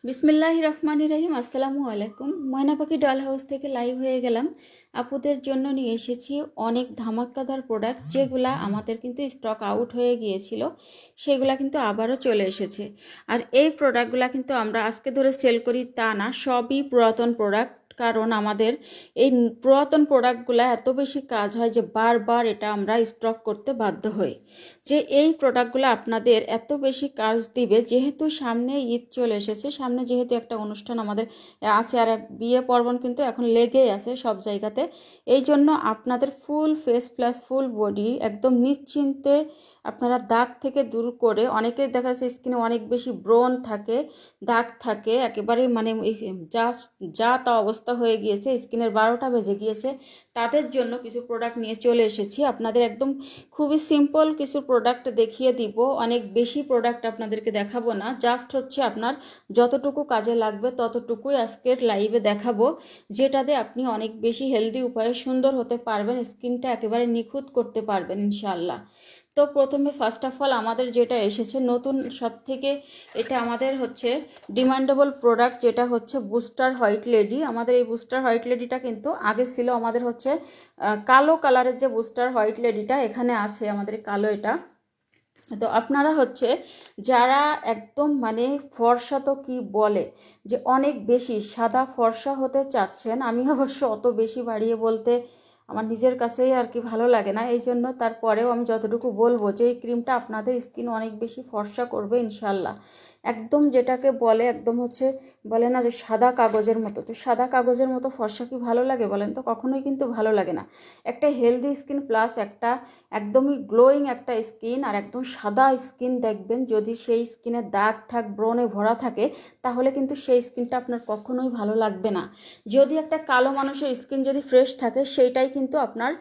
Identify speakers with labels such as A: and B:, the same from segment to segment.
A: বিসমিল্লাহির রহমানির রহিম। আসসালামু আলাইকুম। ময়না পাখি ডল হাউস থেকে লাইভ হয়ে গেলাম। আপুদের জন্য নিয়ে এসেছি অনেক ধামাক্কাদার প্রোডাক্ট, যেগুলা আমাদের কিন্তু স্টক আউট হয়ে গিয়েছিল, সেগুলা কিন্তু আবারও চলে এসেছে। আর এই প্রোডাক্টগুলা কিন্তু আমরা আজকে ধরে সেল করি তা না, সবই পুরাতন প্রোডাক্ট। কারণ আমাদের এই পুরাতন প্রোডাক্টগুলো এত বেশি কাজ হয় যে বারবার এটা আমরা স্টক করতে বাধ্য হই। যে এই প্রোডাক্টগুলো আপনাদের এত বেশি কাজ দিবে, যেহেতু সামনে ঈদ চলে এসেছে, সামনে যেহেতু একটা অনুষ্ঠান আমাদের আছে, আর বিয়ে পর্বণ কিন্তু এখন লেগেই আছে সব জায়গাতে। এই জন্য আপনাদের full face plus full body একদম নিশ্চিন্তে আপনারা দাগ থেকে দূর করে, অনেকের দেখা যাচ্ছে স্কিনে অনেক বেশি ব্রণ থাকে, দাগ থাকে, একেবারে মানে জাস্ট যা তা অবস্থা হয়ে গিয়েছে, স্কিনের 12টা বেজে গিয়েছে, তাদের জন্য কিছু প্রোডাক্ট নিয়ে চলে এসেছি। আপনাদের একদম খুবই সিম্পল কিছু প্রোডাক্ট দেখিয়ে দিব, অনেক বেশি প্রোডাক্ট আপনাদেরকে দেখাবো না, জাস্ট হচ্ছে আপনার যতটুকু কাজে লাগবে ততটুকুই আজকের লাইভে দেখাবো, যেটাতে আপনি অনেক বেশি হেলদি উপায়ে সুন্দর হতে পারবেন, স্কিনটা একেবারে নিখুঁত করতে পারবেন ইনশাআল্লাহ। তো প্রথমে ফার্স্ট অফ অল আমাদের যেটা এসেছে নতুন সব থেকে, এটা আমাদের হচ্ছে ডিমান্ডেবল প্রোডাক্ট, যেটা হচ্ছে বুস্টার হোয়াইট লেডি। আমাদের এই বুস্টার হোয়াইট লেডিটা কিন্তু আগে ছিল আমাদের হচ্ছে কালো কালারের যে বুস্টার হোয়াইট লেডিটা এখানে আছে আমাদের কালো এটা। তো আপনারা হচ্ছে যারা একদম মানে ফর্সা, তো কি বলে যে অনেক বেশি সাদা ফর্সা হতে চাচ্ছেন, আমি অবশ্য অত বেশি বাড়িয়ে বলতে আমার নিজের কাছেই আর কি ভালো লাগে না, এই জন্য তারপরেও আমি যতটুকু বলবো যে এই ক্রিমটা আপনাদের স্কিন অনেক বেশি ফর্সা করবে ইনশাল্লাহ। একদম যেটাকে বলে একদম হচ্ছে, বলে না যে সাদা কাগজের মতো, তো সাদা কাগজের মতো ফর্সা কি ভালো লাগে বলেন? তো কখনোই কিন্তু ভালো লাগে না। একটা হেলদি স্কিন প্লাস একটা একদমই গ্লোয়িং একটা স্কিন আর একদম সাদা স্কিন দেখবেন, যদি সেই স্কিনে দাগ ঠাক ব্রণে ভরা থাকে তাহলে কিন্তু সেই স্কিনটা আপনার কখনোই ভালো লাগবে না। যদি একটা কালো মানুষের স্কিন যদি ফ্রেশ থাকে, সেইটাই কিন্তু আপনার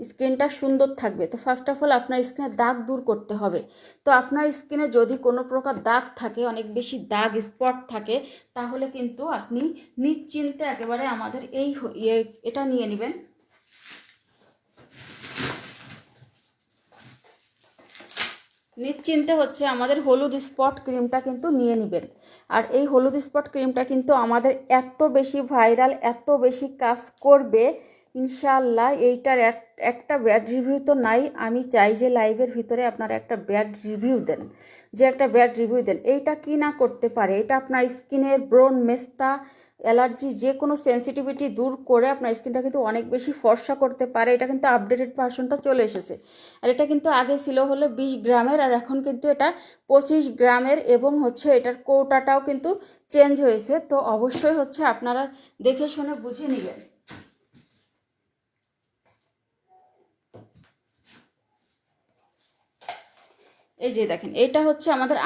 A: স্কিনটা সুন্দর থাকবে। তো ফার্স্ট অফ অল আপনার স্কিনের দাগ দূর করতে হবে। তো আপনার স্কিনে যদি কোনো প্রকার দাগ থাকে, অনেক বেশি দাগ স্পট থাকে, তাহলে কিন্তু আপনি নিশ্চিন্তে একেবারে আমাদের এই এটা নিয়ে নেবেন। নিশ্চিন্তে হচ্ছে আমাদের হলুদ স্পট ক্রিমটা কিন্তু নিয়ে নেবেন। আর এই হলুদ স্পট ক্রিমটা কিন্তু আমাদের এত বেশি ভাইরাল, এত বেশি কাজ করবে ইনশাআল্লাহ। এইটার একটা ব্যাড রিভিউ তো নাই। আমি চাই যে লাইভের ভিতরে আপনারা একটা ব্যাড রিভিউ দেন, যে একটা ব্যাড রিভিউ দেন। এইটা কি না করতে পারে, এটা আপনার স্কিনের ব্রণ, মেস্তা, অ্যালার্জি, যে কোনো সেন্সিটিভিটি দূর করে আপনার স্কিনটা কিন্তু অনেক বেশি ফর্সা করতে পারে। এটা কিন্তু আপডেটেড ভার্সনটা চলে এসেছে। আর এটা কিন্তু আগে ছিল হলো 20 গ্রামের, আর এখন কিন্তু এটা 25 গ্রামের, এবং হচ্ছে এটার কৌটাটাও কিন্তু চেঞ্জ হয়েছে। তো অবশ্যই হচ্ছে আপনারা দেখে শুনে বুঝে নেবেন। এই যে দেখেন, এটা হচ্ছে আমাদের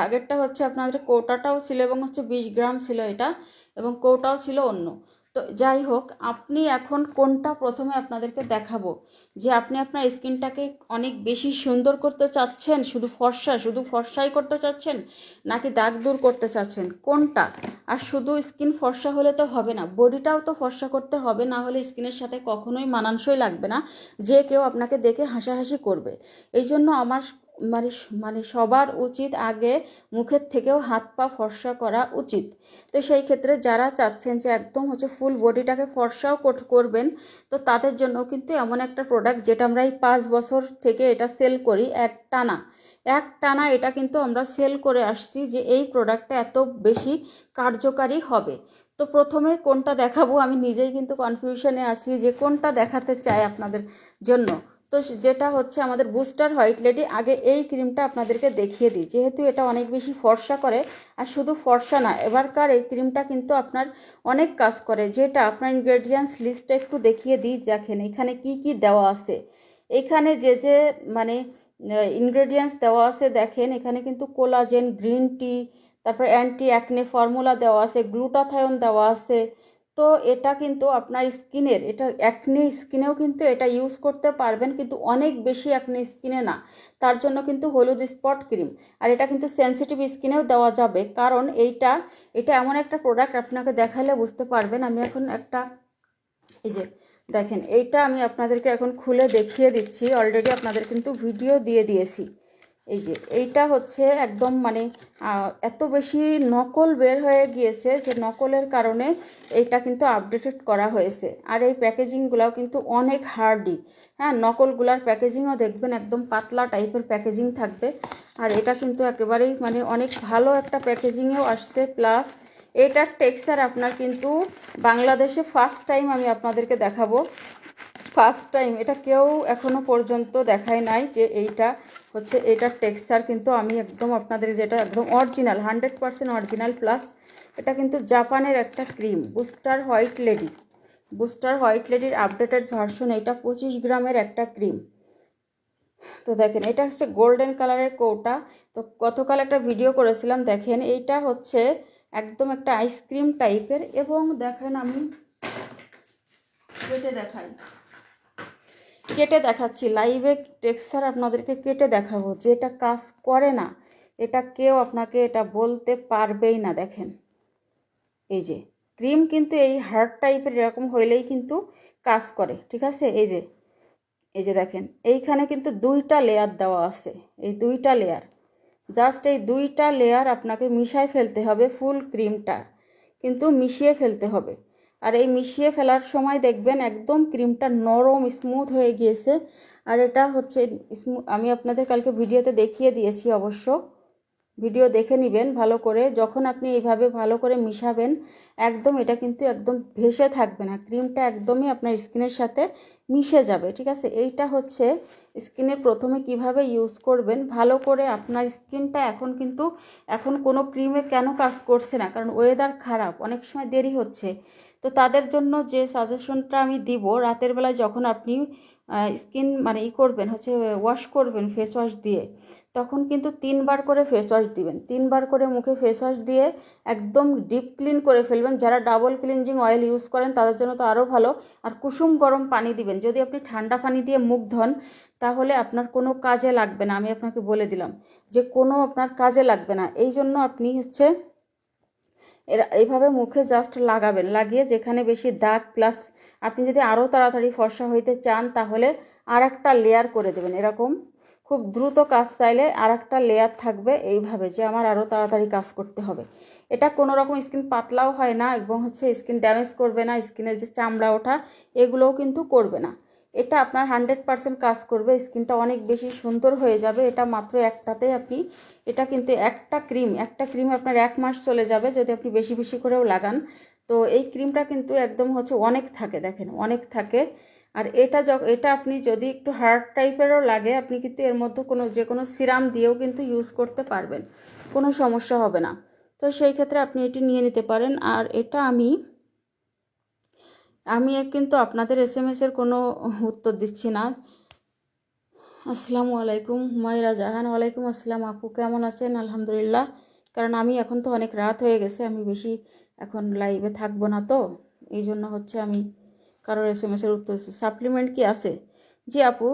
A: আগেরটা হচ্ছে আপনাদের কৌটাটাও ছিল এবং হচ্ছে 20 গ্রাম ছিল এটা, এবং কৌটাও ছিল অন্য। তো যাই হোক, আপনি এখন কোনটা প্রথমে আপনাদেরকে দেখাবো, যে আপনি আপনার স্কিনটাকে অনেক বেশি সুন্দর করতে চাচ্ছেন, শুধু ফর্সাই করতে চাচ্ছেন, নাকি দাগ দূর করতে চাচ্ছেন, কোনটা? আর শুধু স্কিন ফর্সা হলে তো হবে না, বডিটাও তো ফর্সা করতে হবে, না হলে স্কিনের সাথে কখনোই মানানসই লাগবে না, যে কেউ আপনাকে দেখে হাসাহাসি করবে। এই জন্য আমার মানে মানে সবার উচিত আগে মুখের থেকেও হাত পা ফর্সা করা উচিত। তো সেই ক্ষেত্রে যারা চাচ্ছেন যে একদম হচ্ছে ফুল বডিটাকে ফর্সাও করবেন, তো তাদের জন্য কিন্তু এমন একটা প্রোডাক্ট, যেটা আমরা এই 5 বছর থেকে এটা সেল করি এক টানা এটা কিন্তু আমরা সেল করে আসছি, যে এই প্রোডাক্টটা এত বেশি কার্যকারী হবে। তো প্রথমে কোনটা দেখাবো আমি নিজেই কিন্তু কনফিউশনে আছি যে কোনটা দেখাতে চাই আপনাদের জন্য। তো যেটা হচ্ছে আমাদের বুস্টার হোয়াইট লেডি, আগে এই ক্রিমটা আপনাদেরকে দেখিয়ে দিই, যেহেতু এটা অনেক বেশি ফর্সা করে। আর শুধু ফর্সা না, এবারকার এই ক্রিমটা কিন্তু আপনার অনেক কাজ করে, যেটা আপনার ইনগ্রেডিয়েন্টস লিস্টটা একটু দেখিয়ে দিই। দেখেন এখানে কি কি দেওয়া আছে, এখানে যে মানে ইনগ্রেডিয়েন্টস দেওয়া আছে দেখেন, এখানে কিন্তু কোলাজেন, গ্রিন টি, তারপর অ্যান্টি অ্যাকনে ফর্মুলা দেওয়া আছে, গ্লুটাথায়ন দেওয়া আছে। তো এটা কিন্তু আপনার স্কিনের, এটা অ্যাকনে স্কিনেও কিন্তু এটা ইউজ করতে পারবেন, কিন্তু অনেক বেশি অ্যাকনে স্কিনে না, তার জন্য কিন্তু হলুদ স্পট ক্রিম। আর এটা কিন্তু সেনসিটিভ স্কিনেও দেওয়া যাবে, কারণ এটা এমন একটা প্রোডাক্ট, আপনাকে দেখালে বুঝতে পারবেন। আমি এখন একটা, এই যে দেখেন, এইটা আমি আপনাদেরকে এখন খুলে দেখিয়ে দিচ্ছি, অলরেডি আপনাদের কিন্তু ভিডিও দিয়ে দিয়েছি। এই যে এইটা হচ্ছে একদম মানে এত বেশি নকল বের হয়ে গিয়েছে যে নকলের কারণে এইটা কিন্তু আপডেটেড করা হয়েছে। আর এই প্যাকেজিংগুলোও কিন্তু অনেক হার্ডি। হ্যাঁ, নকলগুলার প্যাকেজিংও দেখবেন একদম পাতলা টাইপের প্যাকেজিং থাকবে। আর এটা কিন্তু একেবারেই মানে অনেক ভালো একটা প্যাকেজিংয়েও আসছে। প্লাস এটার টেক্সচার আপনার কিন্তু বাংলাদেশে ফার্স্ট টাইম আমি আপনাদেরকে দেখাবো। ফার্স্ট টাইম, এটা কেউ এখনো পর্যন্ত দেখায় নাই যে এইটা হচ্ছে এটার টেক্সচার কিন্তু আমি একদম আপনাদের যেটা একদম অরিজিনাল 100% অরিজিনাল। প্লাস এটা কিন্তু জাপানের একটা cream booster white lady. Booster white লেডির আপডেটেড ভার্সন। এটা 25 গ্রামের একটা ক্রিম। তো দেখেন এটা হচ্ছে গোল্ডেন কালারের কৌটা। তো গতকাল একটা ভিডিও করেছিলাম, দেখেন এইটা হচ্ছে একদম একটা আইসক্রিম টাইপের। এবং দেখেন আমি কেটে দেখাচ্ছি লাইভে টেক্সচার আপনাদেরকে কেটে দেখাবো যে এটা কাজ করে না, এটা কেউ আপনাকে এটা বলতে পারবেই না। দেখেন এই যে ক্রিম কিন্তু এই হার্ড টাইপের এরকম হইলেই কিন্তু কাজ করে, ঠিক আছে। এই যে দেখেন এইখানে কিন্তু 2টা লেয়ার দেওয়া আছে। এই 2টা লেয়ার, জাস্ট এই 2টা লেয়ার আপনাকে মিশায় ফেলতে হবে। ফুল ক্রিমটা কিন্তু মিশিয়ে ফেলতে হবে। আর এই মিশিয়ে ফেলার সময় দেখবেন একদম ক্রিমটা নরম স্মুথ হয়ে গিয়েছে। আর এটা হচ্ছে আমি আপনাদের কালকে ভিডিওতে দেখিয়ে দিয়েছি, অবশ্য ভিডিও দেখে নেবেন ভালো করে। যখন আপনি এইভাবে ভালো করে মিশাবেন একদম এটা কিন্তু একদম ভেসে থাকবে না, ক্রিমটা একদমই আপনার স্কিনের সাথে মিশে যাবে, ঠিক আছে। এইটা হচ্ছে স্কিনের প্রথমে কিভাবে ইউজ করবেন ভালো করে। আপনার স্কিনটা এখন কোনো ক্রিমে কেন কাজ করছে না, কারণ ওয়েদার খারাপ, অনেক সময় দেরি হচ্ছে। তো তাদের জন্য যে সাজেশনটা আমি দিব, রাতের বেলায় যখন আপনি স্কিন মানে করবেন হচ্ছে ওয়াশ করবেন ফেস ওয়াশ দিয়ে, তখন কিন্তু 3বার করে ফেস ওয়াশ দিবেন। 3বার করে মুখে ফেস ওয়াশ দিয়ে একদম ডিপ ক্লিন করে ফেলবেন। যারা ডাবল ক্লিনজিং অয়েল ইউজ করেন তাদের জন্য তো আরও ভালো। আর কুসুম গরম পানি দিবেন। যদি আপনি ঠান্ডা পানি দিয়ে মুখ ধোন তাহলে আপনার কোনো কাজে লাগবে না, আমি আপনাকে বলে দিলাম যে কোনো আপনার কাজে লাগবে না। এই জন্য আপনি হচ্ছে এইভাবে মুখে জাস্ট লাগাবেন, লাগিয়ে যেখানে বেশি দাগ, প্লাস আপনি যদি আরও তাড়াতাড়ি ফর্সা হইতে চান তাহলে আর একটা লেয়ার করে দেবেন। এরকম খুব দ্রুত কাজ চাইলে আর একটা লেয়ার থাকবে এইভাবে, যে আমার আরও তাড়াতাড়ি কাজ করতে হবে। এটা কোনো রকম স্কিন পাতলাও হয় না এবং হচ্ছে স্কিন ড্যামেজ করবে না, স্কিনের যে চামড়া ওঠা এগুলোও কিন্তু করবে না। এটা আপনার 100% কাজ করবে, স্কিনটা অনেক বেশি সুন্দর হয়ে যাবে। এটা মাত্র একটাতেই আপনি, এটা কিন্তু একটা ক্রিমে আপনার 1 মাস চলে যাবে যদি আপনি বেশি বেশি করেও লাগান। তো এই ক্রিমটা কিন্তু একদম হচ্ছে অনেক থাকে, দেখেন অনেক থাকে। আর এটা আপনি যদি একটু হার্ড টাইপেরও লাগে আপনি কিন্তু এর মধ্যে যে কোনো সিরাম দিয়েও কিন্তু ইউজ করতে পারবেন, কোনো সমস্যা হবে না। তো সেই ক্ষেত্রে আপনি এটি নিয়ে নিতে পারেন। আর এটা আমি কিন্তু আপনাদের এসএমএসের কোনো উত্তর দিচ্ছি না। আসসালামু আলাইকুম হুমায়রা জাহান। ওয়ালাইকুম আসসালাম আপু, কেমন আছেন? আলহামদুলিল্লাহ। কারণ আমি এখন তো অনেক রাত হয়ে গেছে, আমি বেশি এখন লাইভে থাকবো না, তো এই জন্য হচ্ছে আমি কারোর এসএমএসের উত্তর দিচ্ছি। সাপ্লিমেন্ট কি আছে? জি আপু,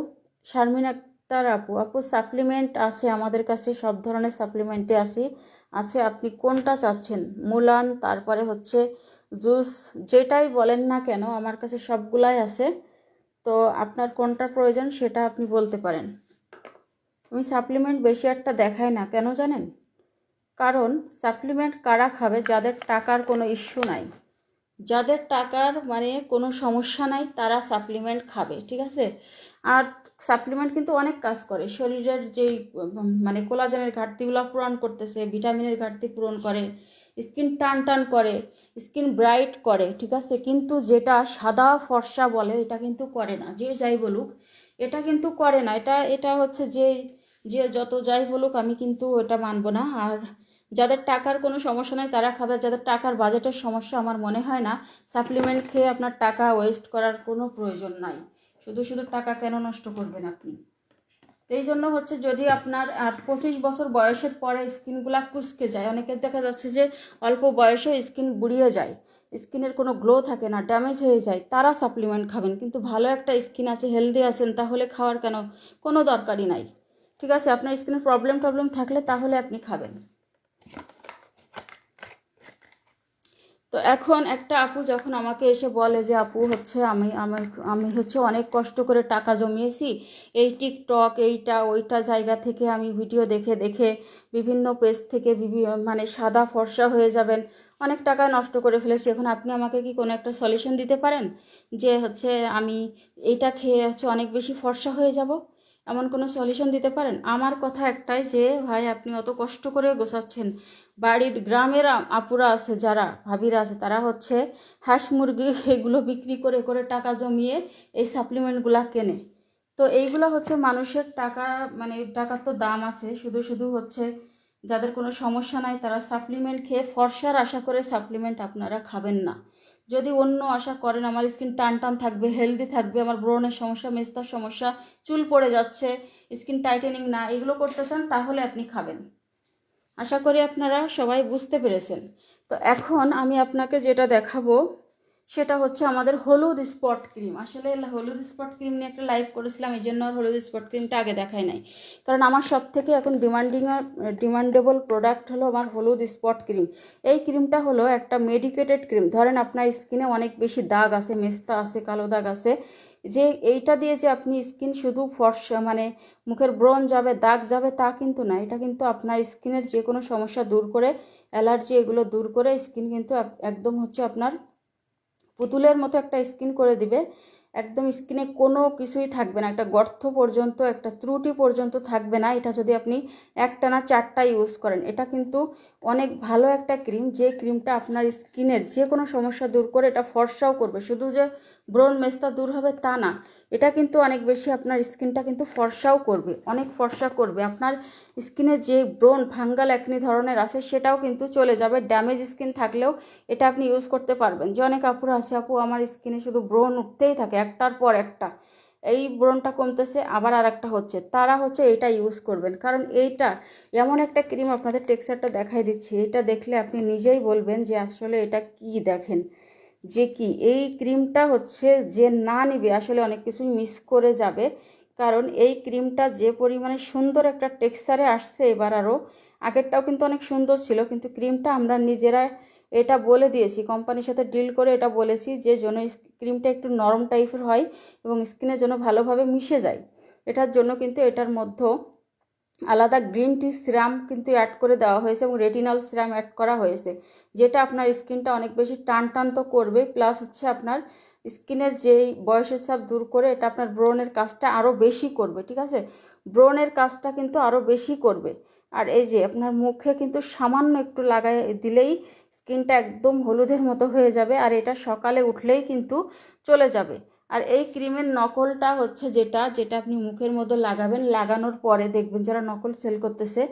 A: শারমিন আক্তার আপু সাপ্লিমেন্ট আছে আমাদের কাছে, সব ধরনের সাপ্লিমেন্টে আছে। আপনি কোনটা চাচ্ছেন? মুলান, তারপরে হচ্ছে জুস, যেটাই বলেন না কেন আমার কাছে সবগুলাই আছে। তো আপনার কোনটা প্রয়োজন সেটা আপনি বলতে পারেন। আমি সাপ্লিমেন্ট বেশি একটা দেখাই না, কেন জানেন? কারণ সাপ্লিমেন্ট কারা খাবে? যাদের টাকার কোনো ইস্যু নাই, যাদের টাকার মানে কোনো সমস্যা নাই তারা সাপ্লিমেন্ট খাবে, ঠিক আছে। আর সাপ্লিমেন্ট কিন্তু অনেক কাজ করে, শরীরের যেই মানে কোলাজেনের ঘাটতিগুলো পূরণ করতেছে, ভিটামিনের ঘাটতি পূরণ করে, স্কিন টান করে, স্কিন ব্রাইট করে, ঠিক আছে। কিন্তু যেটা সাদা ফর্সা বলে এটা কিন্তু করে না, যে যাই বলুক এটা কিন্তু করে না। এটা হচ্ছে যে যত যাই বলুক আমি কিন্তু এটা মানবো না। আর যাদের টাকার কোনো সমস্যা নেই তারা খাবে, যাদের টাকার বাজেটের সমস্যা আমার মনে হয় না সাপ্লিমেন্ট খেয়ে আপনার টাকা ওয়েস্ট করার কোনো প্রয়োজন নাই। শুধু টাকা কেন নষ্ট করবেন আপনি? এই জন্য হচ্ছে যদি আপনার 25 বছর বয়সের পরে স্কিনগুলা কুঁচকে যায়, অনেকের দেখা যাচ্ছে যে অল্প বয়সে স্কিন বুড়িয়ে যায়, স্কিনের কোনো গ্লো থাকে না, ড্যামেজ হয়ে যায়, তারা সাপ্লিমেন্ট খাবেন। কিন্তু ভালো একটা স্কিন আছে, হেলদি আছেন, তাহলে খাওয়ার কেন কোনো দরকারই নাই, ঠিক আছে। আপনার স্কিনের প্রবলেম থাকলে তাহলে আপনি খাবেন। তো এখন একটা আপু যখন আমাকে এসে বলে যে আপু হচ্ছে আমি আমি আমি হচ্ছে অনেক কষ্ট করে টাকা জমিয়েছি, এই টিকটক এইটা ওইটা জায়গা থেকে আমি ভিডিও দেখে দেখে বিভিন্ন পেজ থেকে মানে সাদা ফর্সা হয়ে যাবেন, অনেক টাকা নষ্ট করে ফেলেছি, এখন আপনি আমাকে কি কোনো একটা সলিউশন দিতে পারেন যে হচ্ছে আমি এইটা খেয়ে হচ্ছে অনেক বেশি ফর্সা হয়ে যাব, এমন কোনো সলিউশন দিতে পারেন? আমার কথা একটাই যে ভাই আপনি অত কষ্ট করে গোছাচ্ছেন, বাড়ির গ্রামের আপুরা আছে যারা ভাবিরা আছে তারা হচ্ছে হাঁস মুরগি এগুলো বিক্রি করে করে টাকা জমিয়ে এই সাপ্লিমেন্টগুলা কেনে। তো এইগুলো হচ্ছে মানুষের টাকা, মানে টাকার তো দাম আছে, শুধু শুধু হচ্ছে যাদের কোনো সমস্যা নাই তারা সাপ্লিমেন্ট খেয়ে ফর্সার আশা করে সাপ্লিমেন্ট আপনারা খাবেন না। যদি অন্য আশা করেন আমার স্কিন টান টান থাকবে, হেলদি থাকবে, আমার ব্রণের সমস্যা, মেস্তার সমস্যা, চুল পড়ে যাচ্ছে, স্কিন টাইটেনিং না, এগুলো করতে চান তাহলে আপনি খাবেন। আশা করি আপনারা সবাই বুঝতে পেরেছেন। তো এখন আমি আপনাকে যেটা দেখাবো সেটা হচ্ছে আমাদের হলুদ স্পট ক্রিম। আসলে হলুদ স্পট ক্রিম নিয়ে একটা লাইভ করেছিলাম, এই জন্য আর হলুদ স্পট ক্রিমটা আগে দেখাই নাই, কারণ আমার সব থেকে এখন ডিমান্ডেবল প্রোডাক্ট হলো আমার হলুদ স্পট ক্রিম। এই ক্রিমটা হলো একটা মেডিকেটেড ক্রিম। ধরেন আপনার স্কিনে অনেক বেশি দাগ আছে, মেস্তা আছে, কালো দাগ আছে, যে এইটা দিয়ে যে আপনি স্কিন শুধু ফর্সা মানে মুখের ব্রণ যাবে, দাগ যাবে তা কিন্তু না, এটা কিন্তু আপনার স্কিনের যে কোনো সমস্যা দূর করে, অ্যালার্জি এগুলো দূর করে স্কিন কিন্তু একদম হচ্ছে আপনার পুতুলের মতো একটা স্কিন করে দিবে। একদম স্কিনে কোনো কিছুই থাকবে না, একটা গর্ত পর্যন্ত, একটা ত্রুটি পর্যন্ত থাকবে না, এটা যদি আপনি একটা না চারটা ইউজ করেন। এটা কিন্তু অনেক ভালো একটা ক্রিম, যে ক্রিমটা আপনার স্কিনের যে কোনো সমস্যা দূর করে, এটা ফর্সাও করবে, শুধু যে ব্রণ মেস্তা দূর হবে তা না, এটা কিন্তু অনেক বেশি আপনার স্কিনটা কিন্তু ফর্সাও করবে, অনেক ফর্সা করবে। আপনার স্কিনে যে ব্রণ ফাঙ্গাল একনি ধরনের আছে সেটাও কিন্তু চলে যাবে। ড্যামেজ স্কিন থাকলেও এটা আপনি ইউজ করতে পারবেন। যে অনেক আপুরা আছে, আপু আমার স্কিনে শুধু ব্রণ উঠতেই থাকে একটার পর একটা, এই ব্রণটা কমতেছে আবার আর একটা হচ্ছে, তারা হচ্ছে এটা ইউজ করবেন, কারণ এইটা এমন একটা ক্রিম, আপনাদের টেক্সচারটা দেখাই দিচ্ছি, এটা দেখলে আপনি নিজেই বলবেন যে আসলে এটা কি, দেখেন যে কি এই ক্রিমটা হচ্ছে যে না নিবে আসলে অনেক কিছুই মিস করে যাবে। কারণ এই ক্রিমটা যে পরিমাণে সুন্দর একটা টেক্সচারে আসছে এবার, আরও আগেরটাও কিন্তু অনেক সুন্দর ছিল, কিন্তু ক্রিমটা আমরা নিজেরা এটা বলে দিয়েছি, কোম্পানির সাথে ডিল করে এটা বলেছি যে যেন ক্রিমটা একটু নরম টাইপের হয় এবং স্কিনের জন্য ভালোভাবে মিশে যায়। এটার জন্য কিন্তু এটার মধ্যে আলাদা গ্রিন টি সিরাম কিন্তু অ্যাড করে দেওয়া হয়েছে এবং রেটিনল সিরাম অ্যাড করা হয়েছে, যেটা আপনার স্কিনটা অনেক বেশি টান টান তো করবে, প্লাস হচ্ছে আপনার স্কিনের যেই বয়সের ছাপ দূর করে এটা আপনার ব্রণের কাজটা আরও বেশি করবে। ঠিক আছে, ব্রণের কাজটা কিন্তু আরও বেশি করবে। আর এই যে আপনার মুখে কিন্তু সামান্য একটু লাগাই দিলেই স্কিনটা একদম হলুদের মতো হয়ে যাবে, আর এটা সকালে উঠলেই কিন্তু চলে যাবে। আর এই ক্রিমের নকলটা হচ্ছে যেটা যেটা আপনি মুখের মধ্যে লাগাবেন, লাগানোর পরে দেখবেন যারা নকল সেল করতেছে,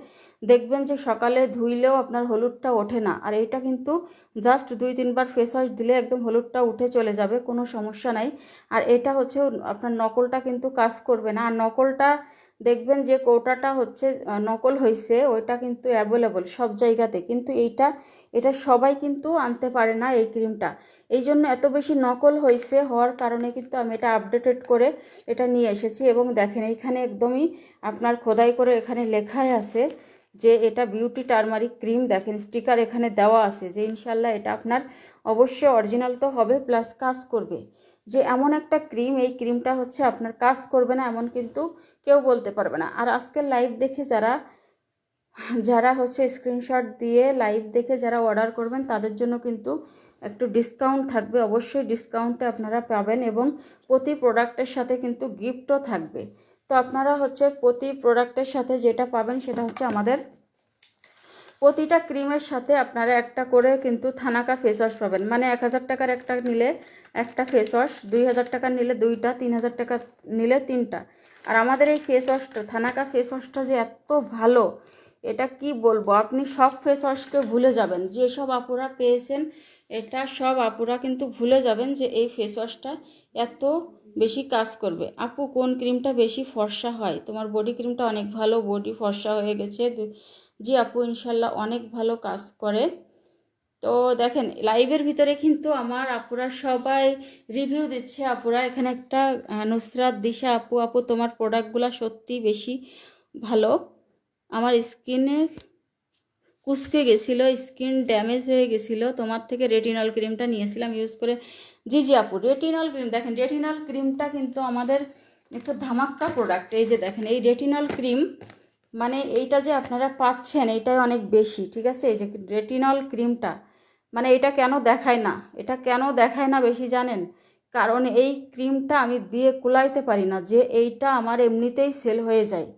A: দেখবেন যে সকালে ধুইলেও আপনার হলুদটা ওঠে না। আর এইটা কিন্তু জাস্ট 2-3 বার ফেস ওয়াশ দিলে একদম হলুদটা উঠে চলে যাবে, কোনো সমস্যা নাই। আর এটা হচ্ছে আপনার নকলটা কিন্তু কাজ করবে না। আর নকলটা দেখবেন যে কৌটাটা হচ্ছে নকল হয়েছে, ওইটা কিন্তু অ্যাভেলেবল সব জায়গাতে, কিন্তু এটা সবাই কিন্তু আনতে পারে না এই ক্রিমটা। এই জন্য এত বেশি নকল হয়েছে, হওয়ার কারণে কিন্তু আমি এটা আপডেটেড করে এটা নিয়ে এসেছি। এবং দেখেন এইখানে একদমই আপনার খোদাই করে এখানে লেখাই আছে যে এটা বিউটি টারমারিক ক্রিম, দেখেন স্টিকার এখানে দেওয়া আছে যে ইনশাল্লাহ এটা আপনার অবশ্যই অরিজিনাল তো হবে, প্লাস কাজ করবে। যে এমন একটা ক্রিম, এই ক্রিমটা হচ্ছে আপনার কাজ করবে না এমন কিন্তু কেউ বলতে পারবে না। আর আজকের লাইভ দেখে যারা যারা হচ্ছে স্ক্রিনশট দিয়ে লাইভ দেখে যারা অর্ডার করবেন তাদের জন্য কিন্তু একটু ডিসকাউন্ট থাকবে, অবশ্যই ডিসকাউন্টে আপনারা পাবেন, এবং প্রতি প্রোডাক্টের সাথে কিন্তু গিফটও থাকবে। তো আপনারা হচ্ছে প্রতি প্রোডাক্টের সাথে যেটা পাবেন সেটা হচ্ছে আমাদের প্রতিটা ক্রিমের সাথে আপনারা একটা করে কিন্তু থানাকা ফেস ওয়াশ পাবেন। মানে 1000 টাকার একটা নিলে একটা ফেস ওয়াশ, 2000 টাকার নিলে দুইটা, 3000 টাকা নিলে তিনটা। আর আমাদের এই ফেস ওয়াশটা, থানাকা ফেস ওয়াশটা যে এত ভালো, এটা কি বলবো, আপনি সব ফেস ওয়াশকে ভুলে যাবেন, যেসব আপুরা পেয়েছেন এটা সব আপুরা কিন্তু ভুলে যাবেন যে এই ফেস ওয়াশটা এত বেশি কাজ করবে। আপু কোন ক্রিমটা বেশি ফর্সা হয়? তোমার বডি ক্রিমটা অনেক ভালো, বডি ফর্সা হয়ে গেছে। জি আপু ইনশাল্লাহ অনেক ভালো কাজ করে। তো দেখেন লাইভের ভিতরে কিন্তু আমার আপুরা সবাই রিভিউ দিচ্ছে। আপুরা এখানে একটা নুসরাত দিশা আপু, আপু তোমার প্রোডাক্টগুলো সত্যি বেশি ভালো, আমার স্কিনে কুঁচকে গেছিলো, স্কিন ড্যামেজ হয়ে গেছিলো, তোমার থেকে রেটিনল ক্রিমটা নিয়েছিলাম ইউজ করে। জি জি আপু, রেটিনল ক্রিম দেখেন, রেটিনল ক্রিমটা কিন্তু আমাদের একটা ধামাক্কা প্রোডাক্ট। এই যে দেখেন এই রেটিনল ক্রিম, মানে এইটা যে আপনারা পাচ্ছেন এইটাই অনেক বেশি, ঠিক আছে। এই যে রেটিনল ক্রিমটা, মানে এটা কেন দেখায় না, এটা কেন দেখায় না বেশি জানেন? কারণ এই ক্রিমটা আমি দিয়ে কুলাইতে পারি না, যে এইটা আমার এমনিতেই সেল হয়ে যায়।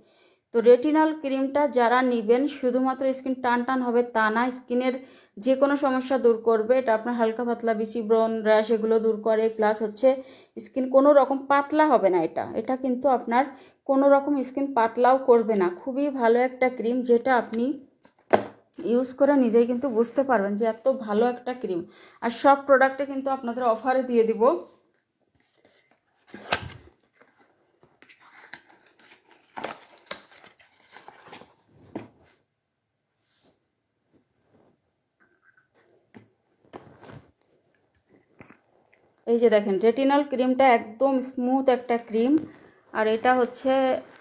A: তো রেটিনল ক্রিমটা যারা নেবেন, শুধুমাত্র স্কিন টান টান হবে তা না, স্কিনের যে কোনো সমস্যা দূর করবে এটা। আপনার হালকা পাতলা বিচি, ব্রন, র্যাশ এগুলো দূর করে, প্লাস হচ্ছে স্কিন কোনো রকম পাতলা হবে না। এটা এটা কিন্তু আপনার কোনো রকম স্কিন পাতলাও করবে না। খুবই ভালো একটা ক্রিম, যেটা আপনি ইউজ করে নিজেই কিন্তু বুঝতে পারবেন যে এত ভালো একটা ক্রিম। আর সব প্রোডাক্টে কিন্তু আপনাদের অফারে দিয়ে দিব। এই যে দেখেন রেটিনল ক্রিমটা একদম স্মুথ একটা ক্রিম। আর এটা হচ্ছে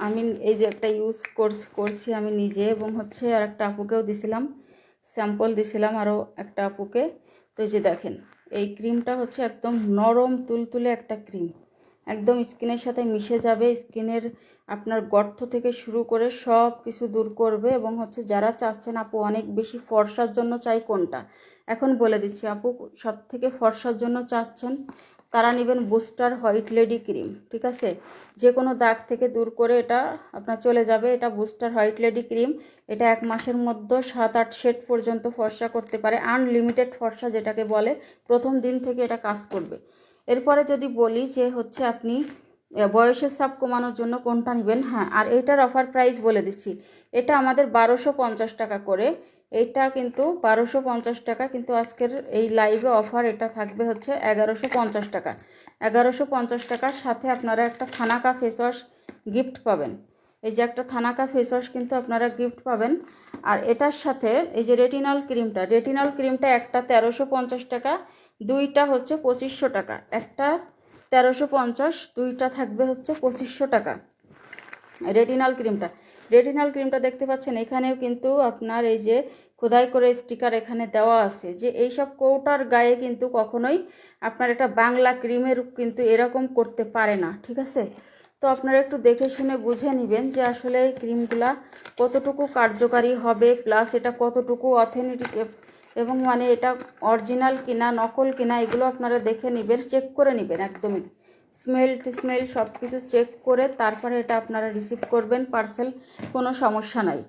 A: আমি এই যে একটা ইউজ করছি আমি নিজে, এবং হচ্ছে আর একটা আপুকেও দিছিলাম, স্যাম্পল দিছিলাম আরও একটা আপুকে। তো এই যে দেখেন এই ক্রিমটা হচ্ছে একদম নরম তুলতুলে একটা ক্রিম, একদম স্কিনের সাথে মিশে যাবে, স্কিনের আপনার গর্ত থেকে শুরু করে সব কিছু দূর করবে। এবং হচ্ছে যারা চাচ্ছেন আপু অনেক বেশি ফর্সার জন্য চাই কোনটা, এখন বলে দিচ্ছি আপু, সব থেকে ফর্সার জন্য চাচ্ছেন তারা নেবেন বুস্টার হোয়াইট লেডি ক্রিম, ঠিক আছে। যে কোনো দাগ থেকে দূর করে এটা আপনার চলে যাবে। এটা বুস্টার হোয়াইট লেডি ক্রিম, এটা 1 মাসের মধ্যে 7-8 শেড পর্যন্ত ফর্সা করতে পারে, আনলিমিটেড ফর্সা যেটাকে বলে, প্রথম দিন থেকে এটা কাজ করবে। এরপরে যদি বলি যে হচ্ছে আপনি বয়সের চাপ কমানোর জন্য কোনটা নেবেন, হ্যাঁ, আর এইটার অফার প্রাইস বলে দিচ্ছি। এটা আমাদের 1250 টাকা করে, এইটা কিন্তু 1250 টাকা, কিন্তু আজকের এই লাইভে অফার এটা থাকবে হচ্ছে 1150 টাকা। 1150 টাকার সাথে আপনারা একটা থানাকা ফেস ওয়াশ গিফট পাবেন। এই যে একটা থানাকা ফেস ওয়াশ কিন্তু আপনারা গিফট পাবেন। আর এটার সাথে এই যে রেটিনল ক্রিমটা একটা 1350 টাকা, দুইটা হচ্ছে 2500 টাকা। একটা 1350, দুইটা থাকবে হচ্ছে 2500 টাকা। রেটিনল ক্রিমটা দেখতে পাচ্ছেন, এখানেও কিন্তু আপনার এই যে খোদাই করে স্টিকার এখানে দেওয়া আছে, যে এইসব কৌটার গায়ে কিন্তু কখনোই আপনার একটা বাংলা ক্রিমের কিন্তু এরকম করতে পারে না, ঠিক আছে। তো আপনারা একটু দেখে শুনে বুঝে নেবেন যে আসলে এই ক্রিমগুলা কতটুকু কার্যকারী হবে, প্লাস এটা কতটুকু অথেন্টিক, এবং মানে এটা অরিজিনাল কিনা নকল কিনা এগুলো আপনারা দেখে নেবেন, চেক করে নেবেন একদমই। স্মেল সব কিছু চেক করে তারপরে এটা আপনারা রিসিভ করবেন পার্সেল, কোনো সমস্যা নাই,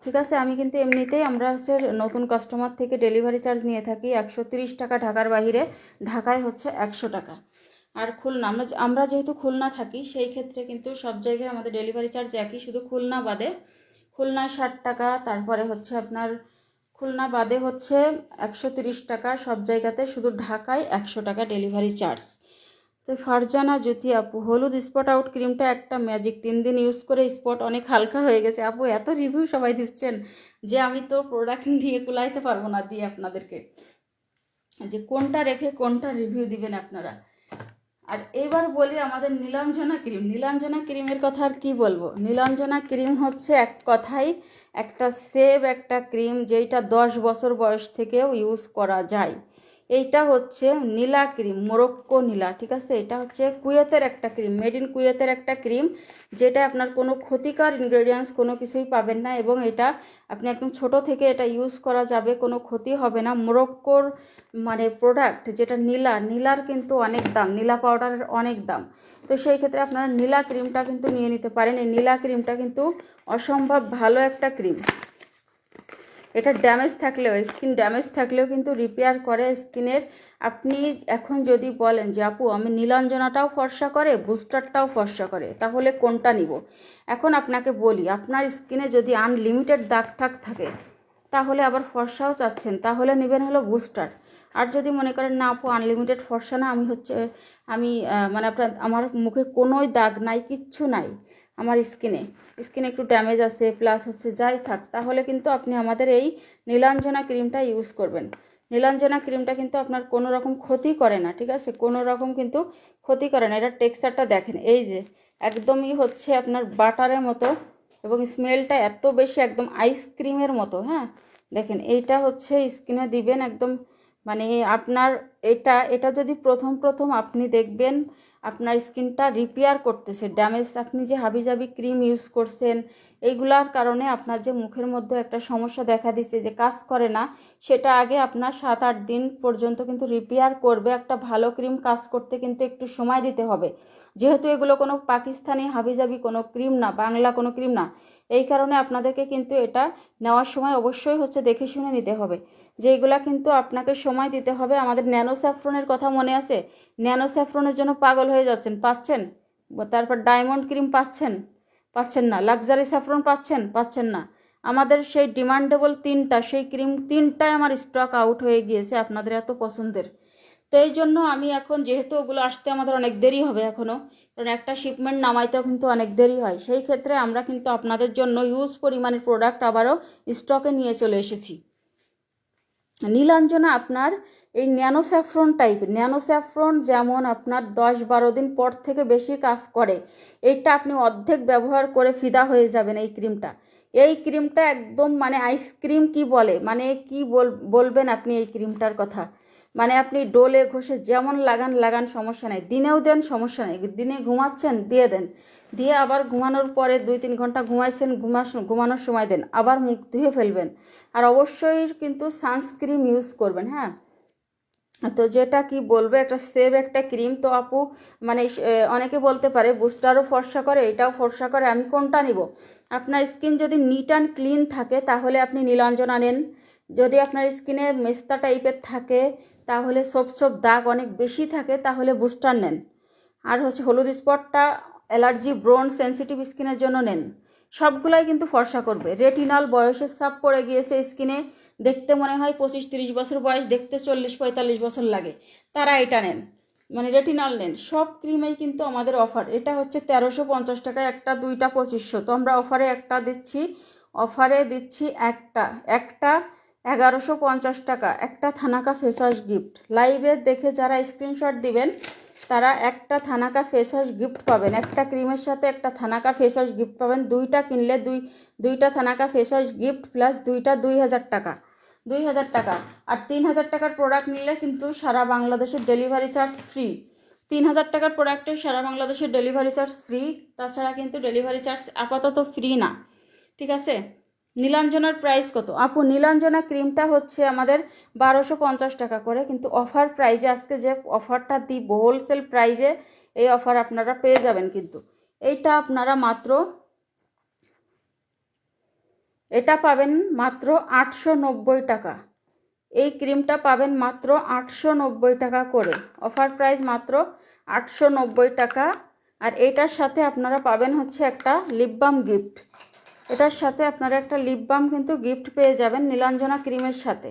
A: ঠিক আছে। আমি কিন্তু এমনিতেই আমরা হচ্ছে নতুন কাস্টমার থেকে ডেলিভারি চার্জ নিয়ে থাকি 130 টাকা, ঢাকার বাইরে, ঢাকায় হচ্ছে 100 টাকা। আর খুলনা, আমরা যেহেতু খুলনা থাকি, সেই ক্ষেত্রে কিন্তু সব জায়গায় আমাদের ডেলিভারি চার্জ একই, শুধু খুলনা বাদে। খুলনায় 60 টাকা, তারপরে হচ্ছে আপনার খুলনা বাদে হচ্ছে 130 টাকা সব জায়গাতে, শুধু ঢাকায় 100 টাকা ডেলিভারি চার্জ। তো ফারজানা জ্যোতি আপু, হলুদ স্পট আউট ক্রিমটা একটা ম্যাজিক, 3 দিন ইউজ করে স্পট অনেক হালকা হয়ে গেছে। আপু এত রিভিউ সবাই দিচ্ছেন যে আমি তো প্রোডাক্ট নিয়ে কুলাইতে পারবো না দিয়ে আপনাদেরকে, যে কোনটা রেখে কোনটা রিভিউ দিবেন আপনারা। আর এবার বলি আমাদের নীলাঞ্জনা ক্রিমের কথা আর কি বলবো। নীলাঞ্জনা ক্রিম হচ্ছে এক কথাই একটা সেভ একটা ক্রিম, যেইটা 10 বছর বয়স থেকেও ইউজ করা যায়। এইটা হচ্ছে নীলা ক্রিম, মোরক্কো নীলা, ঠিক আছে। এটা হচ্ছে কুয়েতের একটা ক্রিম, মেড ইন কুয়েতের একটা ক্রিম, যেটা আপনার কোনো ক্ষতিকর ইনগ্রেডিয়েন্টস কোনো কিছুই পাবেন না, এবং এটা আপনি একদম ছোট থেকে এটা ইউজ করা যাবে, কোনো ক্ষতি হবে না। মোরক্কোর মানে প্রোডাক্ট যেটা নীলার কিন্তু অনেক দাম, নীলা পাউডারের অনেক দাম। তো সেই ক্ষেত্রে আপনারা নীলা ক্রিমটা কিন্তু নিয়ে নিতে পারেন। এই নীলা ক্রিমটা কিন্তু অসম্ভব ভালো একটা ক্রিম। এটা স্কিন ড্যামেজ থাকলেও কিন্তু রিপেয়ার করে স্কিনের। আপনি এখন যদি বলেন যে আপু আমি নীলাঞ্জনাটাও ফর্সা করে, বুস্টারটাও ফর্সা করে, তাহলে কোনটা নিব? এখন আপনাকে বলি, আপনার স্কিনে যদি আনলিমিটেড দাগ টাগ থাকে, তাহলে আবার ফর্সাও চাচ্ছেন, তাহলে নেবেন হলো বুস্টার। আর যদি মনে করেন না আপু আনলিমিটেড ফর্সা না, আমি মানে আমার মুখে কোনোই দাগ নাই, কিচ্ছু নাই, আমার স্কিনে একটু ড্যামেজ আছে, প্লাস হচ্ছে যাই থাক, তাহলে কিন্তু আপনি আমাদের এই নীলাঞ্জনা ক্রিমটা ইউজ করবেন। নীলাঞ্জনা ক্রিমটা কিন্তু আপনার কোনো রকম ক্ষতি করে না, ঠিক আছে, কোনো রকম কিন্তু ক্ষতি করে না। এটার টেক্সচারটা দেখেন, এই যে একদমই হচ্ছে আপনার বাটারের মতো, এবং স্মেলটা এত বেশি একদম আইসক্রিমের মতো, হ্যাঁ, দেখেন এইটা হচ্ছে স্কিনে দিবেন একদম, মানে আপনার এটা এটা যদি প্রথম প্রথম আপনি দেখবেন আপনার স্কিনটা রিপেয়ার করতেছে ড্যামেজ, আপনি যে হাবিজাবি ক্রিম ইউজ করছেন এইগুলার কারণে আপনার যে মুখের মধ্যে একটা সমস্যা দেখা দিচ্ছে যে কাজ করে না, সেটা আগে আপনার 7-8 দিন পর্যন্ত কিন্তু রিপেয়ার করবে। একটা ভালো ক্রিম কাজ করতে কিন্তু একটু সময় দিতে হবে, যেহেতু এগুলো কোনো পাকিস্তানি হাবিজাবি কোনো ক্রিম না, বাংলা কোনো ক্রিম না, এই কারণে আপনাদেরকে কিন্তু এটা নেওয়ার সময় অবশ্যই হচ্ছে দেখে শুনে নিতে হবে, যে এগুলা কিন্তু আপনাকে সময় দিতে হবে। আমাদের ন্যানো স্যাফ্রনের কথা মনে আছে? ন্যানো স্যাফ্রনের জন্য পাগল হয়ে যাচ্ছেন, পাচ্ছেন? তারপর ডায়মন্ড ক্রিম পাচ্ছেন? পাচ্ছেন না। লাক্সারি স্যাফ্রন পাচ্ছেন না। আমাদের সেই ডিমান্ডেবল তিনটা সেই ক্রিম তিনটাই আমার স্টক আউট হয়ে গিয়েছে আপনাদের এত পছন্দের। তো এই জন্য আমি এখন, যেহেতু ওগুলো আসতে আমাদের অনেক দেরি হবে এখনও, কারণ একটা শিপমেন্ট নামাইতেও কিন্তু অনেক দেরি হয়, সেই ক্ষেত্রে আমরা কিন্তু আপনাদের জন্য ইউজ পরিমাণের প্রোডাক্ট আবারও স্টকে নিয়ে চলে এসেছি। নীলাঞ্জনা আপনার এই ন্যানো স্যাফ্রন টাইপের, ন্যানো স্যাফ্রন যেমন আপনার 10-12 দিন পর থেকে বেশি কাজ করে, এইটা আপনি অর্ধেক ব্যবহার করে ফিদা হয়ে যাবেন। এই ক্রিমটা একদম মানে আইসক্রিম কি বলে, মানে কি বলবেন আপনি এই ক্রিমটার কথা, মানে আপনি ডোলে ঘষে যেমন লাগান সমস্যা নেই, দিনেও দেন সমস্যা নেই, দিনে ঘুমাচ্ছেন দিয়ে দেন, দিয়ে আবার ঘুমানোর পরে 2-3 ঘন্টা ঘুমাইছেন, ঘুমানোর সময় দেন, আবার মুখ ধুয়ে ফেলবেন। আর অবশ্যই কিন্তু সানস্ক্রিন ইউজ করবেন। হ্যাঁ, তো যেটা কি বলবো, একটা সেভ একটা ক্রিম। তো আপু মানে অনেকে বলতে পারে বুস্টারও ফর্সা করে, এটাও ফর্সা করে, আমি কোনটা নিব? আপনার স্কিন যদি নিট অ্যান্ড ক্লিন থাকে তাহলে আপনি নীলাঞ্জনা নেন। যদি আপনার স্কিনে মেস্তা টাইপের থাকে, তাহলে সব দাগ অনেক বেশি থাকে, তাহলে বুস্টার নেন। আর হচ্ছে হলুদ স্পটটা অ্যালার্জি, ব্রন, সেন্সিটিভ স্কিনের জন্য নেন। সবগুলাই কিন্তু ফর্সা করবে। রেটিনাল, বয়সের ছাপ পড়ে গিয়েছে স্কিনে, দেখতে মনে হয় 25-30 বছর বয়স, দেখতে 40-45 বছর লাগে, তারা এটা নেন, মানে রেটিনাল নেন। সব ক্রিমেই কিন্তু আমাদের অফার। এটা হচ্ছে 1350 টাকা একটা, দুইটা 2500। তো আমরা অফারে দিচ্ছি একটা 1150 টাকা একটা থানাকা ফেস ওয়াশ গিফট। লাইভে দেখে যারা স্ক্রিনশট দিবেন তারা একটা থানাকা ফেস ওয়াশ গিফট পাবেন, একটা ক্রিমের সাথে একটা থানাকা ফেস ওয়াশ গিফট পাবেন। দুইটা কিনলে দুইটা thanaka face wash gift plus দুইটা 2000 টাকা। আর 3000 টাকার প্রোডাক্ট নিলে কিন্তু সারা বাংলাদেশের ডেলিভারি চার্জ ফ্রি। 3000 টাকার প্রোডাক্টের সারা বাংলাদেশের ডেলিভারি চার্জ ফ্রি, তাছাড়া কিন্তু ডেলিভারি চার্জ আপাতত ফ্রি না, ঠিক আছে? নীলাঞ্জনার প্রাইস কত আপু? নীলাঞ্জনা ক্রিমটা হচ্ছে আমাদের 1250 টাকা করে, কিন্তু অফার প্রাইজে আজকে যে অফারটা দিব, হোলসেল প্রাইজে এই অফার আপনারা পেয়ে যাবেন। কিন্তু এইটা আপনারা এটা পাবেন মাত্র 890 টাকা। এই ক্রিমটা পাবেন মাত্র 890 টাকা করে, অফার প্রাইস মাত্র 890 টাকা। আর এটার সাথে আপনারা পাবেন হচ্ছে একটা লিপ বাম গিফট। এটার সাথে আপনারা একটা লিপ বাম কিন্তু গিফট পেয়ে যাবেন নীলাঞ্জনা ক্রিমের সাথে।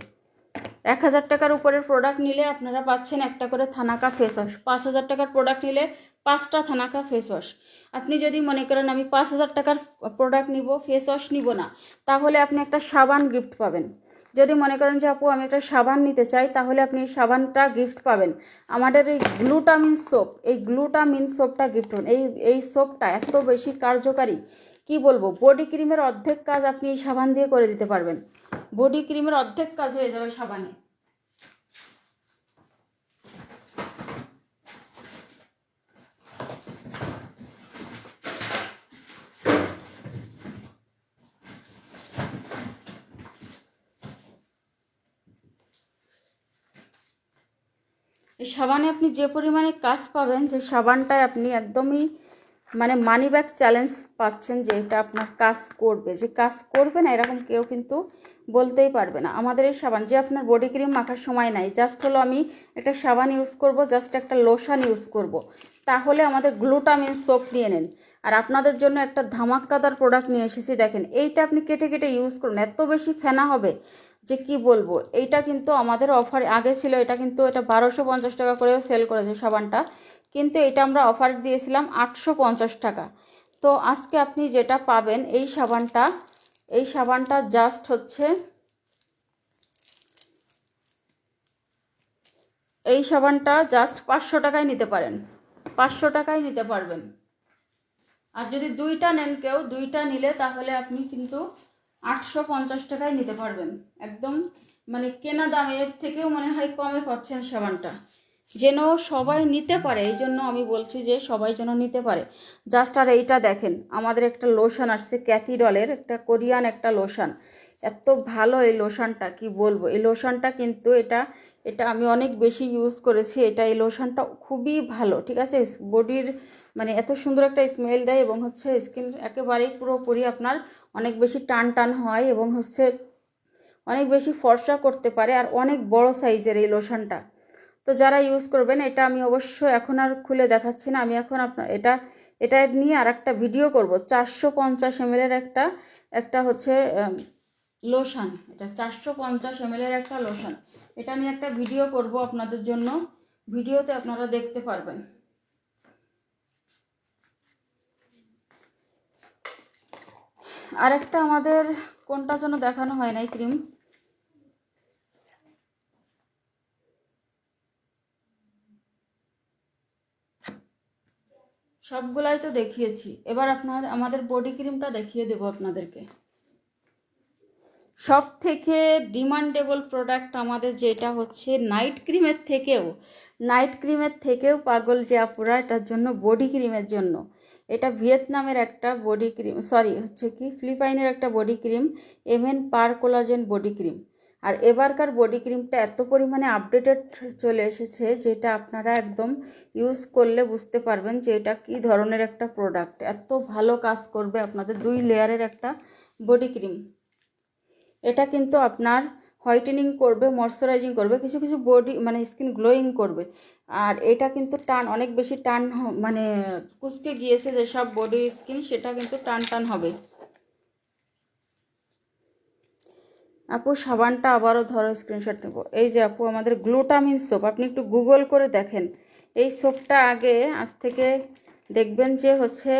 A: 1000 টাকার উপরের প্রোডাক্ট নিলে আপনারা পাচ্ছেন একটা করে থানাকা ফেস ওয়াশ। 5000 টাকার প্রোডাক্ট নিলে 5টা থানাকা ফেস ওয়াশ। আপনি যদি মনে করেন আমি 5000 টাকার প্রোডাক্ট নিব, ফেস ওয়াশ নিব না, তাহলে আপনি একটা সাবান গিফট পাবেন। যদি মনে করেন যে আপু আমি একটা সাবান নিতে চাই, তাহলে আপনি এই সাবানটা গিফট পাবেন। আমাদের এই গ্লুটামিন সোপটা গিফট হন। এই সোপটা এত বেশি কার্যকারী, কি বলবো, বডি ক্রিমের অর্ধেক কাজ আপনি এই সাবান দিয়ে করে দিতে পারবেন। বডি ক্রিমের অর্ধেক কাজ হয়ে যাবে সাবানে। এই সাবানে আপনি যে পরিমাণে কাজ পাবেন, যে সাবানটায় আপনি একদমই মানে মানি ব্যাক চ্যালেঞ্জ পাচ্ছেন, যে এটা আপনার কাজ করবে, যে কাজ করবে না এরকম কেউ কিন্তু বলতেই পারবে না। আমাদের এই সাবান, যে আপনার বডি ক্রিম মাখার সময় নাই, জাস্ট হলো আমি একটা সাবান ইউজ করব, জাস্ট একটা লোশন ইউজ করব, তাহলে আমাদের গ্লুটামিন সোপ নিয়ে নেন। আর আপনাদের জন্য একটা ধামাক্কাদার প্রোডাক্ট নিয়ে এসেছি, দেখেন এইটা আপনি কেটে কেটে ইউজ করুন, এত বেশি ফেনা হবে যে কি বলবো। এইটা কিন্তু আমাদের অফার আগে ছিল, এটা কিন্তু এটা 1250 টাকা করেও সেল করেছে সাবানটা, কিন্তু এটা আমরা অফার দিয়েছিলাম 850 টাকা। তো আজকে আপনি যেটা পাবেন এই সাবানটা জাস্ট হচ্ছে, এই সাবানটা জাস্ট 500 টাকায় নিতে পারেন, 500 টাকায় নিতে পারবেন। আর যদি দুইটা নেন, কেউ দুইটা নিলে তাহলে আপনি কিন্তু 850 টাকায় নিতে পারবেন, একদম মানে কেনা দামের থেকেও মনে হয় কমে পাচ্ছেন সাবানটা, যেন সবাই নিতে পারে। এই জন্য আমি বলছি যে সবাই যেন নিতে পারে। জাস্ট আর এইটা দেখেন, আমাদের একটা লোশন আসছে ক্যাথিডলের, একটা কোরিয়ান একটা লোশন, এত ভালো এই লোশনটা কি বলবো। এই লোশনটা কিন্তু এটা এটা আমি অনেক বেশি ইউজ করেছি। এই লোশনটা খুবই ভালো, ঠিক আছে। বডির মানে এত সুন্দর একটা স্মেল দেয় এবং হচ্ছে স্কিন একেবারেই পুরোপুরি আপনার অনেক বেশি টান টান হয় এবং হচ্ছে অনেক বেশি ফর্সা করতে পারে, আর অনেক বড় সাইজের এই লোশনটা। তো যারা ইউজ করবেন, এটা আমি অবশ্য এখন আর খুলে দেখাচ্ছি না, আমি এখন আপনার এটা নিয়ে আর একটা ভিডিও করব। 450 ml একটা একটা হচ্ছে লোশন, এটা 450 ml একটা লোশন, এটা নিয়ে একটা ভিডিও করব আপনাদের জন্য, ভিডিওতে আপনারা দেখতে পারবেন। আর একটা আমাদের কোনটা যেন দেখানো হয় নাই ক্রিম, সবগুলাই তো দেখিয়েছি। এবার আমাদের বডি ক্রিমটা দেখিয়ে দেবো আপনাদেরকে। সব থেকে ডিমান্ডেবল প্রোডাক্ট আমাদের যেটা হচ্ছে নাইট ক্রিমের থেকেও পাগল যে আপুরা এটার জন্য, বডি ক্রিমের জন্য। এটা ভিয়েতনামের একটা বডি ক্রিম, সরি হচ্ছে কি ফিলিপাইনের একটা বডি ক্রিম, এমএন পার কোলাজেন বডি ক্রিম। আর এবারকার বডি ক্রিমটা এত পরিমাণে আপডেটেড চলে এসেছে, যেটা আপনারা একদম ইউজ করলে বুঝতে পারবেন যে এটা কী ধরনের একটা প্রোডাক্ট। এত ভালো কাজ করবে আপনাদের, 2 লেয়ারের একটা বডি ক্রিম। এটা কিন্তু আপনার হোয়াইটেনিং করবে, ময়শ্চারাইজিং করবে, কিছু কিছু বডি মানে স্কিন গ্লোয়িং করবে। আর এটা কিন্তু টান, অনেক বেশি টান মানে কুচকে গিয়েছে যেসব বডি স্কিন, সেটা কিন্তু টান টান হবে। আপু সাবানটা আবারও ধরো, স্ক্রিনশট নেব। এই যে আপু আমাদের গ্লুটামিন সোপ, আপনি একটু গুগল করে দেখেন। এই সোপটা আগে, আজ থেকে দেখবেন যে হচ্ছে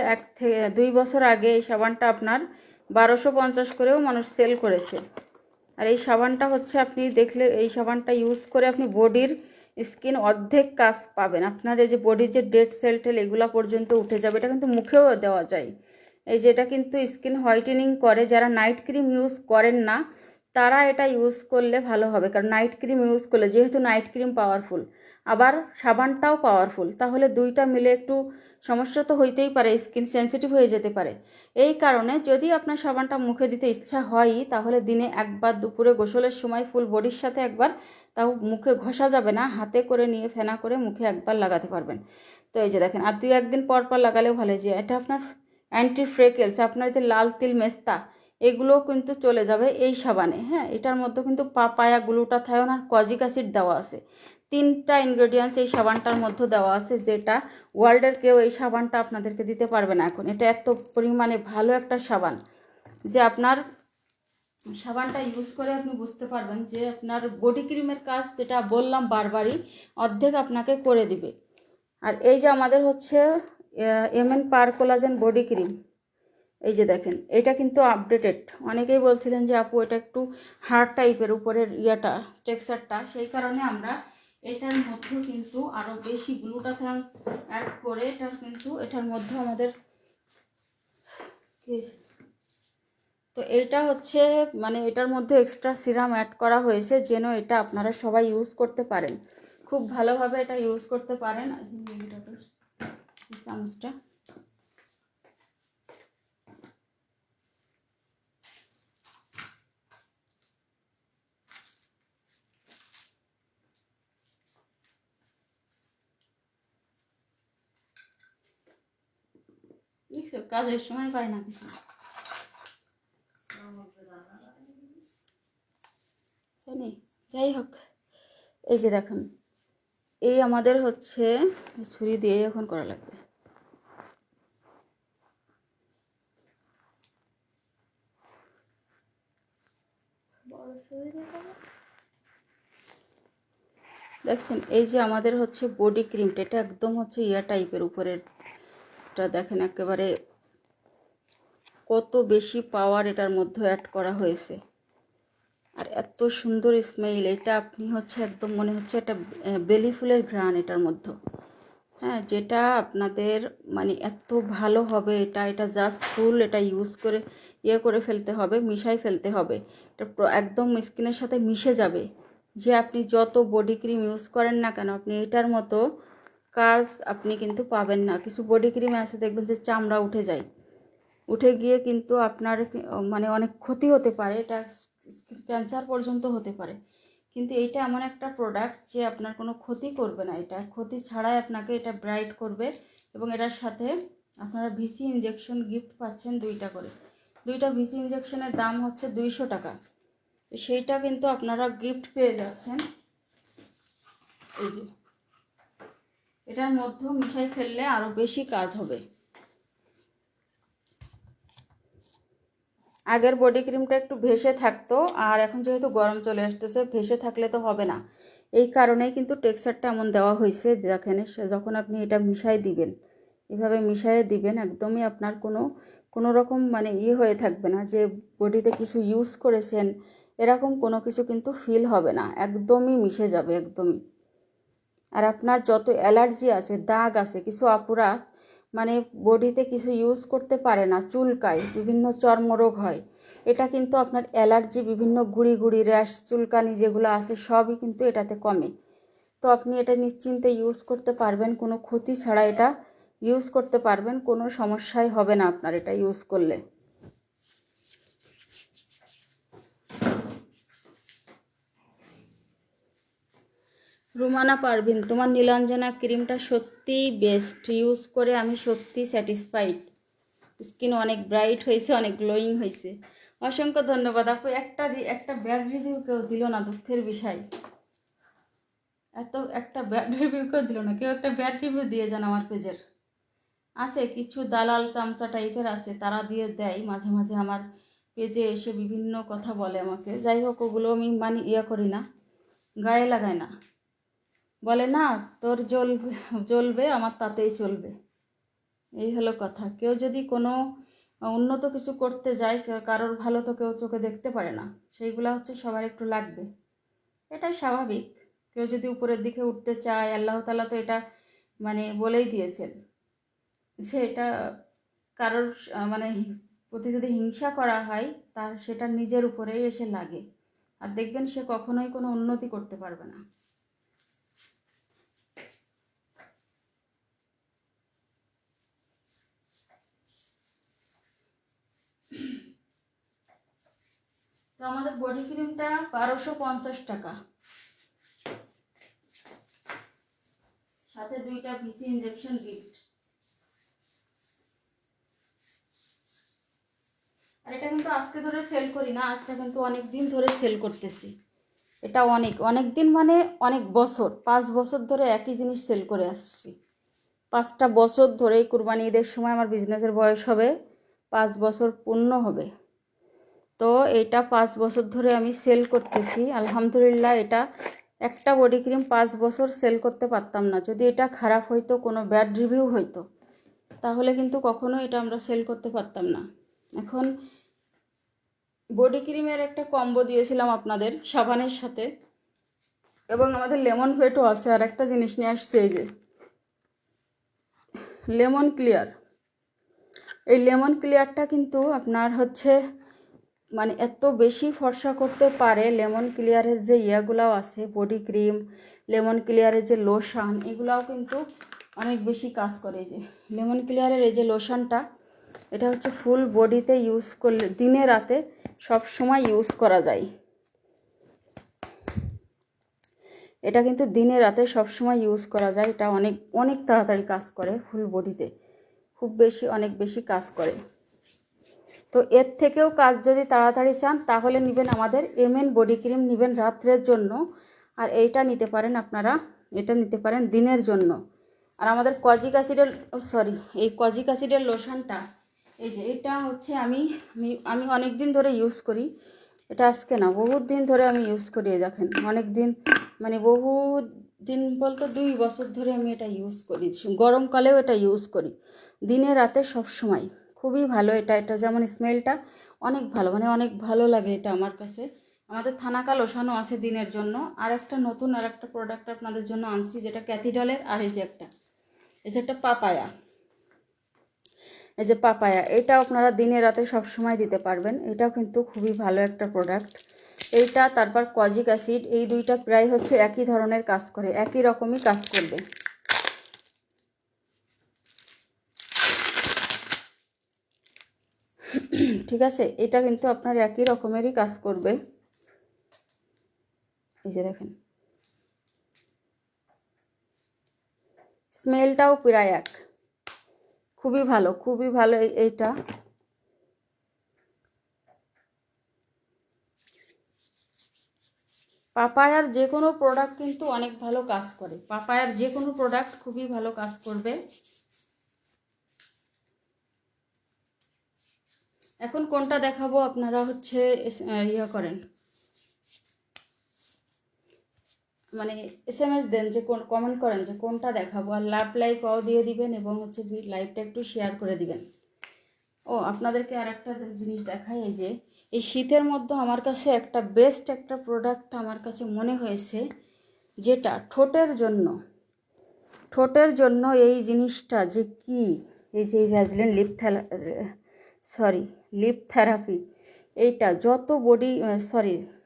A: 2 বছর আগে এই সাবানটা আপনার 1250 করেও মানুষ সেল করেছে। আর এই সাবানটা হচ্ছে আপনি দেখলে, এই সাবানটা ইউজ করে আপনি বডির স্কিন অর্ধেক কাজ পাবেন। আপনার এই যে বডির যে ডেড সেল টেল এগুলো পর্যন্ত উঠে যাবে। এটা কিন্তু মুখেও দেওয়া যায়। এই যে এটা কিন্তু স্কিন হোয়াইটেনিং করে। যারা নাইট ক্রিম ইউজ করেন না তারা এটা ইউজ করলে ভালো হবে, কারণ নাইট ক্রিম ইউজ করলে, যেহেতু নাইট ক্রিম পাওয়ারফুল আবার সাবানটাও পাওয়ারফুল, তাহলে দুইটা মিলে একটু সমস্যা তো হইতেই পারে, স্কিন সেন্সিটিভ হয়ে যেতে পারে। এই কারণে যদি আপনার সাবানটা মুখে দিতে ইচ্ছা হয়ই, তাহলে দিনে একবার, দুপুরে গোসলের সময় ফুল বডির সাথে একবার, তাও মুখে ঘষা যাবে না, হাতে করে নিয়ে ফেনা করে মুখে একবার লাগাতে পারবেন। তো এই যে দেখেন, আর 2-1 দিন পর পর লাগালেও ভালো। যে এটা আপনার অ্যান্টি ফ্রেকেলস, আপনার যে লাল তিল, মেস্তা, এগুলোও কিন্তু চলে যাবে এই সাবানে। হ্যাঁ, এটার মধ্যে কিন্তু পাপায়া, গ্লুটাথায়োন আর কজিক অ্যাসিড দেওয়া আছে। 3টা ইনগ্রেডিয়েন্টস এই সাবানটার মধ্যে দেওয়া আছে, যেটা ওয়ার্ল্ডের কেউ এই সাবানটা আপনাদেরকে দিতে পারবে না এখন। এটা এত পরিমাণে ভালো একটা সাবান যে আপনার সাবানটা ইউজ করে আপনি বুঝতে পারবেন যে আপনার বডি ক্রিমের কাজ, যেটা বললাম বারবারই, অর্ধেক আপনাকে করে দিবে। আর এই যে আমাদের হচ্ছে এমএন পার কোলাজেন বডি ক্রিম, এই যে দেখেন, এটা কিন্তু আপডেটেড। অনেকেই বলছিলেন যে আপু এটা একটু হার্ড টাইপের উপরের টেক্সচারটা, সেই কারণে আমরা এটার মধ্যে কিন্তু আরও বেশি গ্লুটাথায়োন অ্যাড করে এটার মধ্যে আমাদের, তো এইটা হচ্ছে মানে এটার মধ্যে এক্সট্রা সিরাম অ্যাড করা হয়েছে, যেন এটা আপনারা সবাই ইউজ করতে পারেন, খুব ভালোভাবে এটা ইউজ করতে পারেন। চামচটা কাজের সময় পাই না কিছু, জানি। যাই হোক, এই যে দেখুন, এই আমাদের হচ্ছে ছুরি দিয়ে এখন করা লাগবে। দেখছেন, এই যে আমাদের হচ্ছে বডি ক্রিমটা, এটা একদম হচ্ছে টাইপের উপরের, এটা দেখেন একেবারে কত বেশি পাওয়ার এটার মধ্যে অ্যাড করা হয়েছে, আর এত সুন্দর স্মেল। এটা আপনি হচ্ছে একদম মনে হচ্ছে একটা বেলি ফুলের ঘ্রাণ এটার মধ্যে। হ্যাঁ, যেটা আপনাদের মানে এত ভালো হবে। এটা জাস্ট ফুল, এটা ইউজ করে ইয়ে করে ফেলতে হবে, মিশাই ফেলতে হবে। এটা একদম স্কিনের সাথে মিশে যাবে। যে আপনি যত বডি ক্রিম ইউজ করেন না কেন, আপনি এটার মতো কাজ আপনি কিন্তু পাবেন না। কিছু বডি ক্রিম আছে দেখবেন যে চামড়া উঠে যায়, উঠে গিয়ে কিন্তু আপনার মানে অনেক ক্ষতি হতে পারে, এটা স্কিন ক্যান্সার পর্যন্ত হতে পারে। কিন্তু এইটা এমন একটা প্রোডাক্ট যে আপনার কোনো ক্ষতি করবে না, এটা ক্ষতি ছাড়াই আপনাকে এটা ব্রাইট করবে। এবং এটার সাথে আপনারা ভিসি ইঞ্জেকশন গিফট পাচ্ছেন 2টা করে। 2টা ভিসি ইঞ্জেকশনের দাম হচ্ছে 200 টাকা। সেইটা কিন্তু আপনারা গিফট পেয়ে যাচ্ছেন। এই যে এটার মধ্যে মিশাই ফেললে আরও বেশি কাজ হবে। আগের বডি ক্রিমটা একটু ভেসে থাকতো, আর এখন যেহেতু গরম চলে আসতেছে, ভেসে থাকলে তো হবে না। এই কারণেই কিন্তু টেক্সচারটা এমন দেওয়া হয়েছে। দেখেন যখন আপনি এটা মিশাই দিবেন, এভাবে মিশাইয়ে দিবেন, একদমই আপনার কোনো রকম মানে হয়ে থাকবে না যে বডিতে কিছু ইউজ করেছেন, এরকম কোনো কিছু কিন্তু ফিল হবে না, একদমই মিশে যাবে একদমই। আর আপনার যত অ্যালার্জি আছে, দাগ আছে, কিছু আপুরা মানে বডিতে কিছু ইউজ করতে পারে না, চুলকায়, বিভিন্ন চর্মরোগ হয়, এটা কিন্তু আপনার অ্যালার্জি, বিভিন্ন গুড়ি গুড়ি র্যাশ, চুলকানি যেগুলো আছে সবই কিন্তু এটাতে কমে। তো আপনি এটা নিশ্চিন্তে ইউজ করতে পারবেন, কোনো ক্ষতি ছাড়া এটা ইউজ করতে পারবেন, কোনো সমস্যাই হবে না আপনার এটা ইউজ করলে। রুমানা পারভিন, তোমার নীলাঞ্জনা ক্রিমটা সত্যিই বেস্ট, ইউজ করে আমি সত্যি স্যাটিসফাইড, স্কিন অনেক ব্রাইট হয়েছে, অনেক গ্লোয়িং হয়েছে। অসংখ্য ধন্যবাদ আপু। একটা ব্যাড রিভিউ কেউ দিল না, দুঃখের বিষয়। একটা ব্যাড রিভিউ কেউ দিল না, কেউ একটা ব্যাড রিভিউ দিয়ে যান আমার পেজের। আছে কিছু দালাল চামচা টাইপের আছে, তারা দিয়ে দেয় মাঝে মাঝে আমার পেজে এসে বিভিন্ন কথা বলে আমাকে। যাই হোক, ওগুলো আমি করি না, গায়ে লাগায় না। বলে না তোর জ্বলবে আমার তাতেই চলবে, এই হলো কথা। কেউ যদি কোনো উন্নত কিছু করতে যায়, কারোর ভালো তো কেউ চোখে দেখতে পারে না, সেইগুলো হচ্ছে সবার একটু লাগবে, এটাই স্বাভাবিক। কেউ যদি উপরের দিকে উঠতে চায়, আল্লাহ তাআলা তো এটা মানে বলেই দিয়েছেন যে এটা কারোর মানে প্রতি যদি হিংসা করা হয়, তার সেটা নিজের উপরেই এসে লাগে, আর দেখবেন সে কখনোই কোনো উন্নতি করতে পারবে না। তো আমাদের বডি ক্রিমটা 1250 টাকা, সাথে 2টা ভিসি ইনজেকশন গিফট। আর এটা কিন্তু আজকে ধরে সেল করি না, আজটা কিন্তু অনেক দিন ধরে সেল করতেছি। এটা অনেক দিন মানে অনেক বছর, 5 বছর ধরে একই জিনিস সেল করে আসছি। 5টা বছর ধরে, কুরবানি ঈদের সময় আমার বিজনেসের বয়স হবে 5 বছর পূর্ণ হবে। তো এটা 5 বছর ধরে আমি সেল করতেছি আলহামদুলিল্লাহ। এটা একটা বডি ক্রিম 5 বছর সেল করতে পারতাম না, যদি এটা খারাপ হইতো, কোনো ব্যাড রিভিউ হইতো, তাহলে কিন্তু কখনো এটা আমরা সেল করতে পারতাম না। এখন বডি ক্রিমের একটা কম্বো দিয়েছিলাম আপনাদের সাবানের সাথে, এবং আমাদের লেমন ভেটও আছে। আর একটা জিনিস নিয়ে আসছে, এই যে লেমন ক্লিয়ার। এই লেমন ক্লিয়ারটা কিন্তু আপনার হচ্ছে মানে এত বেশি ফর্সা করতে পারে। লেমন ক্লিয়ারের যে ইয়াগুলাও আছে, বডি ক্রিম, লেমন ক্লিয়ারের যে লোশন, এগুলাও কিন্তু অনেক বেশি কাজ করে। এই যে লেমন ক্লিয়ারের এই যে লোশনটা, এটা হচ্ছে ফুল বডিতে ইউজ করলে, দিনে রাতে সব সময় ইউজ করা যায়। এটা কিন্তু দিনে রাতে সব সময় ইউজ করা যায়। এটা অনেক অনেক তাড়াতাড়ি কাজ করে, ফুল বডিতে খুব বেশি অনেক বেশি কাজ করে। তো এর থেকেও কাজ যদি তাড়াতাড়ি চান, তাহলে নেবেন আমাদের এমএন বডি ক্রিম, নেবেন রাত্রের জন্য। আর এইটা নিতে পারেন আপনারা, এটা নিতে পারেন দিনের জন্য। আর আমাদের কজিক অ্যাসিডের এই কজিক অ্যাসিডের লোশনটা, এই যে এটা হচ্ছে আমি অনেক দিন ধরে ইউজ করি। এটা আজকে না, বহুত দিন ধরে আমি ইউজ করি। দেখেন অনেক দিন মানে বহু দিন বলতে 2 বছর ধরে আমি এটা ইউজ করি। গরমকালেও এটা ইউজ করি, দিনে রাতে সব সময়। খুবই ভালো এটা যেমন স্মেলটা অনেক ভালো, মানে অনেক ভালো লাগে এটা আমার কাছে। আমাদের থানাকা লোশনও আছে দিনের জন্য। আর একটা নতুন আর একটা প্রোডাক্ট আপনাদের জন্য আনছি, যেটা ক্যাথিডলের। আর এই যে একটা পাপায়া, এই যে পাপায়া, এটা আপনারা দিনে রাতে সব সময় দিতে পারবেন। এটাও কিন্তু খুবই ভালো একটা প্রোডাক্ট। এইটা তারপর কজিক অ্যাসিড, এই দুইটা প্রায় হচ্ছে একই ধরনের কাজ করে, একই রকমই কাজ করবে। ঠিক আছে, এটা কিন্তু আপনার একই রকমেরই কাজ করবে। এই যে দেখেন, স্মেলটাও প্রায় এক, খুবই ভালো, খুবই ভালো। এইটা পাপায়ার যে কোনো প্রোডাক্ট কিন্তু অনেক ভালো কাজ করে, পাপায়ার যে কোনো প্রোডাক্ট খুবই ভালো কাজ করবে। এখন কোনটা দেখাবো আপনারা হচ্ছে ইয়ে করেন, মানে SMS দেন, যে কোন কমেন্ট করেন যে কোনটা দেখাবো, আর লাইক দিয়ে দিবেন এবং হচ্ছে লাইভটা একটু শেয়ার করে দিবেন। ও আপনাদেরকে আর একটা জিনিস দেখাই, এই যে এই শীতের মধ্যে আমার কাছে একটা বেস্ট একটা প্রোডাক্ট আমার কাছে মনে হয়েছে, যেটা ঠোঁটের জন্য এই জিনিসটা যে কি, এই যে ভ্যাসলিন লিপ থেরাপি। এইটা যত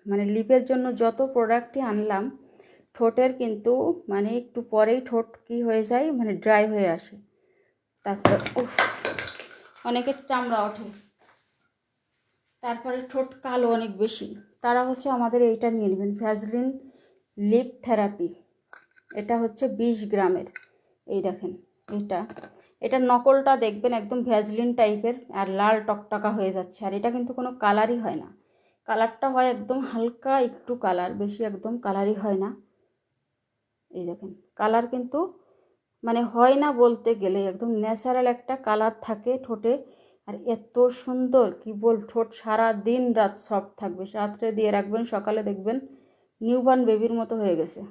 A: মানে লিপের জন্য যত প্রোডাক্টই আনলাম, ঠোঁটের কিন্তু মানে একটু পরেই ঠোঁট কি হয়ে যায়, মানে ড্রাই হয়ে আসে, তারপরে অনেকের চামড়া ওঠে, তারপরে ঠোঁট কালো অনেক বেশি, তারা হচ্ছে আমাদের এইটা নিয়ে নেবেন, ভ্যাসলিন লিপ থেরাপি। এটা হচ্ছে 20 গ্রামের। এই দেখেন, এটার নকলটা দেখবেন একদম ভ্যাসলিন টাইপের, আর লাল টকটকা হয়ে যাচ্ছে, আর এটা কিন্তু কোনো কালারই হয় না, কালারটা হয় একদম হালকা একটু কালার, বেশি একদম কালারই হয় না। এই দেখেন, কালার কিন্তু মানে হয় না বলতে গেলে, একদম ন্যাচারাল একটা কালার থাকে ঠোঁটে, আর এত সুন্দর কি বল, ঠোঁট সারা দিন রাত সফট থাকবে, রাত্রে দিয়ে রাখবেন, সকালে দেখবেন নিউবর্ন বেবির মতো হয়ে গেছে।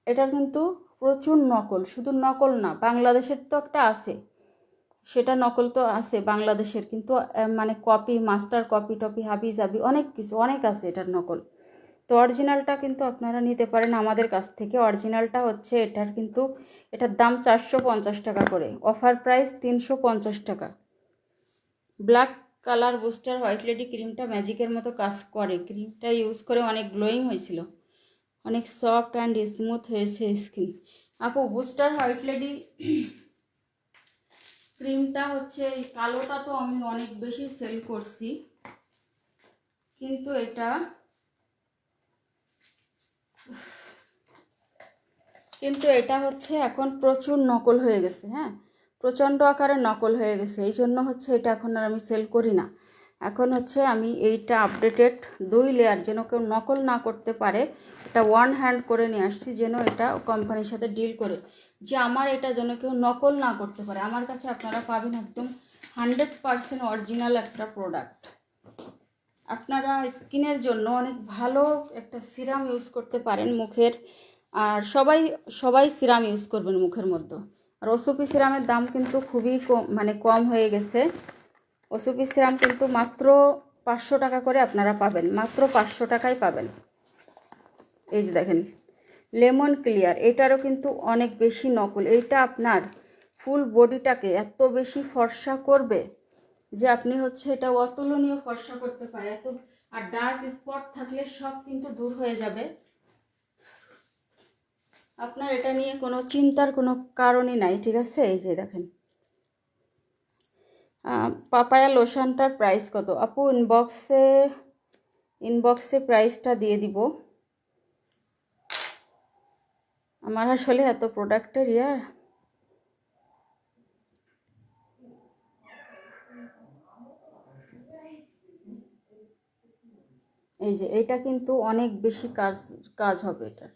A: এটা কিন্তু প্রচুর নকল, শুধু নকল না, বাংলাদেশের তো একটা আছে, সেটা নকল তো আছে বাংলাদেশের, কিন্তু মানে কপি, মাস্টার কপি টপি হাবি জাবি অনেক কিছু অনেক আছে এটার নকল। তো অরিজিনালটা কিন্তু আপনারা নিতে পারেন আমাদের কাছ থেকে। অরিজিনালটা হচ্ছে এটার দাম 450 টাকা করে, অফার প্রাইস 350 টাকা। Black colour booster white lady ক্রিমটা ম্যাজিকের মতো কাজ করে, ক্রিমটা ইউজ করে অনেক গ্লোয়িং হয়েছিল, অনেক সফট অ্যান্ড স্মুথ হয়েছে স্কিন। আপু বুস্টার হোয়াইট লেডি ক্রিমটা হচ্ছে এই কালোটা তো আমি অনেক বেশি সেল করছি, কিন্তু এটা হচ্ছে এখন প্রচুর নকল হয়ে গেছে, হ্যাঁ, প্রচণ্ড আকারে নকল হয়ে গেছে, এই জন্য হচ্ছে এটা এখন আর আমি সেল করি না। এখন হচ্ছে আমি এইটা আপডেটেড 2 লেয়ার, যেন কেউ নকল না করতে পারে, এটা 1 হ্যান্ড করে নিয়ে আসছি, যেন এটা কোম্পানির সাথে ডিল করে যে আমার এটা যেন কেউ নকল না করতে পারে। আমার কাছে আপনারা পাবেন একদম 100% অরিজিনাল একটা প্রোডাক্ট। আপনারা স্কিনের জন্য অনেক ভালো একটা সিরাম ইউজ করতে পারেন মুখের, আর সবাই সিরাম ইউজ করবেন মুখের মধ্যে। আর ওসুপি সিরামের দাম কিন্তু খুবই কম হয়ে গেছে। ওসুপি সিরাম কিন্তু মাত্র 500 টাকা করে আপনারা পাবেন, মাত্র 500 টাকায় পাবেন। এই যে দেখেন লেমন ক্লিয়ার, এটারও কিন্তু অনেক বেশি নকল, এইটা আপনার ফুল বডিটাকে এত বেশি ফর্সা করবে যে আপনি হচ্ছে এটা অতুলনীয় ফর্সা করতে পারে, আর ডার্ক স্পট থাকলে সব কিন্তু দূর হয়ে যাবে। আপনার এটা নিয়ে কোনো চিন্তার কোনো কারণই নাই, ঠিক আছে। এই যে দেখেন পাপায়া লোশনটার প্রাইস কত আপু, ইনবক্সে প্রাইসটা দিয়ে দিব। আমার আসলে এত প্রোডাক্টের এই যে এটা কিন্তু অনেক বেশি কাজ হবে এটার।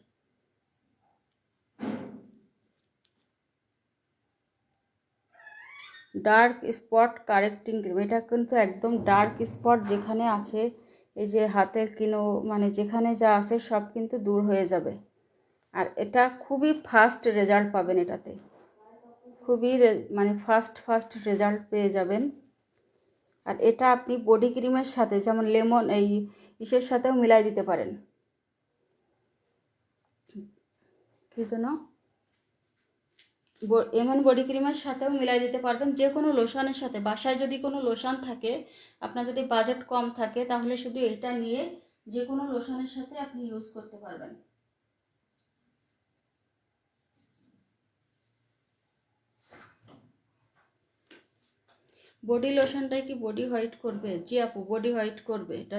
A: ডার্ক স্পট কারেক্টিং ক্রিম, এটা কিন্তু একদম ডার্ক স্পট যেখানে আছে, এই যে হাতের মানে যেখানে যা আছে সব কিন্তু দূর হয়ে যাবে। আর এটা খুবই ফাস্ট রেজাল্ট পাবেন, এটাতে খুবই মানে ফাস্ট রেজাল্ট পেয়ে যাবেন। আর এটা আপনি বডি ক্রিমের সাথে, যেমন লেমন ইসের সাথেও মিলাই দিতে পারেন। কি জন্য এমন বডি ক্রিমের সাথেও মিলাই দিতে পারবেন, যে কোনো লোশনের সাথে। বাসায় যদি কোনো লোশন থাকে, আপনার যদি বাজেট কম থাকে, তাহলে শুধু এটা নিয়ে যে কোনো লোশনের সাথে আপনি ইউজ করতে পারবেন। বডি লোশনটাই কি বডি হোয়াইট করবে? জি আপু, বডি হোয়াইট করবে, এটা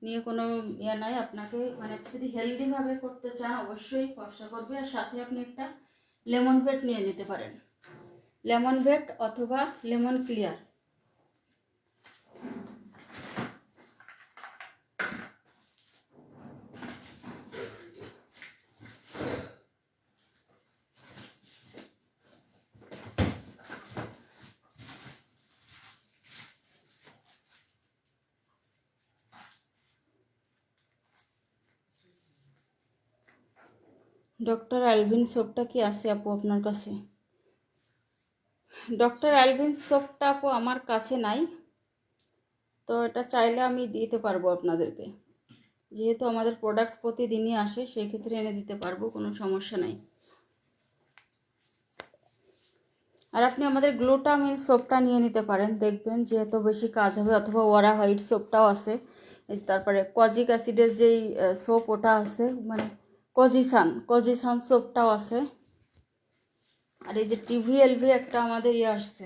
A: নিয়ে কোনো ইয়ে নাই। আপনাকে মানে যদি হেলদিভাবে করতে চান অবশ্যই ফর্সা করবে। আর সাথে আপনি একটা লেমন ভেট নিয়ে নিতে পারেন, লেমন ভেট অথবা লেমন ক্লিয়ার। ডক্টর অ্যালভিন সোপটা কি আছে আপু আপনার কাছে? ডক্টর অ্যালভিন সোপটা আপু আমার কাছে নাই, তো এটা চাইলে আমি দিতে পারবো আপনাদেরকে। যেহেতু আমাদের প্রোডাক্ট প্রতিদিনই আসে, সেই ক্ষেত্রে এনে দিতে পারবো, কোনো সমস্যা নাই। আর আপনি আমাদের গ্লুটামিন সোপটা নিয়ে নিতে পারেন, দেখবেন যে এত বেশি কাজ হবে। অথবা ওয়ারা হোয়াইট সোপটাও আছে, তারপরে কজিক অ্যাসিডের যেই সোপ ওটা আছে, মানে কজিসান সোপটাও আছে। আর এই যে টিভিএলভি একটা আমাদের ইয়ে আসছে,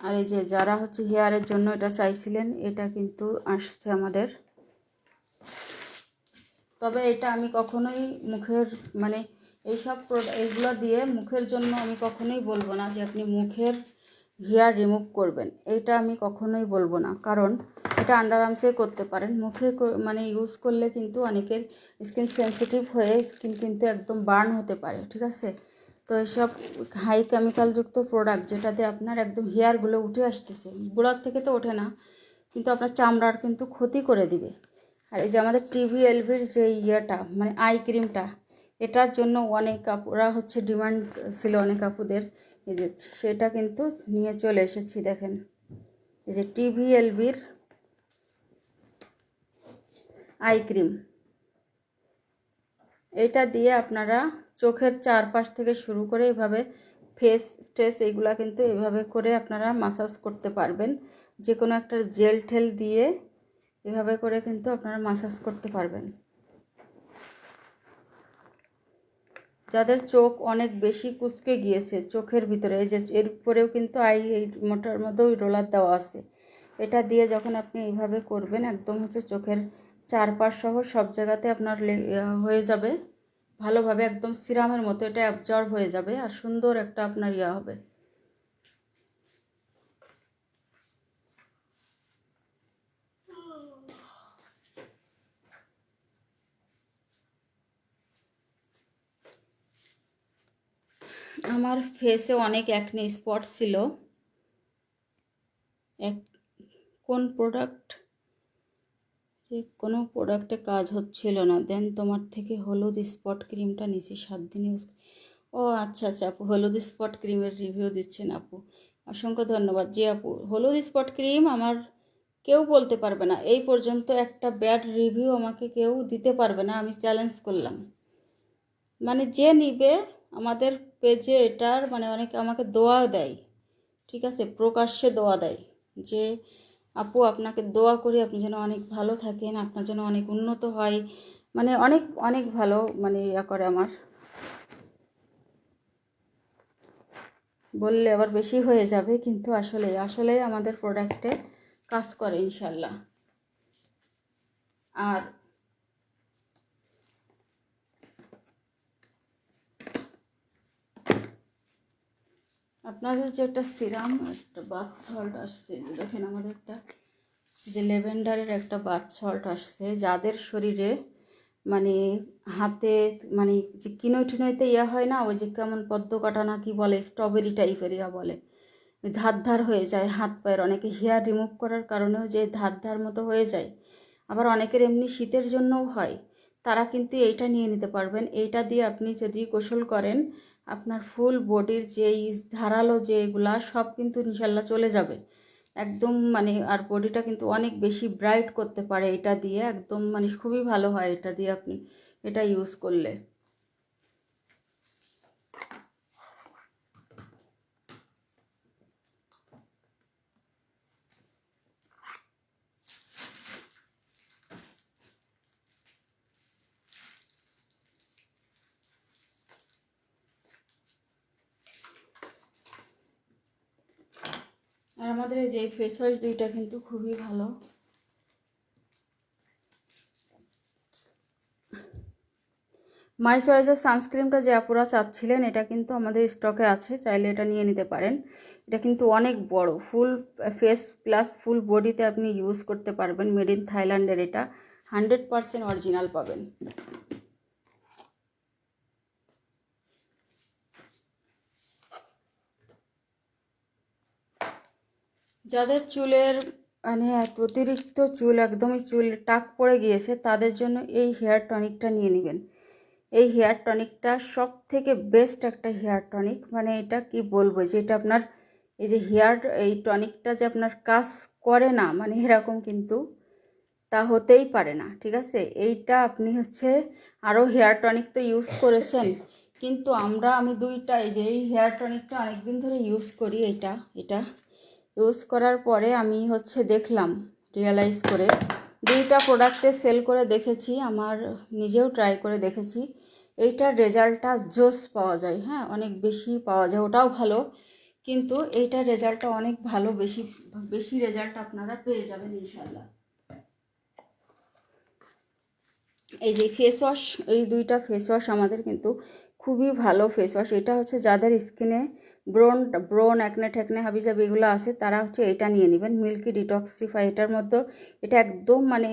A: আর এই যে যারা হচ্ছে হেয়ারের জন্য এটা চাইছিলেন, এটা কিন্তু আসছে আমাদের। তবে এটা আমি কখনোই মুখের মানে এইসব এইগুলো দিয়ে মুখের জন্য আমি কখনোই বলবো না যে আপনি মুখের হেয়ার রিমুভ করবেন, এটা আমি কখনোই বলবো না। কারণ এটা আন্ডার আর্মসে করতে পারেন, মুখে মানে ইউজ করলে কিন্তু অনেকের স্কিন সেন্সিটিভ হয়ে স্কিন কিন্তু একদম বার্ন হতে পারে, ঠিক আছে? তো এসব হাই কেমিক্যালযুক্ত প্রোডাক্ট, যেটাতে আপনার একদম হেয়ারগুলো উঠে আসতেছে, গোড়ার থেকে তো ওঠে না, কিন্তু আপনার চামড়ার কিন্তু ক্ষতি করে দিবে। আর এই যে আমাদের টিভিএলভির যে ইয়েটা মানে আই ক্রিমটা, এটার জন্য অনেক আপুরা হচ্ছে ডিমান্ড ছিল অনেক আপুদের, এই যে সেটা কিন্তু নিয়ে চলে এসেছি। দেখেন এই যে টিভিএলভির আই ক্রিম, এটা দিয়ে আপনারা চোখের চারপাশ থেকে শুরু করে এভাবে ফেস স্ট্রেস এইগুলা কিন্তু এভাবে করে আপনারা মাসাজ করতে পারবেন। যে কোনো একটা জেল ঠেল দিয়ে এভাবে করে কিন্তু আপনারা মাসাজ করতে পারবেন। যাদের চোখ অনেক বেশি কুঁচকে গিয়েছে চোখের ভিতরে, এই যে এর উপরেও কিন্তু এই মোটার মধ্যেও রোলার দেওয়া আছে, এটা দিয়ে যখন আপনি এইভাবে করবেন, একদম হচ্ছে চোখের চারপাশ সহ সব জায়গাতে আপনার হয়ে যাবে ভালোভাবে, একদম সিরামের মতো এটা অ্যাবজর্ব হয়ে যাবে, আর সুন্দর একটা আপনার ইয়া হবে। আমার ফেসে অনেক অ্যাকনে স্পট ছিল, এক কোন প্রোডাক্ট, যে কোনো প্রোডাক্টে কাজ হচ্ছিল না, দেন তোমার থেকে হলুদ স্পট ক্রিমটা নিয়েছি 7 দিন ইউজ। ও আচ্ছা আচ্ছা আপু, হলুদ স্পট ক্রিমের রিভিউ দিচ্ছেন আপু, অসংখ্য ধন্যবাদ। জি আপু, হলুদ স্পট ক্রিম আমার কেউ বলতে পারবে না, এই পর্যন্ত একটা ব্যাড রিভিউ আমাকে কেউ দিতে পারবে না, আমি চ্যালেঞ্জ করলাম। মানে যে নিবে আমাদের পেজে এটার মানে অনেকে আমাকে দোয়া দেয়, ঠিক আছে, প্রকাশ্যে দোয়া দেয় যে আপু আপনাকে দোয়া করি, আপনি যেন অনেক ভালো থাকেন, আপনার যেন অনেক উন্নত হয়, মানে অনেক অনেক ভালো মানে ইয়া করে। আমার বললে আবার বেশি হয়ে যাবে, কিন্তু আসলে আসলে আমাদের প্রোডাক্টে কাজ করে ইনশাল্লাহ। আর আপনাদের যে একটা সিরাম, একটা বাথ সল্ট আসছে, দেখেন আমাদের একটা যে ল্যাভেন্ডারের একটা বাথ সল্ট আসছে, যাদের শরীরে মানে হাতে মানে যে কিনোই টিনোইতে ইয়া হয় না, ওই যে কেমন পদ্ম কাটা না কি বলে, স্ট্রবেরি টাইপের ইয়া বলে, ধার ধার হয়ে যায় হাত পায়ের, অনেকে হেয়ার রিমুভ করার কারণেও যে ধার ধার মতো হয়ে যায়, আবার অনেকের এমনি শীতের জন্যও হয়, তারা কিন্তু এইটা নিয়ে নিতে পারবেন। এইটা দিয়ে আপনি যদি গোসল করেন, আপনার ফুল বডির যে ধারালো যেগুলা সব কিন্তু ইনশাল্লাহ চলে যাবে একদম, মানে আর বডিটা কিন্তু অনেক বেশি ব্রাইট করতে পারে এটা দিয়ে, একদম মানে খুবই ভালো হয় এটা দিয়ে আপনি এটা ইউজ করলে। আর আমাদের এই যে ফেস ওয়াশ দুইটা কিন্তু খুবই ভালো। ময়েশ্চারাইজার সানস্ক্রিনটা যে আপুরা চাচ্ছিলেন এটা কিন্তু আমাদের স্টকে আছে, চাইলে এটা নিয়ে নিতে পারেন। এটা কিন্তু অনেক বড়, ফুল ফেস প্লাস ফুল বডিতে আপনি ইউজ করতে পারবেন। মেড ইন থাইল্যান্ডের, এটা 100% অরিজিনাল পাবেন। যাদের চুলের মানে অতিরিক্ত চুল, একদমই চুল টাক পড়ে গিয়েছে, তাদের জন্য এই হেয়ার টনিকটা নিয়ে নেবেন। এই হেয়ার টনিকটা সব থেকে বেস্ট একটা হেয়ার টনিক, মানে এটা কি বলবো যে এটা আপনার এই যে হেয়ার এই টনিকটা যে আপনার কাজ করে না মানে এরকম কিন্তু তা হতেই পারে না, ঠিক আছে। এইটা আপনি হচ্ছে আরও হেয়ার টনিক তো ইউজ করেছেন, কিন্তু আমি দুইটা এই যে এই হেয়ার টনিকটা অনেকদিন ধরে ইউজ করি। এটা ইউজ করার পরে আমি হচ্ছে দেখলাম, রিয়েলাইজ করে দুইটা প্রোডাক্টে সেল করে দেখেছি, আমার নিজেও ট্রাই করে দেখেছি। এইটার রেজাল্টটা জোস পাওয়া যায়, হ্যাঁ অনেক বেশি পাওয়া যায়, ওটাও ভালো, কিন্তু এইটার রেজাল্টটা অনেক ভালো, বেশি বেশি রেজাল্ট আপনারা পেয়ে যাবেন ইনশাল্লাহ। এই যে ফেস ওয়াশ, এই দুইটা ফেস ওয়াশ আমাদের কিন্তু খুবই ভালো ফেস ওয়াশ। এটা হচ্ছে যাদের স্কিনে ব্রোন অ্যাকনে ঠ্যাকনে হাবিজাবি এগুলো আছে, তারা হচ্ছে এটা নিয়ে নেবেন, মিল্কি ডিটক্সিফাই। এটার মধ্যে এটা একদম মানে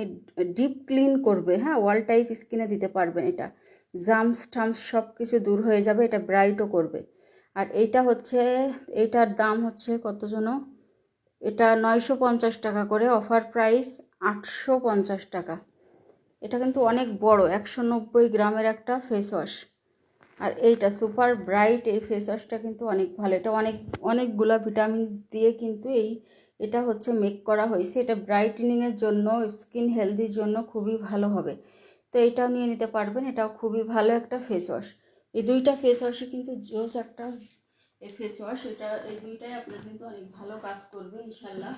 A: ডিপ ক্লিন করবে, হ্যাঁ ওয়াল টাইপ স্কিনে দিতে পারবেন। এটা জামস টামস সব কিছু দূর হয়ে যাবে, এটা ব্রাইটও করবে। আর এইটা হচ্ছে, এইটার দাম হচ্ছে কত যেন, এটা 950 টাকা করে, অফার প্রাইস 850 টাকা। এটা কিন্তু অনেক বড়, 190 গ্রামের একটা ফেস ওয়াশ। আর এইটা সুপার ব্রাইট, এই ফেস ওয়াশটা কিন্তু অনেক ভালো। এটা অনেকগুলো ভিটামিন দিয়ে কিন্তু এটা হচ্ছে মেক করা হয়েছে। এটা ব্রাইটেনিংয়ের জন্য, স্কিন হেলদির জন্য খুবই ভালো হবে। তো এটাও নিয়ে নিতে পারবেন, এটাও খুবই ভালো একটা ফেস ওয়াশ। এই দুইটা ফেস ওয়াশই কিন্তু জোস একটা এই ফেস ওয়াশ, এই দুইটাই আপনার কিন্তু অনেক ভালো কাজ করবে ইনশাল্লাহ।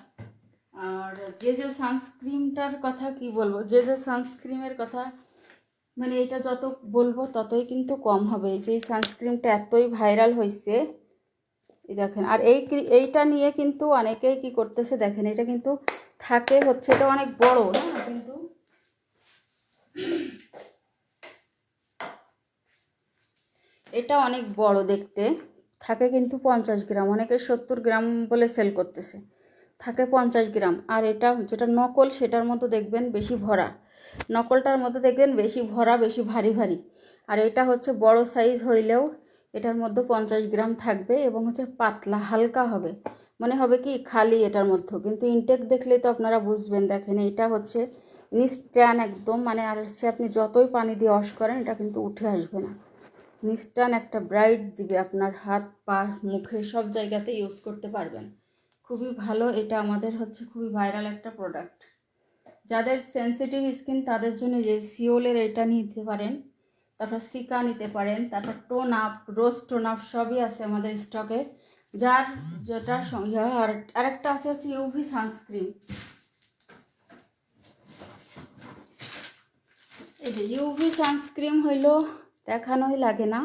A: আর যে সানস্ক্রিনটার কথা কি বলবো, যে সানস্ক্রিনের কথা মানে এটা যত বলবো ততই কিন্তু কম হবে। যে সানস্ক্রিনটা এতই ভাইরাল হয়েছে, এই দেখেন। আর এইটা নিয়ে কিন্তু অনেকেই কি করতেছে দেখেন, এটা কিন্তু থাকে হচ্ছে, এটা অনেক বড় না কিন্তু, এটা অনেক বড় দেখতে, থাকে কিন্তু 50 গ্রাম, অনেকে 70 গ্রাম বলে সেল করতেছে, থাকে 50 গ্রাম। আর এটা যেটা নকল সেটার মতো দেখবেন বেশি ভরা, নকলটার মধ্যে দেখবেন বেশি ভরা, বেশি ভারী ভারী। আর এটা হচ্ছে বড় সাইজ হইলেও এটার মধ্যে 50 গ্রাম থাকবে, এবং হচ্ছে পাতলা হালকা হবে, মনে হবে কি খালি এটার মধ্যে, কিন্তু ইনটেক দেখলেই তো আপনারা বুঝবেন। দেখেন এটা হচ্ছে নিস্টান একদম, মানে আর হচ্ছে আপনি যতই পানি দিয়ে ওয়াশ করেন এটা কিন্তু উঠে আসবে না। নিস্টান একটা ব্রাইট দিবে, আপনার হাত পা মুখে সব জায়গাতে ইউজ করতে পারবেন, খুবই ভালো। এটা আমাদের হচ্ছে খুবই ভাইরাল একটা প্রোডাক্ট। যাদের সেনসিটিভ স্কিন তাদের জন্য যে সিওলের এটা নিতে পারেন, তারপর সিকা নিতে পারেন, তারপর টোন আপ, রোজ টোন আপ সবই আছে আমাদের স্টকে। যার যেটা আর আরেকটা আছে হচ্ছে ইউভি সানস্ক্রিন। এই যে ইউভি সানস্ক্রিন হইলো দেখানোই লাগে না,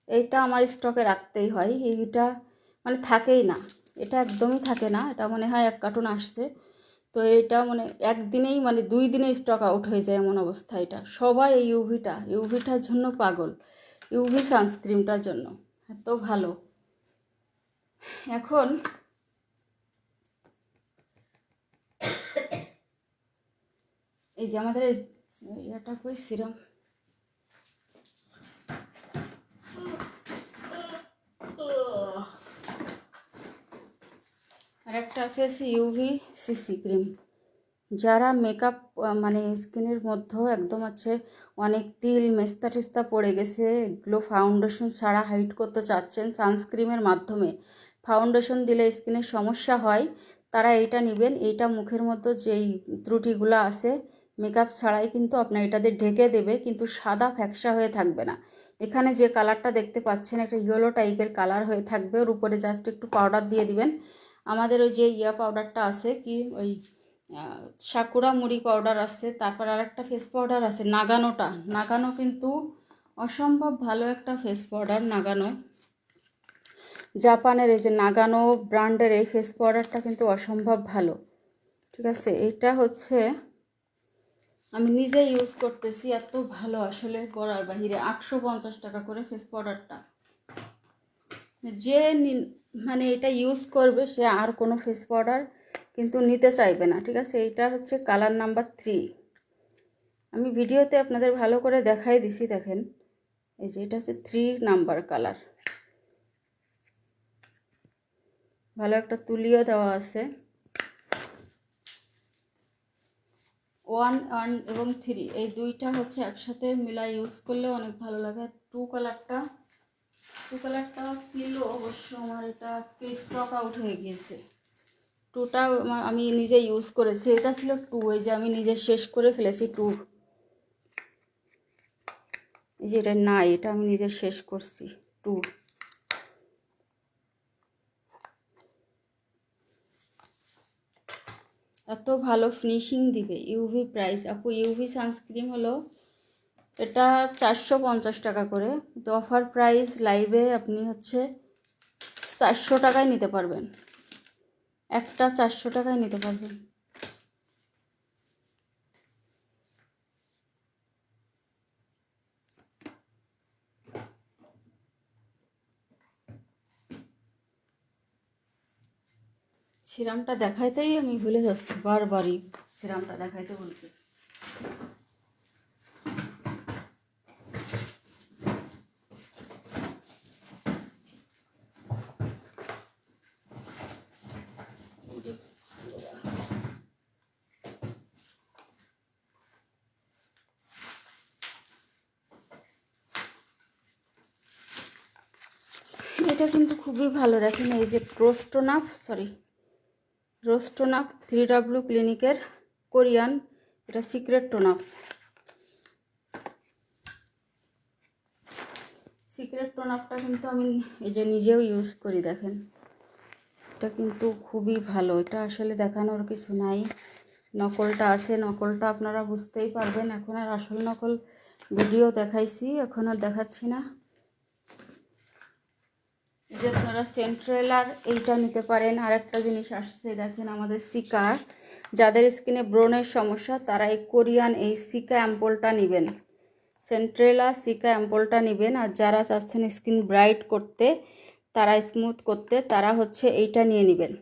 A: এইটা আমার স্টকে রাখতেই হয়। এইটা মানে থাকেই না, এটা একদমই থাকে না। এটা মনে হয় 1 কার্টুন আসছে, তো এটা মানে একদিনেই মানে 2 দিনে স্টক আউট হয়ে যায় এমন অবস্থা। এটা সবাই এই ইউভিটার জন্য পাগল, ইউভি সানস্ক্রিনটার জন্য, এত ভালো। এখন এই যে আমাদের এটা কই সিরাম, আর একটা আছে ইউভি সিসি ক্রিম। যারা মেকআপ মানে স্কিনের মধ্যেও একদম আছে অনেক তিল মেস্তা টেস্তা পড়ে গেছে, এগুলো ফাউন্ডেশন ছাড়া হাইড করতে চাচ্ছেন সানস্ক্রিমের মাধ্যমে, ফাউন্ডেশন দিলে স্কিনের সমস্যা হয়, তারা এইটা নেবেন। এইটা মুখের মধ্যে যেই ত্রুটিগুলো আছে মেকআপ ছাড়াই কিন্তু আপনার এটাতে ঢেকে দেবে, কিন্তু সাদা ফ্যাকসা হয়ে থাকবে না। এখানে যে কালারটা দেখতে পাচ্ছেন একটা ইয়েলো টাইপের কালার হয়ে থাকবে, ওর উপরে জাস্ট একটু পাউডার দিয়ে দিবেন। আমাদের ওই যে পাউডারটা আছে কি ওই সাকুরা মুড়ি পাউডার আছে, তারপর আর একটা ফেস পাউডার আছে নাগানোটা। নাগানো কিন্তু অসম্ভব ভালো একটা ফেস পাউডার, নাগানো জাপানের এই যে নাগানো ব্র্যান্ডের এই ফেস পাউডারটা কিন্তু অসম্ভব ভালো। ঠিক আছে, এটা হচ্ছে আমি নিজে ইউজ করতেছি, এত ভালো আসলে বলার বাহিরে। 850 টাকা করে ফেস পাউডারটা। যে মানে এটা ইউজ করবে সে আর কোনো ফেস পাউডার কিন্তু নিতে চাইবে না। ঠিক আছে, এইটা হচ্ছে কালার নাম্বার 3। আমি ভিডিওতে আপনাদের ভালো করে দেখাই দিছি, দেখেন এই যে এটা হচ্ছে 3 নাম্বার কালার। ভালো একটা তুলিও দেওয়া আছে। 1 এবং 3 এই দুইটা হচ্ছে একসাথে মিলাই ইউজ করলে অনেক ভালো লাগে। 2 কালারটা ছিল অবশ্য, আমার এটা আজকে স্টক আউট হয়ে গিয়েছে। 2টা আমি নিজে ইউজ করেছি, এটা ছিল 2, এই যে আমি নিজে শেষ করে ফেলেছি 2। এই যে এটা নাই, এটা আমি নিজে শেষ করছি 2। এত ভালো ফিনিশিং দিবে। ইউভি প্রাইস আপু, ইউভি সানস্ক্রিন হলো এটা 450 টাকা করে, তো অফার প্রাইস লাইভে আপনি হচ্ছে 400 টাকায় নিতে পারবেন, একটা 400 টাকায় নিতে পারবেন। সিরামটা দেখাইতেই আমি ভুলে যাচ্ছি, বারবারই সিরামটা দেখাইতে বলছি। এটা কিন্তু খুবই ভালো, দেখেন এই যে রোস্টোনাপ 3W ক্লিনিকের কোরিয়ান, এটা সিক্রেট টোনাপটা কিন্তু আমি এই যে নিজেও ইউজ করি, দেখেন এটা কিন্তু খুবই ভালো। এটা আসলে দেখানোর কিছু নাই, নকলটা আছে, নকলটা আপনারা বুঝতেই পারবেন। এখন আর আসল নকল ভিডিও দেখাইছি, এখন আর দেখাচ্ছি না। যে আপনারা সেন্ট্রেলার এইটা নিতে পারেন। আর একটা জিনিস আসছে দেখেন, আমাদের সিকা, যাদের স্কিনে ব্রণের সমস্যা তারা এই কোরিয়ান এই সিকা অ্যাম্পলটা নেবেন, সেন্ট্রেলা সিকা অ্যাম্পলটা নেবেন। আর যারা চাচ্ছেন স্কিন ব্রাইট করতে, তারা স্মুথ করতে, তারা হচ্ছে এইটা নিয়ে নেবেন।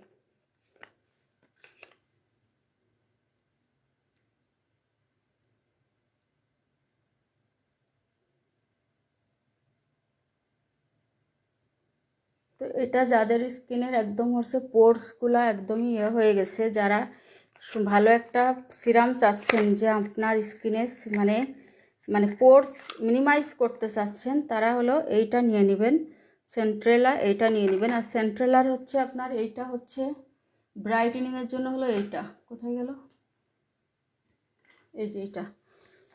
A: তো এটা যাদের স্কিনের একদম হচ্ছে পোর্সগুলো একদমই হয়ে গেছে, যারা ভালো একটা সিরাম চাচ্ছেন যে আপনার স্কিনে মানে মানে পোর্স মিনিমাইজ করতে চাচ্ছেন, তারা হলো এইটা নিয়ে নেবেন, সেন্ট্রেলা এইটা নিয়ে নেবেন। আর সেন্ট্রেলার হচ্ছে আপনার এইটা হচ্ছে ব্রাইটেনিংয়ের জন্য, হলো এইটা কোথায় গেল, এই যে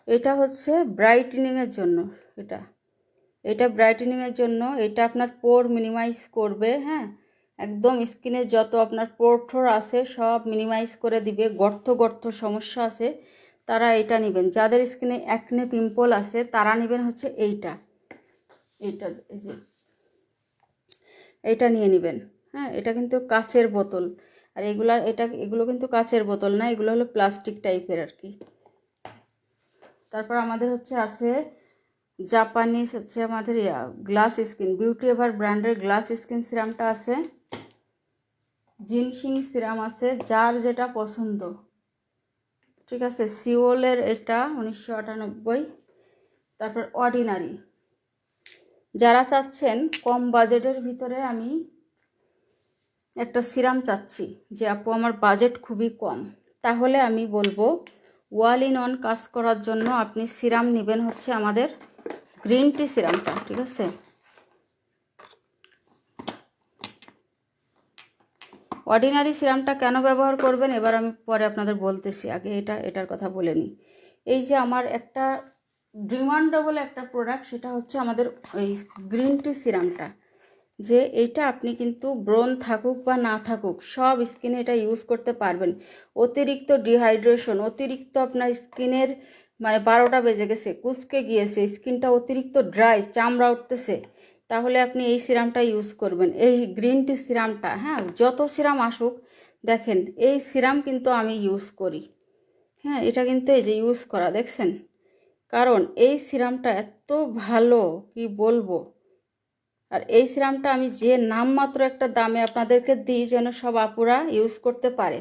A: এটা হচ্ছে ব্রাইটেনিংয়ের জন্য, এটা ব্রাইটেনিংয়ের জন্য। এটা আপনার পোর মিনিমাইজ করবে, হ্যাঁ, একদম স্কিনের যত আপনার পোর ঠোর আছে সব মিনিমাইজ করে দিবে। গর্ত সমস্যা আছে তারা এটা নেবেন। যাদের স্কিনে অ্যাকনে পিম্পল আছে তারা নেবেন হচ্ছে এইটা এই যে এইটা নিয়ে নেবেন। হ্যাঁ, এটা কিন্তু কাচের বোতল, আর এগুলো কিন্তু কাচের বোতল না, এগুলো হলো প্লাস্টিক টাইপের আর কি। তারপর আমাদের হচ্ছে আছে জাপানিজ হচ্ছে আমাদের গ্লাস স্কিন, বিউটি এভার ব্র্যান্ডের গ্লাস স্কিন সিরামটা আছে, জিনসিং সিরাম আছে, যার যেটা পছন্দ। ঠিক আছে, সিওলের এটা 1998। তারপর অর্ডিনারি, যারা চাচ্ছেন কম বাজেটের ভিতরে আমি একটা সিরাম চাচ্ছি যে আপু আমার বাজেট খুবই কম, তাহলে আমি বলবো ওয়াল ইন অন কাজ করার জন্য আপনি সিরাম নেবেন হচ্ছে আমাদের গ্রিন টি সিরামটা, ঠিক আছে। অর্ডিনারি সিরামটা কেন ব্যবহার করবেন এবার আমি পরে আপনাদের বলতেছি, আগে এটার কথা বলে নিই। এই যে আমার একটা ডিমান্ডেবল একটা প্রোডাক্ট, সেটা হচ্ছে আমাদের এই গ্রিন টি সিরামটা, যে এইটা আপনি কিন্তু ব্রণ থাকুক বা না থাকুক সব স্কিনে এটা ইউজ করতে পারবেন। অতিরিক্ত ডিহাইড্রেশন, অতিরিক্ত আপনার স্কিনের মানে 12টা বেজে গেছে, কুচকে গিয়েছে, স্কিনটা অতিরিক্ত ড্রাই, চামড়া উঠতেছে, তাহলে আপনি এই সিরামটা ইউজ করবেন, এই গ্রিন টি সিরামটা। হ্যাঁ, যত সিরাম আসুক, দেখেন এই সিরাম কিন্তু আমি ইউজ করি। হ্যাঁ, এটা কিন্তু এই যে ইউজ করা দেখছেন, কারণ এই সিরামটা এত ভালো কি বলবো। আর এই সিরামটা আমি যে নামমাত্র একটা দামে আপনাদেরকে দিই যেন সব আপুরা ইউজ করতে পারে।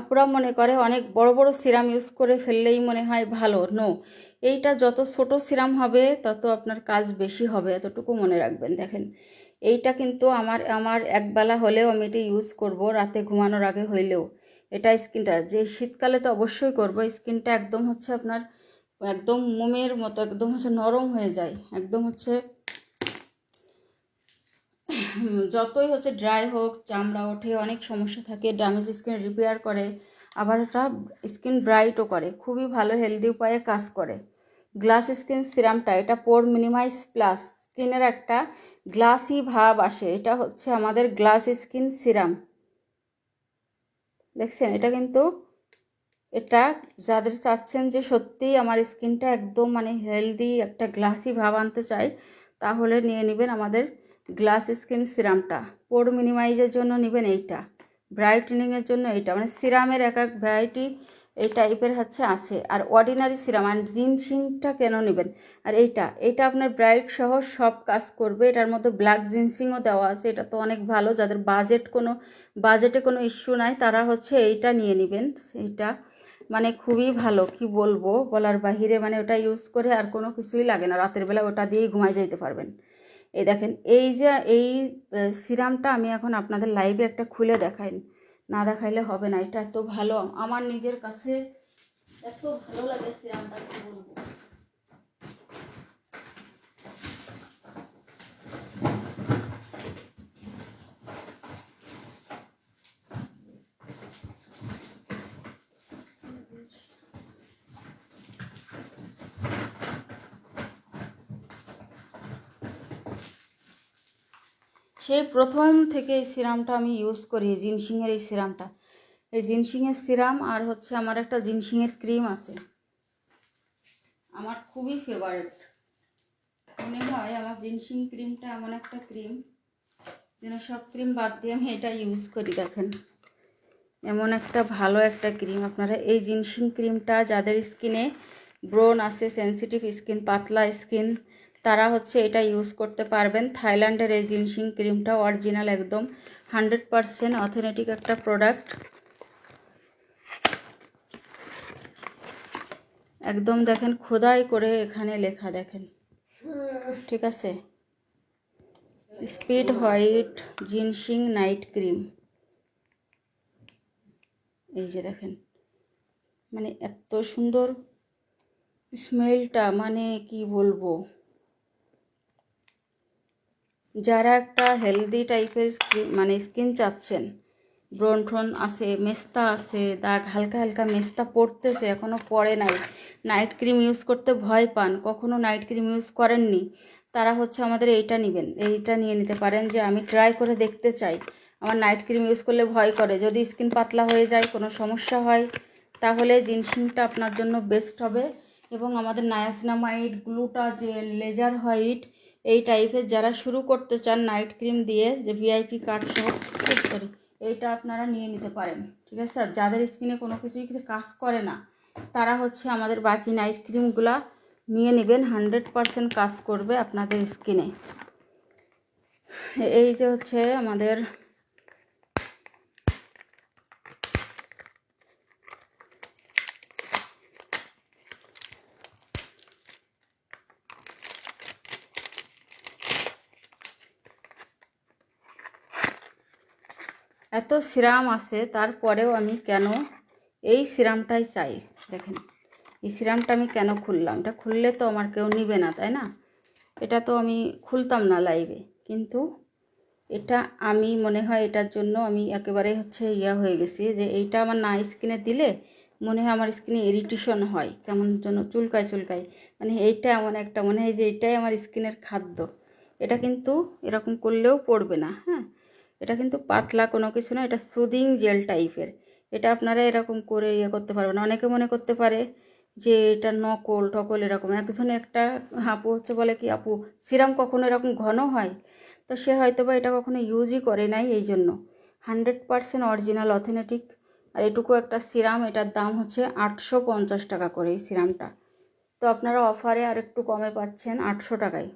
A: আপুরা মনে করে অনেক বড় বড় সিরাম ইউজ করে ফেললেই মনে হয় ভালো, নো, এইটা যত ছোট সিরাম হবে তত আপনার কাজ বেশি হবে, এতটুকু মনে রাখবেন। দেখেন এইটা কিন্তু আমার একবেলা হলেও আমি এটা ইউজ করব, রাতে ঘুমানোর আগে হইলেও। এটা স্কিনটা যে শীতকালে তো অবশ্যই করব, স্কিনটা একদম হচ্ছে আপনার একদম মোমের মতো একদম হচ্ছে নরম হয়ে যায়, একদম হচ্ছে যতই হচ্ছে ড্রাই হোক, চামড়া ওঠে, অনেক সমস্যা থাকে, ড্যামেজ স্কিন রিপেয়ার করে, আবার এটা স্কিন ব্রাইটও করে, খুবই ভালো হেলদি উপায়ে কাজ করে। গ্লাস স্কিন সিরামটা, এটা পোর মিনিমাইজ প্লাস স্কিনের একটা গ্লাসি ভাব আসে, এটা হচ্ছে আমাদের গ্লাস স্কিন সিরাম। দেখছেন এটা কিন্তু, এটা যাদের চাচ্ছেন যে সত্যিই আমার স্কিনটা একদম মানে হেলদি একটা গ্লাসি ভাব আনতে চাই, তাহলে নিয়ে নেবেন আমাদের গ্লাস স্কিন সিরামটা। পোর মিনিমাইজের জন্য নেবেন এইটা, ব্রাইটেনিংয়ের জন্য এইটা, মানে সিরামের এক এক ভ্যারাইটি এই টাইপের হচ্ছে আছে। আর অর্ডিনারি সিরাম আর জিনসিংটা কেন নেবেন, আর এইটা আপনার ব্রাইট সহ সব কাজ করবে। এটার মধ্যে ব্ল্যাক জিনসিংও দেওয়া আছে, এটা তো অনেক ভালো। যাদের বাজেটে কোনো ইস্যু নাই তারা হচ্ছে এইটা নিয়ে নেবেন। এইটা মানে খুবই ভালো, কি বলবো বলার বাহিরে, মানে ওটা ইউজ করে আর কোনো কিছুই লাগে না, রাতের বেলা ওটা দিয়েই ঘুমাই যাইতে পারবেন। এই দেখেন এই যে এই সিরামটা আমি এখন আপনাদের লাইভে একটা খুলে দেখাই, না দেখাইলে হবে না, এটা এত ভালো, আমার নিজের কাছে এত ভালো লাগে সিরামটা, কি বলবো। সেই প্রথম থেকে এই সিরামটা আমি ইউজ করি, জিনসিংয়ের এই সিরামটা, এই জিনসিংয়ের সিরাম আর হচ্ছে আমার একটা জিনসিংয়ের ক্রিম আছে, আমার খুবই ফেভারিট। মনে হয় আমার জিনসিং ক্রিমটা এমন একটা ক্রিম যেন সব ক্রিম বাদ দিয়ে আমি এটা ইউজ করি। দেখেন এমন একটা ভালো একটা ক্রিম, আপনারা এই জিনসিং ক্রিমটা যাদের স্কিনে ব্রণ আছে, সেন্সিটিভ স্কিন, পাতলা স্কিন, তারা হচ্ছে এটা ইউজ করতে পারবেন। থাইল্যান্ডের এই জিনসিং ক্রিমটা অরিজিনাল, একদম 100% অথেন্টিক একটা প্রোডাক্ট, একদম দেখেন খোদাই করে এখানে লেখা, দেখেন ঠিক আছে, speed white ginseng night cream. এই যে দেখেন মানে এত সুন্দর স্মেলটা, মানে কি বলবো। যারা একটা হেলদি টাইপের মানে স্কিন চাচ্ছেন, ব্রণ ট্রণ আছে, মেস্তা আছে, দাগ হালকা হালকা মেস্তা পড়তেছে, এখনও পড়ে নাই, নাইট ক্রিম ইউজ করতে ভয় পান, কখনো নাইট ক্রিম ইউজ করেননি, তারা হচ্ছে আমাদের এইটা নেবেন, এইটা নিয়ে নিতে পারেন। যে আমি ট্রাই করে দেখতে চাই, আমার নাইট ক্রিম ইউজ করলে ভয় করে, যদি স্কিন পাতলা হয়ে যায়, কোনো সমস্যা হয়, তাহলে জিনসিংটা আপনার জন্য বেস্ট হবে। এবং আমাদের নায়াসিনামাইড, গ্লুটাজেল, লেজার হোয়াইট, এই টাইপের যারা শুরু করতে চান নাইট ক্রিম দিয়ে, যে ভিআইপি কার্ড সহ, সরি, এইটা আপনারা নিয়ে নিতে পারেন, ঠিক আছে। আর যাদের স্কিনে কোনো কিছুই কিছু কাজ করে না, তারা হচ্ছে আমাদের বাকি নাইট ক্রিমগুলা নিয়ে নেবেন, 100% কাজ করবে আপনাদের স্কিনে। এই যে হচ্ছে আমাদের এত সিরাম আছে, তারপরেও আমি কেন এই সিরামটাই চাই। দেখেন এই সিরামটা আমি কেন খুললাম, এটা খুললে তো আমার কেউ নিবে না, তাই না? এটা তো আমি খুলতাম না লাইভে, কিন্তু এটা আমি মনে হয় এটার জন্য আমি একেবারে হচ্ছে হয়ে গেছি যে এইটা আমার না স্কিনে দিলে মনে হয় আমার স্কিনে ইরিটেশন হয়, কেমন যেন চুলকায় চুলকায়। মানে এইটা এমন একটা মনে হয় যে এটাই আমার স্কিনের খাদ্য। এটা কিন্তু এরকম করলেও পড়বে না। হ্যাঁ, এটা কিন্তু পাতলা কোনো কিছু না, এটা সুদিং জেল টাইপের। এটা আপনারা এরকম করে করতে পারবেন। অনেকে মনে করতে পারে যে এটা নকল টকল এরকম। একজন একটা আপু হচ্ছে বলে কি, আপু সিরাম কখনো এরকম ঘন হয়? তো সে হয়তো বা এটা কখনো ইউজই করে নাই, এই জন্য 100% অরিজিনাল অথেন্টিক। আর এটুকু একটা সিরাম, এটার দাম হচ্ছে 850 টাকা করে এই সিরামটা। তো আপনারা অফারে আর একটু কমে পাচ্ছেন 800 টাকায়।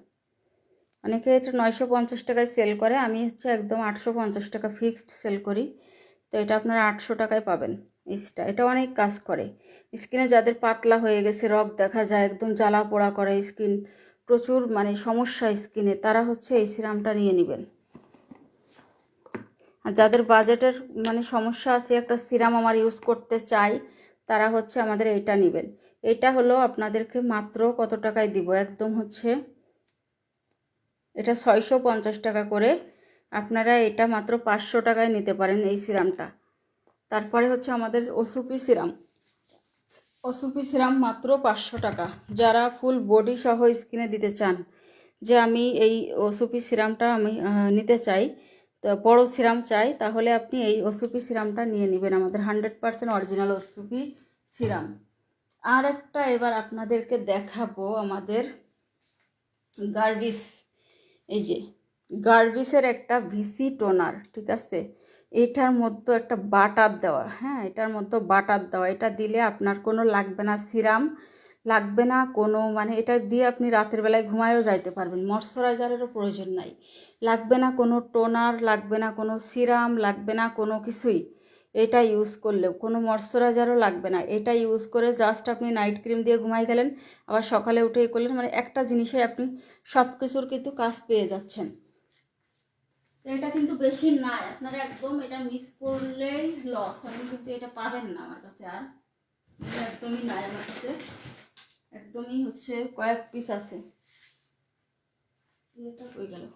A: অনেকে এটা 950 টাকায় সেল করে, আমি হচ্ছে একদম 850 টাকা ফিক্সড সেল করি। তো এটা আপনারা 800 টাকায় পাবেন। এটা অনেক কাজ করে স্কিনে। যাদের পাতলা হয়ে গেছে, রগ দেখা যায়, একদম জ্বালা পোড়া করে স্কিন, প্রচুর মানে সমস্যা স্কিনে, তারা হচ্ছে এই সিরামটা নিয়ে নেবেন। আর যাদের বাজেটের মানে সমস্যা আছে, একটা সিরাম আমার ইউজ করতে চাই, তারা হচ্ছে আমাদের এইটা নেবেন। এটা হলো আপনাদেরকে মাত্র কত টাকায় দিব, একদম হচ্ছে এটা 650 টাকা করে। আপনারা এটা মাত্র 500 টাকায় নিতে পারেন এই সিরামটা। তারপরে হচ্ছে আমাদের ওসুপি সিরাম। ওসুপি সিরাম মাত্র 500 টাকা। যারা ফুল বডি সহ স্কিনে দিতে চান যে আমি এই ওসুপি সিরামটা আমি নিতে চাই, তো বড় সিরাম চাই, তাহলে আপনি এই ওসুপি সিরামটা নিয়ে নেবেন, আমাদের 100% অরিজিনাল ওসুপি সিরাম। আর একটা এবার আপনাদেরকে দেখাবো আমাদের গার্ভিস। এই যে গার্ভিসের একটা ভিসি টোনার, ঠিক আছে? এটার মধ্যে একটা বাটার দেওয়া, হ্যাঁ এটার মধ্যে বাটার দেওয়া। এটা দিলে আপনার কোনো লাগবে না সিরাম, লাগবে না কোনো, মানে এটা দিয়ে আপনি রাতের বেলায় ঘুমায়ও যাইতে পারবেন, ময়শ্চারাইজারেরও প্রয়োজন নাই, লাগবে না কোনো টোনার, লাগবে না কোনো সিরাম, লাগবে না কোনো কিছুই। এটা ইউজ করলেও কোনো ময়শ্চারাইজারও লাগবে না। এটা ইউজ করে জাস্ট আপনি নাইট ক্রিম দিয়ে ঘুমাই গেলেন, আবার সকালে উঠেই করলেন, মানে একটা জিনিসে আপনি সব কিছুর কিন্তু কাজ পেয়ে যাচ্ছেন। এটা কিন্তু বেশি নাই, আপনারা একদম এটা মিস করলেই লস। আপনি কিন্তু এটা পাবেন না আমার কাছে, আর এটা একদমই নাই আমার কাছে, একদমই হচ্ছে কয়েক পিস আছে। এটা হয়ে গেল।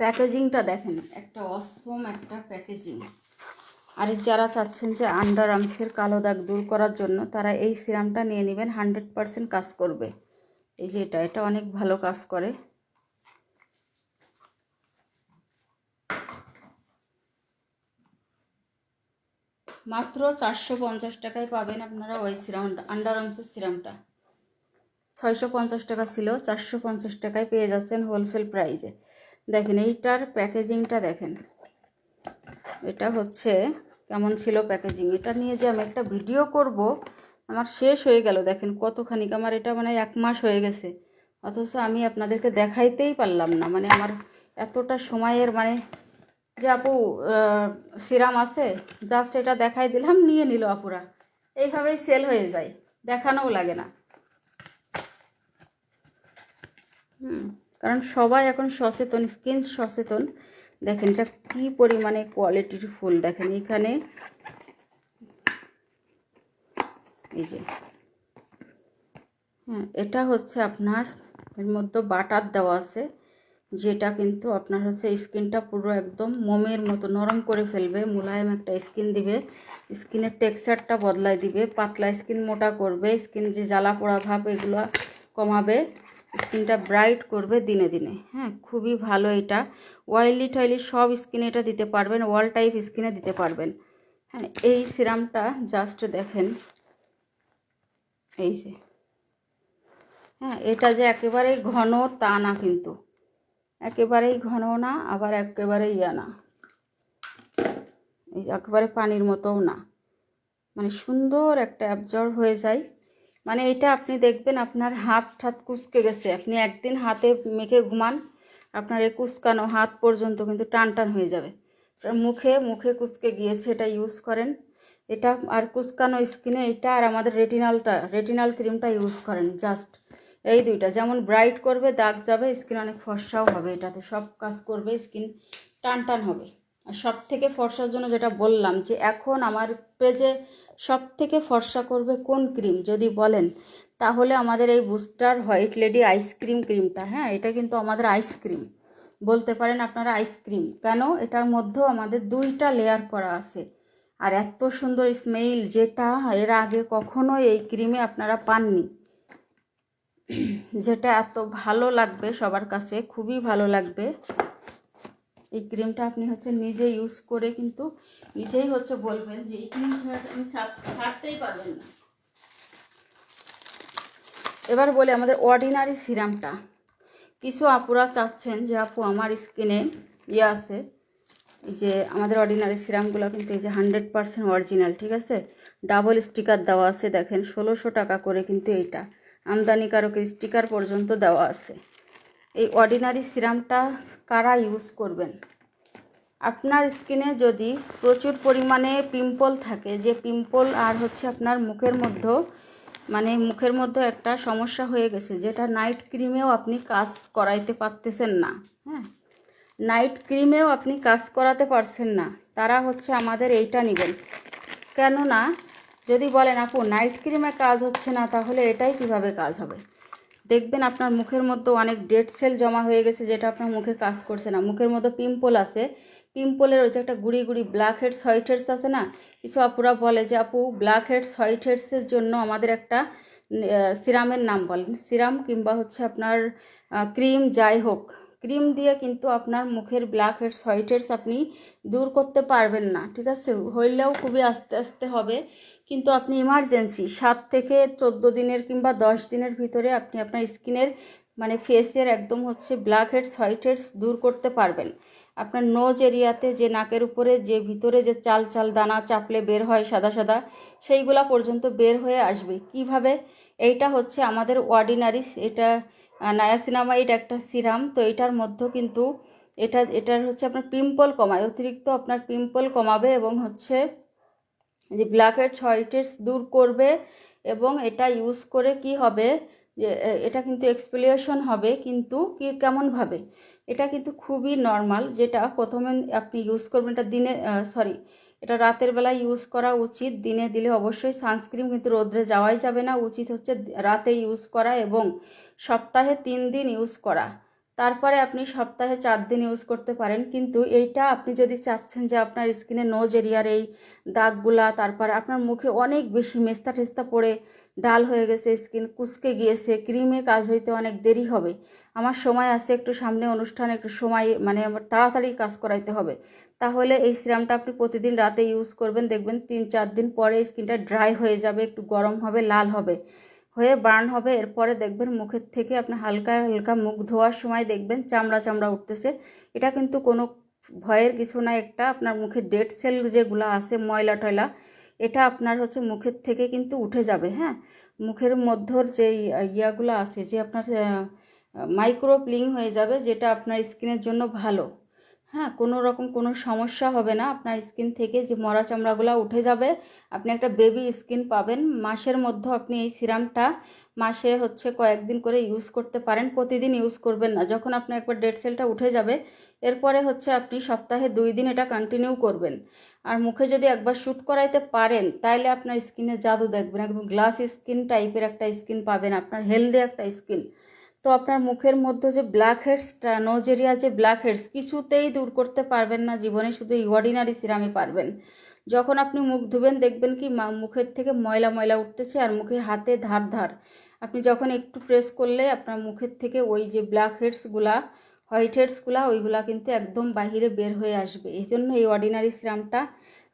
A: প্যাকেজিংটা দেখেন, একটা অসম একটা প্যাকেজিং। আর যারা চাচ্ছেন যে আন্ডার আর্মসের কালো দাগ দূর করার জন্য, তারা এই সিরামটা নিয়ে নেবেন, 100% কাজ করবে। এই যে এটা অনেক ভালো কাজ করে। মাত্র 450 টাকায় পাবেন আপনারা ওই সিরামটা, আন্ডার আর্মসের সিরামটা। 650 টাকা ছিল, 450 টাকায় পেয়ে যাচ্ছেন হোলসেল প্রাইসে। দেখেন এইটার প্যাকেজিংটা দেখেন, এটা হচ্ছে কেমন ছিল প্যাকেজিং। এটা নিয়ে যে আমি একটা ভিডিও করব, আমার শেষ হয়ে গেল। দেখেন কতখানি, আমার এটা মানে 1 মাস হয়ে গেছে, অথচ আমি আপনাদেরকে দেখাইতেই পারলাম না। মানে আমার এতটা সময়ের মানে যে আপু সিরাম আছে, জাস্ট এটা দেখাই দিলাম, নিয়ে নিল আপুরা। এইভাবেই সেল হয়ে যায়, দেখানোও লাগে না। কারণ সবাই এখন সচেতন, স্কিন সচেতন। দেখেন এটা কি পরিমাণে কোয়ালিটির ফুল। দেখেন এখানে এই যে, হ্যাঁ এটা হচ্ছে আপনার এর মধ্যে বাটার দেওয়া আছে, যেটা কিন্তু আপনার হচ্ছে স্কিনটা পুরো একদম মোমের মতো নরম করে ফেলবে, মোলায়েম একটা স্কিন দিবে, স্কিনের টেক্সচারটা বদলায় দিবে, পাতলা স্কিন মোটা করবে, স্কিন যে জ্বালা পোড়া ভাব এগুলো কমাবে, স্কিনটা ব্রাইট করবে দিনে দিনে। হ্যাঁ খুবই ভালো এটা, অয়েলি টয়েলি সব স্কিনে এটা দিতে পারবেন, অল টাইপ স্কিনে দিতে পারবেন। হ্যাঁ এই সিরামটা জাস্ট দেখেন, এই যে হ্যাঁ, এটা যে একেবারেই ঘন তা না, কিন্তু একেবারেই ঘন না, আবার একেবারে না, এই যে একেবারে পানির মতোও না, মানে সুন্দর একটা অ্যাবজর্ব হয়ে যায়। মানে এটা আপনি দেখবেন আপনার হাত ঠাত কুচকে গেছে, আপনি একদিন হাতে মেখে ঘুমান, আপনার এই কুচকানো হাত পর্যন্ত কিন্তু টান টান হয়ে যাবে। মুখে মুখে কুচকে গিয়েছে, এটা ইউজ করেন। এটা আর কুচকানো স্কিনে এটা আর আমাদের রেটিনাল ক্রিমটা ইউজ করেন। জাস্ট এই দুইটা যেমন ব্রাইট করবে, দাগ যাবে, স্কিন অনেক ফর্সাও হবে, এটাতে সব কাজ করবে, স্কিন টান টান হবে। আর সব থেকে ফর্সার জন্য যেটা বললাম যে এখন আমার পেজে সব থেকে ফর্সা করবে কোন ক্রিম যদি বলেন, তাহলে আমাদের এই বুস্টার হোয়াইট লেডি আইসক্রিম ক্রিমটা। হ্যাঁ, এটা কিন্তু আমাদের আইসক্রিম বলতে পারেন আপনারা, আইসক্রিম কেন, এটার মধ্যেও আমাদের 2টা লেয়ার করা আছে। আর এত সুন্দর স্মেল, যেটা এর আগে কখনোই এই ক্রিমে আপনারা পাননি, যেটা এত ভালো লাগবে সবার কাছে, খুবই ভালো লাগবে। এই ক্রিমটা আপনি হচ্ছে নিজে ইউজ করে কিন্তু নিজেই হচ্ছে বলবেন যে এই ক্রিম ছাড়া আমি ছাড়তেই পারবেন না। এবার বলি আমাদের অর্ডিনারি সিরামটা। কিছু আপুরা চাচ্ছেন যে আপু আমার স্কিনে আছে, এই যে আমাদের অর্ডিনারি সিরামগুলো কিন্তু এই যে 100% অরিজিনাল, ঠিক আছে, ডাবল স্টিকার দেওয়া আছে, দেখেন 1600 টাকা করে কিন্তু এইটা আমদানিকারকের স্টিকার পর্যন্ত দেওয়া আছে। এই অর্ডিনারি সিরামটা কারা ইউজ করবেন? আপনার স্কিনে যদি প্রচুর পরিমাণে পিম্পল থাকে, যে পিম্পল আর হচ্ছে আপনার মুখের মধ্যে একটা সমস্যা হয়ে গেছে, যেটা নাইট ক্রিমেও আপনি কাজ করাইতে পারতেছেন না, হ্যাঁ, নাইট ক্রিমেও আপনি কাজ করাতে পারছেন না, তারা হচ্ছে আমাদের এইটা নেবেন। কেননা যদি বলেন আপু নাইট ক্রিমে কাজ হচ্ছে না, তাহলে এটাই কিভাবে কাজ হবে? দেখবেন আপনার মুখের মধ্যে অনেক ডেড সেল জমা হয়ে গেছে, যেটা আপনার মুখে কাজ করছে না, মুখের মধ্যে পিম্পল আছে, পিম্পলের ওই যে একটা গুড়ি গুড়ি ব্ল্যাক হেডস হোয়াইট হেডস আছে না, কিছু আপুরা বলে যে আপু ব্ল্যাক হেডস হোয়াইট হেডসের জন্য আমাদের একটা সিরামের নাম বলেন, সিরাম কিংবা হচ্ছে আপনার ক্রিম, যাই হোক, ক্রিম দিয়ে কিন্তু আপনার মুখের ব্ল্যাক হেডস হোয়াইট হেডস আপনি দূর করতে পারবেন না, ঠিক আছে, হইলেও খুবই আস্তে আস্তে হবে। কিন্তু আপনি ইমার্জেন্সি 7 থেকে 14 দিনের কিংবা 10 দিনের ভিতরে আপনি আপনার স্কিনের ফেসের একদম হচ্ছে ব্ল্যাক হেডস হোয়াইট হেডস দূর করতে পারবেন। আপনার নোজ এরিয়াতে যে নাকের উপরে যে ভিতরে যে চাল চাল দানা চাপলে বের হয় সাদা সাদা, সেইগুলা পর্যন্ত বের হয়ে আসবে। কিভাবে? এইটা হচ্ছে আমাদের অর্ডিনারি, এটা নায়াসিনামাইড একটা সিরাম, তো এটার মধ্যে কিন্তু এটার হচ্ছে আপনার পিম্পল কমায়, অতিরিক্ত আপনার পিম্পল কমাবে এবং হচ্ছে যে ব্ল্যাক হেডস হোয়াইট হেডস দূর করবে। এবং এটা ইউজ করে কি হবে যে এটা কিন্তু এক্সফোলিয়েশন হবে, কিন্তু কি কেমনভাবে, এটা কিন্তু খুবই নর্মাল, যেটা প্রথমে আপনি ইউজ করবেন, এটা এটা রাতের বেলা ইউজ করা উচিত, দিনে দিলে অবশ্যই সানস্ক্রিন, কিন্তু রোদ্রে যাওয়াই যাবে না, উচিত হচ্ছে রাতে ইউজ করা এবং সপ্তাহে 3 দিন ইউজ করা। তারপরে আপনি সপ্তাহে 4 দিন ইউজ করতে পারেন। কিন্তু এইটা আপনি যদি চাচ্ছেন যে আপনার স্কিনে নোজ এরিয়ার এই দাগগুলা, তারপর আপনার মুখে অনেক বেশি মেস্তা টেস্তা পড়ে ডাল হয়ে গেছে, স্কিন কুচকে গিয়েছে, ক্রিমে কাজ হইতে অনেক দেরি হবে, আমার সময় আছে একটু সামনে অনুষ্ঠান, একটু সময় আমার তাড়াতাড়ি কাজ করাইতে হবে, তাহলে এই সিরামটা আপনি প্রতিদিন রাতে ইউজ করবেন, দেখবেন 3-4 দিন পরে স্কিনটা ড্রাই হয়ে যাবে, একটু গরম হবে, লাল হবে, হয়ে বার্ন হবে। এরপরে দেখবেন মুখের থেকে আপনার হালকা হালকা মুখ ধোয়ার সময় দেখবেন চামড়া চামড়া উঠতেছে। এটা কিন্তু কোনো ভয়ের কিছু না, একটা আপনার মুখে ডেড সেল যেগুলো আছে ময়লা টয়লা, এটা আপনার হচ্ছে মুখের থেকে কিন্তু উঠে যাবে। হ্যাঁ, মুখের মধ্যর যে ইয়াগুলো আছে, যে আপনার মাইক্রোপ্লিং হয়ে যাবে, যেটা আপনার স্কিনের জন্য ভালো। হ্যাঁ, কোনো রকম কোনো সমস্যা হবে না, আপনার স্কিন থেকে যে মরা চামড়াগুলো উঠে যাবে, আপনি একটা বেবি স্কিন পাবেন। মাসের মধ্যে আপনি এই সিরামটা মাসে হচ্ছে কয়েকদিন করে ইউজ করতে পারেন, প্রতিদিন ইউজ করবেন না। যখন আপনার একবার ডেড সেলটা উঠে যাবে, এরপরে হচ্ছে আপনি সপ্তাহে 2 দিন এটা কন্টিনিউ করবেন। আর মুখে যদি একবার শ্যুট করাইতে পারেন, তাইলে আপনার স্কিনে জাদু দেখবেন, একদম গ্লাস স্কিন টাইপের একটা স্কিন পাবেন, আপনার হেলদি একটা স্কিন। তো আপনার মুখের মধ্যে যে ব্ল্যাক হেডসটা, নোজ এরিয়া যে ব্ল্যাক হেডস, কিছুতেই দূর করতে পারবেন না জীবনে, শুধু এই অর্ডিনারি সিরামে পারবেন। যখন আপনি মুখ ধুবেন দেখবেন কি মুখের থেকে ময়লা ময়লা উঠতেছে, আর মুখে হাতে ধার ধার, আপনি যখন একটু প্রেস করলে আপনার মুখের থেকে ওই যে ব্ল্যাক হেডসগুলা, হোয়াইট হেডসগুলা, ওইগুলা কিন্তু একদম বাহিরে বের হয়ে আসবে। এই জন্য এই অর্ডিনারি সিরামটা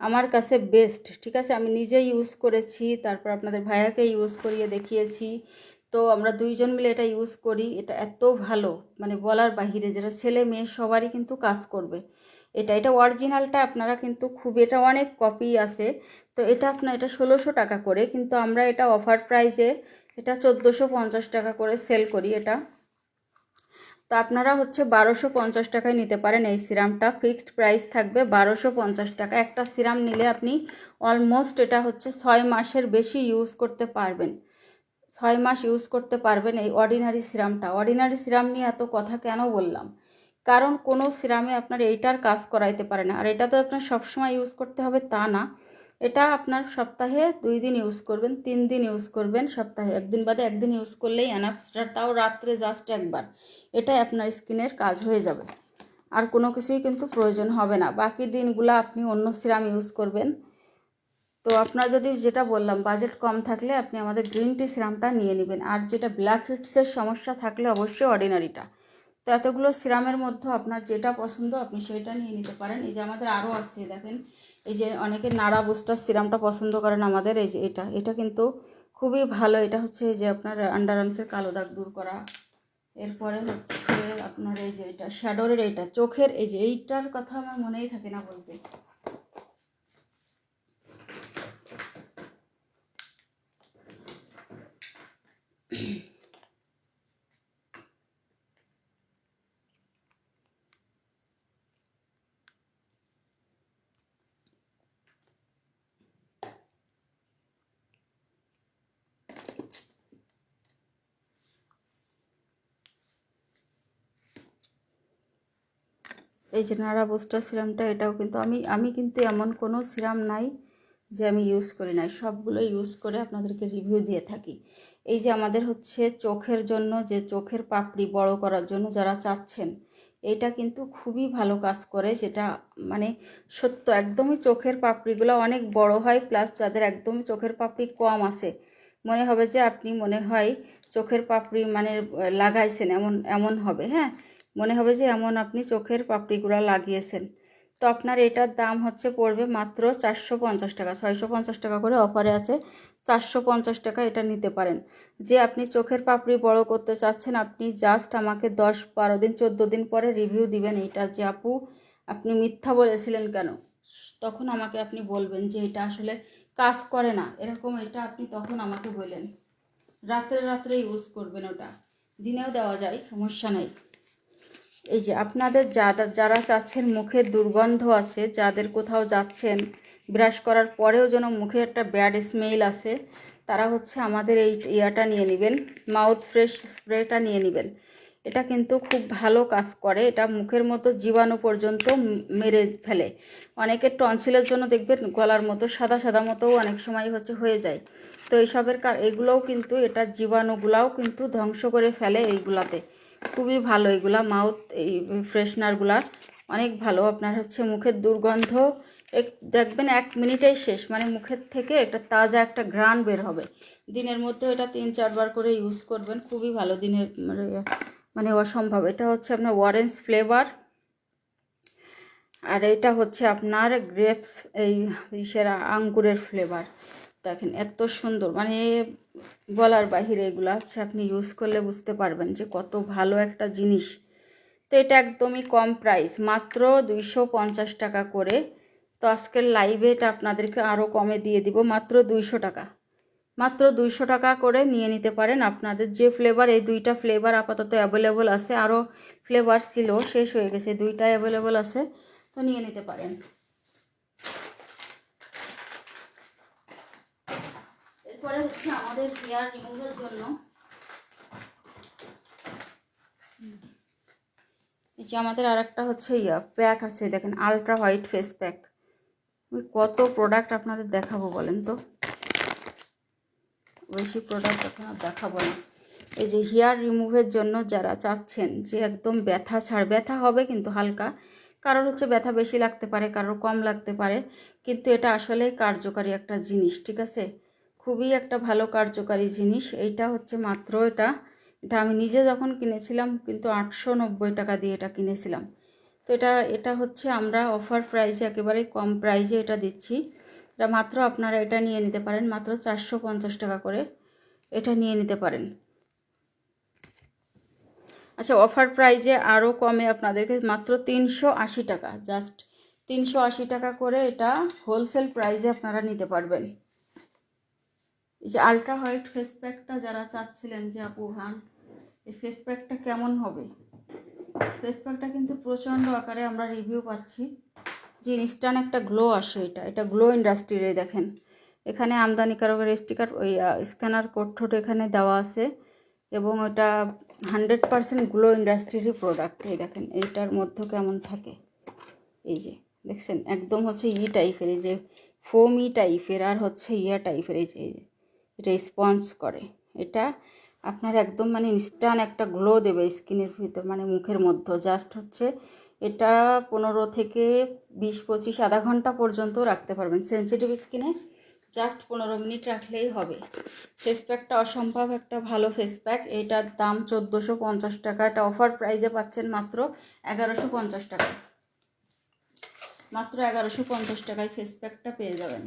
A: আমার কাছে বেস্ট, ঠিক আছে, আমি নিজে ইউজ করেছি, তারপর আপনাদের ভাইয়াকে ইউজ করিয়ে দেখিয়েছি, তো আমরা দুইজন মিলে এটা ইউজ করি। এটা এত ভালো, মানে বলার বাহিরে, যেটা ছেলে মেয়ে সবারই কিন্তু কাজ করবে। এটা অরিজিনালটা আপনারা কিন্তু খুব, এটা অনেক কপি আছে। তো এটা আপনার, এটা 1600 টাকা করে, কিন্তু আমরা এটা অফার প্রাইজে এটা 1450 টাকা করে সেল করি এটা। তো আপনারা হচ্ছে 1250 টাকায় নিতে পারেন এই সিরামটা। ফিক্সড প্রাইস থাকবে 1250 টাকা। একটা সিরাম নিলে আপনি অলমোস্ট এটা হচ্ছে 6 মাসের বেশি ইউজ করতে পারবেন। 6 মাস ইউজ করতে পারবেন এই অর্ডিনারি সিরামটা। অর্ডিনারি সিরাম নিয়ে এত কথা কেন বললাম, কারণ কোনো সিরামে আপনার এইটার কাজ করাইতে পারে না। আর এটা তো আপনার সবসময় ইউজ করতে হবে তা না। এটা আপনার সপ্তাহে 2 দিন ইউজ করবেন, 3 দিন ইউজ করবেন, সপ্তাহে 1 দিন বাদে 1 দিন ইউজ করলেই এনাফ। তাও রাত্রে জাস্ট একবার, এটাই আপনার স্কিনের কাজ হয়ে যাবে। আর কোনো কিছুই কিন্তু প্রয়োজন হবে না। বাকি দিনগুলো আপনি অন্য সিরাম ইউজ করবেন। তো আপনার যদি, যেটা বললাম, বাজেট কম থাকলে আপনি আমাদের গ্রিন টি সিরামটা নিয়ে নেবেন। আর যেটা ব্ল্যাক হেডসের সমস্যা থাকলে অবশ্যই অর্ডিনারিটা। তো এতগুলো সিরামের মধ্যে আপনার যেটা পছন্দ আপনি সেটা নিয়ে নিতে পারেন। এই যে আমাদের আরও আছে, দেখেন, এই যে অনেকে নাড়া বুস্টার সিরামটা পছন্দ করেন আমাদের। এই যে এটা কিন্তু খুবই ভালো। এটা হচ্ছে এই যে আপনার আন্ডার আর্মসের কালো দাগ দূর করা। এরপরে হচ্ছে আপনার এই যে এটা শ্যাডোরের, এইটা চোখের, এই যে এইটার কথা আমার মনেই থাকে না বলতে। এই যে নাড়া বুস্টার সিরামটা, এটাও কিন্তু আমি কিন্তু এমন কোনো সিরাম নাই যে আমি ইউজ করি নাই, সবগুলো ইউজ করে আপনাদেরকে রিভিউ দিয়ে থাকি। এই যে আমাদের হচ্ছে চোখের জন্য, যে চোখের পাপড়ি বড় করার জন্য যারা চাচ্ছেন, এটা কিন্তু খুবই ভালো কাজ করে। যেটা মানে সত্য, একদমই চোখের পাপড়িগুলো অনেক বড় হয়। প্লাস যাদের একদমই চোখের পাপড়ি কম আছে, মনে হবে যে আপনি মনে হয় চোখের পাপড়ি মানে লাগাইছেন, এমন এমন হবে। হ্যাঁ, মনে হবে যে এমন আপনি চোখের পাপড়িগুলো লাগিয়েছেন। তো আপনার এটার দাম হচ্ছে পড়বে মাত্র 450 টাকা। 650 টাকা করে অফারে আছে, 450 টাকা এটা নিতে পারেন। যে আপনি চোখের পাপড়ি বড় করতে চাচ্ছেন, আপনি জাস্ট আমাকে 10-12 দিন 14 দিন পরে রিভিউ দিবেন এটা, যে আপু আপনি মিথ্যা বলেছিলেন কেন। তখন আমাকে আপনি বলবেন যে এটা আসলে কাজ করে না এরকম, এটা আপনি তখন আমাকে বললেন। রাত্রে রাত্রে ইউজ করবেন, ওটা দিনেও দেওয়া যায়, সমস্যা নাই। এই যে আপনাদের যারা চাচ্ছেন মুখের দুর্গন্ধ আছে, যাদের কোথাও যাচ্ছেন ব্রাশ করার পরেও যেন মুখে একটা ব্যাড স্মেল আসে, তারা হচ্ছে আমাদের এই ইয়াটা নিয়ে নেবেন, মাউথ ফ্রেশ স্প্রেটা নিয়ে নেবেন। এটা কিন্তু খুব ভালো কাজ করে। এটা মুখের মতো জীবাণু পর্যন্ত মেরে ফেলে। অনেকের টনসিলের জন্য দেখবেন গলার মতো সাদা সাদা মতোও অনেক সময় হচ্ছে হয়ে যায়। তো এইসবের এগুলোও কিন্তু, এটা জীবাণুগুলাও কিন্তু ধ্বংস করে ফেলে এইগুলাতে। খুবই ভালো এগুলা, মাউথ এই ফ্রেশনারগুলা অনেক ভালো। আপনার হচ্ছে মুখের দুর্গন্ধ দেখবেন 1 মিনিটেই শেষ, মানে মুখের থেকে একটা তাজা একটা ঘ্রাণ বের হবে। দিনের মধ্যে এটা 3-4 বার করে ইউজ করবেন, খুবই ভালো। দিনের মানে অসম্ভব। এটা হচ্ছে আপনার অরেঞ্জ ফ্লেভার, আর এটা হচ্ছে আপনার গ্রেপস, এই ইসের আঙ্গুরের ফ্লেভার। দেখেন এত সুন্দর, মানে বলার বাহিরে এগুলো হচ্ছে, আপনি ইউজ করলে বুঝতে পারবেন যে কত ভালো একটা জিনিস। তো এটা একদমই কম প্রাইস, মাত্র 250 টাকা করে। তো আজকের লাইভে এটা আপনাদেরকে আরও কমে দিয়ে দিব, মাত্র 200 টাকা। মাত্র 200 টাকা করে নিয়ে নিতে পারেন। আপনাদের যে ফ্লেভার, এই 2টা ফ্লেভার আপাতত অ্যাভেলেবল আছে, আরও ফ্লেভার ছিল শেষ হয়ে গেছে, 2টা অ্যাভেলেবল আছে, তো নিয়ে নিতে পারেন। এরপরে হচ্ছে আমাদের হেয়ার রিমুভারের জন্য এই যে আমাদের আর একটা হচ্ছে প্যাক আছে, দেখেন, আলট্রা হোয়াইট ফেস প্যাক। আমি কত প্রোডাক্ট আপনাদের দেখাবো বলেন তো, বেশি প্রোডাক্ট এখন আর দেখাবো না। এই যে হেয়ার রিমুভের জন্য যারা চাচ্ছেন যে একদম ব্যথা হবে কিন্তু হালকা, কারোর হচ্ছে ব্যথা বেশি লাগতে পারে, কারোর কম লাগতে পারে, কিন্তু এটা আসলে কার্যকারী একটা জিনিস, ঠিক আছে, খুবই একটা ভালো কার্যকারী জিনিস। এইটা হচ্ছে মাত্র এটা আমি নিজে যখন কিনেছিলাম কিন্তু 890 টাকা দিয়ে এটা কিনেছিলাম। তো এটা হচ্ছে আমরা অফার প্রাইসে, একেবারেই কম প্রাইসে এটা দিচ্ছি। এটা মাত্র আপনারা এটা নিয়ে নিতে পারেন, মাত্র 450 টাকা করে এটা নিয়ে নিতে পারেন। আচ্ছা, অফার প্রাইজে আরও কমে আপনাদেরকে মাত্র 380 টাকা, জাস্ট 380 টাকা করে এটা হোলসেল প্রাইজে আপনারা নিতে পারবেন। এই যে আলট্রা হোয়াইট ফেস প্যাকটা যারা চাচ্ছিলেন যে আপু ভান এই ফেস প্যাকটা কেমন হবে, ফেস প্যাকটা কিন্তু প্রচণ্ড আকারে আমরা রিভিউ পাচ্ছি যে ইনস্ট্যান্ট একটা গ্লো আসে। এটা গ্লো ইন্ডাস্ট্রির, এই দেখেন এখানে আমদানিকারকের স্টিকার ওই স্ক্যানার কোড ঠোঁট এখানে দেওয়া আছে এবং ওটা 100% গ্লো ইন্ডাস্ট্রিরই প্রোডাক্ট। এই দেখেন এইটার মধ্যে কেমন থাকে, এই যে দেখছেন একদম হচ্ছে টাইপের, এই যে ফোম টাইপের আর হচ্ছে টাইপের, এই যে এটা স্পঞ্জ করে। এটা আপনার একদম মানে ইনস্ট্যান্ট একটা গ্লো দেবে স্কিনের ভিতর, মানে মুখের মধ্যে। জাস্ট হচ্ছে এটা 15 থেকে 20-25 আধা ঘন্টা পর্যন্ত রাখতে পারবেন সেনসিটিভ স্কিনে। জাস্ট 15 মিনিট রাখলেই হবে। ফেস প্যাকটা অসম্ভব একটা ভালো ফেস প্যাক। এটার দাম 1450 টাকা। এটা অফার প্রাইজে পাচ্ছেন মাত্র 1150 টাকায়। মাত্র 1150 টাকায় ফেস প্যাকটা পেয়ে যাবেন।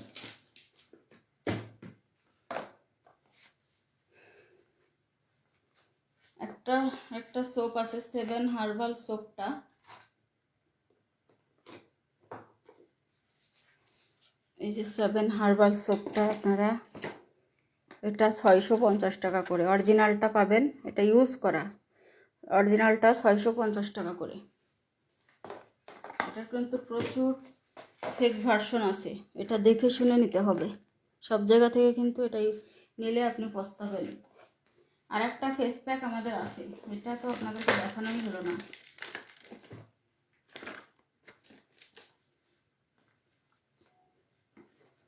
A: একটা সোপ আছে 7 হার্বাল সোপটা, এই যে 7 হার্বাল সোপটা আপনারা এটা 650 টাকা করে। অরিজিনালটা পাবেন, এটা ইউজ করা অরিজিনালটা 650 টাকা করে। এটার কিন্তু প্রচুর ফেক ভার্সন আছে, এটা দেখে শুনে নিতে হবে। সব জায়গা থেকে কিন্তু এটাই নিলে আপনি পস্তাবেন। আর একটা ফেস প্যাক আমাদের আছে, এটা তো আপনাদেরকে দেখানোই হলো না।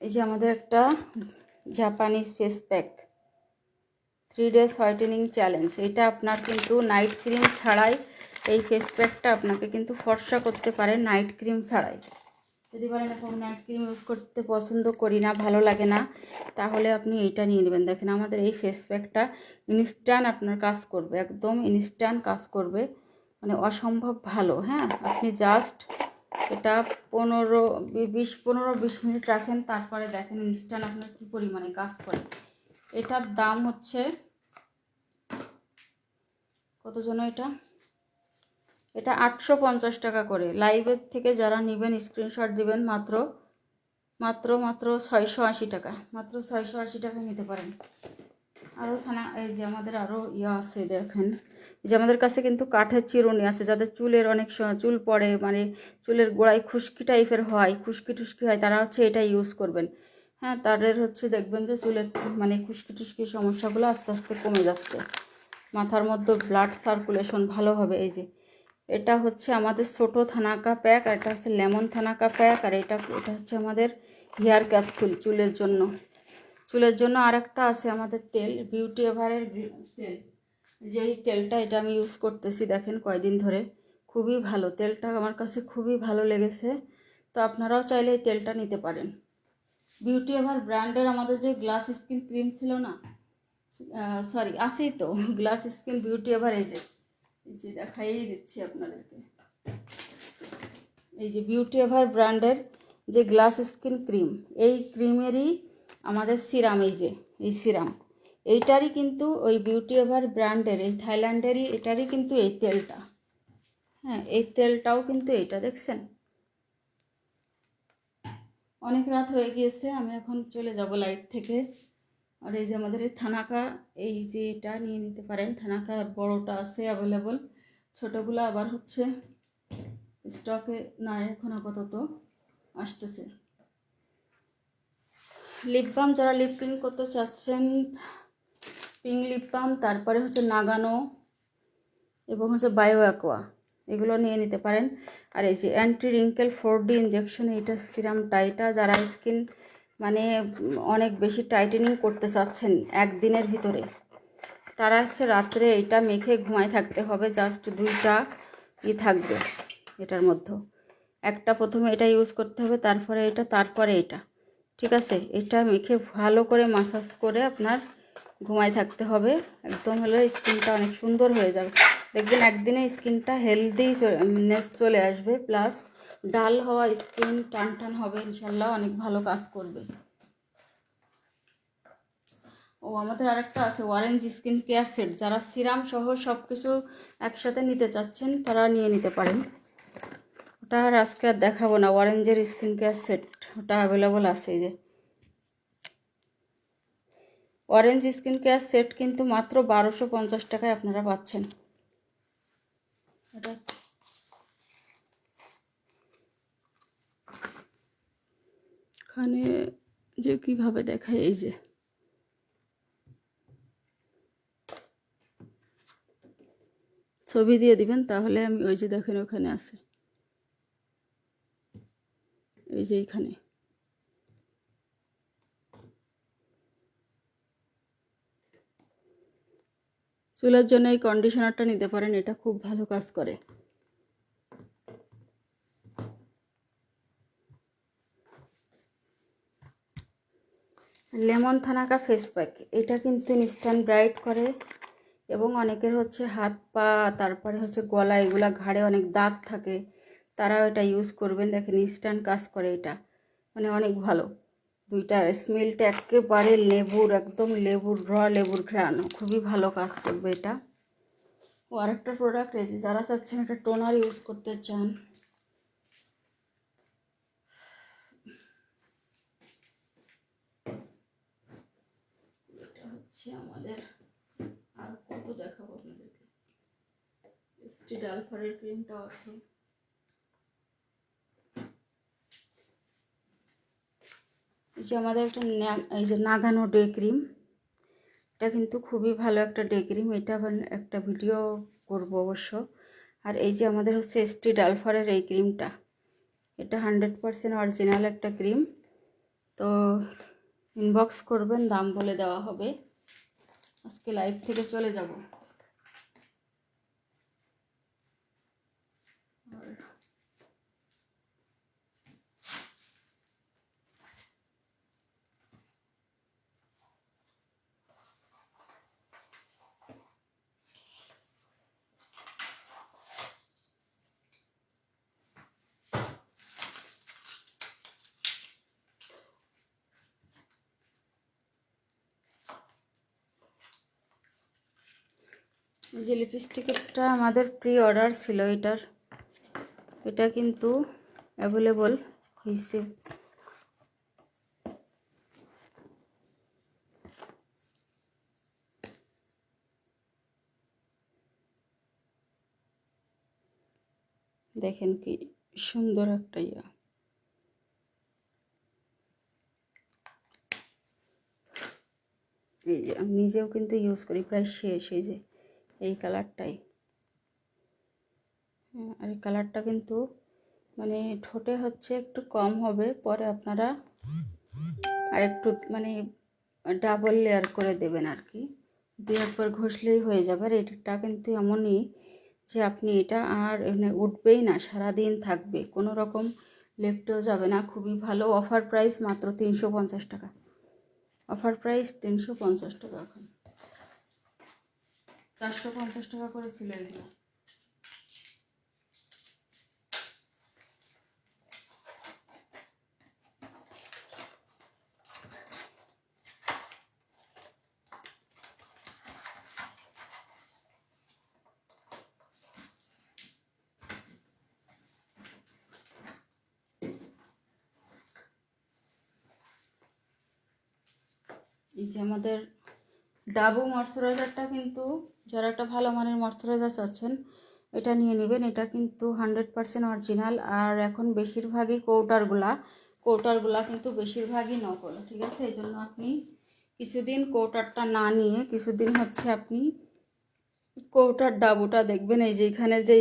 A: এই যে আমাদের একটা Japanese face pack 3 days whitening challenge. এটা আপনার কিন্তু নাইট ক্রিম ছাড়াই এই ফেস প্যাকটা আপনাকে কিন্তু ফর্সা করতে পারে নাইট ক্রিম ছাড়াই। যদি বলেন এখন নাইট ক্রিম ইউজ করতে পছন্দ করি না, ভালো লাগে না, তাহলে আপনি এইটা নিয়ে নেবেন। দেখেন আমাদের এই ফেস প্যাকটা ইনস্ট্যান্ট আপনার কাজ করবে, একদম ইনস্ট্যান্ট কাজ করবে, মানে অসম্ভব ভালো। হ্যাঁ, আপনি জাস্ট এটা 15-20 মিনিট রাখেন, তারপরে দেখেন ইনস্ট্যান্ট আপনার কী পরিমাণে কাজ করে। এটার দাম হচ্ছে কত যেন, এটা 850 টাকা করে। লাইভের থেকে যারা নেবেন স্ক্রিনশট দিবেন, মাত্র 680 টাকা, মাত্র 680 টাকায় নিতে পারেন। আরও এই যে আমাদের আরও আছে দেখেন, যে আমাদের কাছে কিন্তু কাঠের চিরুনি আছে, যাদের চুলের অনেক চুল পড়ে, মানে চুলের গোড়ায় খুশকি টাইপের হয়, খুশকি টুসকি হয়, তারা হচ্ছে এটা ইউজ করবেন। হ্যাঁ, তাদের হচ্ছে দেখবেন যে চুলের মানে খুশকি টুসকি সমস্যাগুলো আস্তে আস্তে কমে যাচ্ছে, মাথার মধ্যে ব্লাড সার্কুলেশন ভালো হবে। এই যে এটা হচ্ছে আমাদের ছোটো থানাকা প্যাক, আর এটা হচ্ছে লেমন থানাকা প্যাক, আর এটা হচ্ছে আমাদের হেয়ার ক্যাপসুল চুলের জন্য। আর একটা আছে আমাদের তেল, বিউটি এভারের তেল, যেই তেলটা এটা আমি ইউজ করতেছি দেখেন কয়দিন ধরে, খুবই ভালো তেলটা, আমার কাছে খুবই ভালো লেগেছে। তো আপনারাও চাইলে এই তেলটা নিতে পারেন। বিউটি এভার ব্র্যান্ডের আমাদের যে গ্লাস স্কিন ক্রিম ছিল না, সরি আছেই তো গ্লাস স্কিন বিউটি এভার, এই যে দেখাই দিচ্ছি আপনাদেরকে, এই যে বিউটি এভার ব্র্যান্ডের যে গ্লাস স্কিন ক্রিম, এই ক্রিমেরই আমাদের সিরাম, এই সিরাম এইটারই কিন্তু ওই বিউটি এভার ব্র্যান্ডের, এই থাইল্যান্ডেরই এটারই কিন্তু এই তেলটা। হ্যাঁ, এই তেলটাও কিন্তু এইটা দেখছেন। অনেক রাত হয়ে গিয়েছে, আমি এখন চলে যাব লাইভ থেকে। আর এই যে আমাদের এই থানাকা, এই যে এটা নিয়ে নিতে পারেন। থানাকা বড়টা আছে অ্যাভেলেবল, ছোটোগুলো আবার হচ্ছে স্টকে নাই এখন, আপাতত আসতেছে। লিপ বাম যারা লিপ পিঙ্ক করতে চাচ্ছেন, পিঙ্ক লিপ বাম, তারপরে হচ্ছে নাগানো এবং হচ্ছে বায়ো অ্যাকোয়া, এগুলো নিয়ে নিতে পারেন। আর এই যে অ্যান্টি রিঙ্কেল 4D ইঞ্জেকশন, এইটা সিরামটা, এটা যারা স্কিন মানে অনেক বেশি টাইটেনিং করতে চাচ্ছেন একদিনের ভিতরে, তারা হচ্ছে রাত্রে এটা মেখে ঘুমায় থাকতে হবে। জাস্ট 2টা থাকবে এটার মধ্যে, একটা প্রথমে এটা ইউজ করতে হবে, তারপরে এটা, তারপরে এটা, ঠিক আছে। এটা মেখে ভালো করে মাসাজ করে আপনার ঘুমায় থাকতে হবে, একদম হলে স্কিনটা অনেক সুন্দর হয়ে যাবে। দেখবেন একদিনে স্কিনটা হেলদিনেস চলে আসবে, প্লাস ডাল হওয়া স্কিন টান টান হবে, ইনশাল্লাহ অনেক ভালো কাজ করবে। ও আমাদের আরেকটা আছে অরেঞ্জ স্কিন কেয়ার সেট, যারা সিরাম সহ সব কিছু একসাথে নিতে চাচ্ছেন তারা নিয়ে নিতে পারেন। ওটা আর আজকে আর দেখাবো না, অরেঞ্জের স্কিন কেয়ার সেট ওটা অ্যাভেলেবল আছে। এই যে অরেঞ্জ স্কিন কেয়ার সেট কিন্তু মাত্র 1250 টাকায় আপনারা পাচ্ছেন। এটা এখানে যে কিভাবে দেখায়, এই যে ছবি দিয়ে দিবেন তাহলে আমি, ওই যে দেখেন ওখানে আছে, এই যে এইখানে। চুলের জন্য এই কন্ডিশনারটা নিতে পারেন, এটা খুব ভালো কাজ করে। লেমন থানাকা ফেস প্যাক, এটা কিন্তু ইনস্ট্যান্ট ব্রাইট করে এবং অনেকের হচ্ছে হাত পা, তারপরে হচ্ছে গলা, এগুলা ঘাড়ে অনেক দাগ থাকে, তারাও এটা ইউজ করবেন। দেখেন ইনস্ট্যান্ট কাজ করে এটা, মানে অনেক ভালো। দুইটার স্মেলটা একেবারে লেবুর, একদম লেবুর, লেবুর ঘ্রাণ, খুবই ভালো কাজ করবে এটা। ও আরেকটা প্রোডাক্ট রয়েছে, যারা চাচ্ছেন একটা টোনার ইউজ করতে চান, এটা হচ্ছে আমাদের, আর কত দেখাবো আপনাদেরকে, স্টিড আলফারের ক্রিমটাও আছে। এই যে আমাদের একটা এই যে নাগানো ডে ক্রিম, এটা কিন্তু খুবই ভালো একটা ডে ক্রিম, এটা একটা ভিডিও করব অবশ্য। আর এই যে আমাদের হচ্ছে স্টিড আলফারের এই ক্রিমটা, এটা 100% অরিজিনাল একটা ক্রিম। তো ইনবক্স করবেন, দাম বলে দেওয়া হবে। আজকে লাইভ থেকে চলে যাব। এই যে লিপস্টিকটা আমাদের প্রি অর্ডার ছিল এটার, এটা কিন্তু অ্যাভেলেবল হয়েছে। দেখেন কি সুন্দর একটা ইয়া, এই যে আমি নিজেও কিন্তু ইউজ করি, প্রায় শেষ। এই যে এই কালারটাই, হ্যাঁ, আর এই কালারটা কিন্তু মানে ঠোঁটে হচ্ছে একটু কম হবে, পরে আপনারা আর একটু মানে ডাবল লেয়ার করে দেবেন আর কি, দিয়ে একবার ঘষলেই হয়ে যাবে। আর এটা কিন্তু এমনই যে আপনি এটা আর এনে উঠবেই না, সারাদিন থাকবে, কোনো রকম লেপটেও যাবে না, খুবই ভালো। অফার প্রাইস মাত্র 350 টাকা, অফার প্রাইস 350 টাকা, এখন 450 টাকা করে ছিল এগুলো। এই যে আমাদের ডাবু ময়শ্চারাইজারটা, কিন্তু যারা একটা ভালো মানের ময়শ্চারাইজার চাচ্ছেন এটা নিয়ে নেবেন। এটা কিন্তু 100% অরিজিনাল। আর এখন বেশিরভাগই কৌটারগুলা কিন্তু বেশিরভাগই নকল, ঠিক আছে? এই জন্য আপনি কিছুদিন কৌটারটা না নিয়ে, কিছুদিন হচ্ছে আপনি কৌটার ডাবুটা দেখবেন, এই যে এখানের যে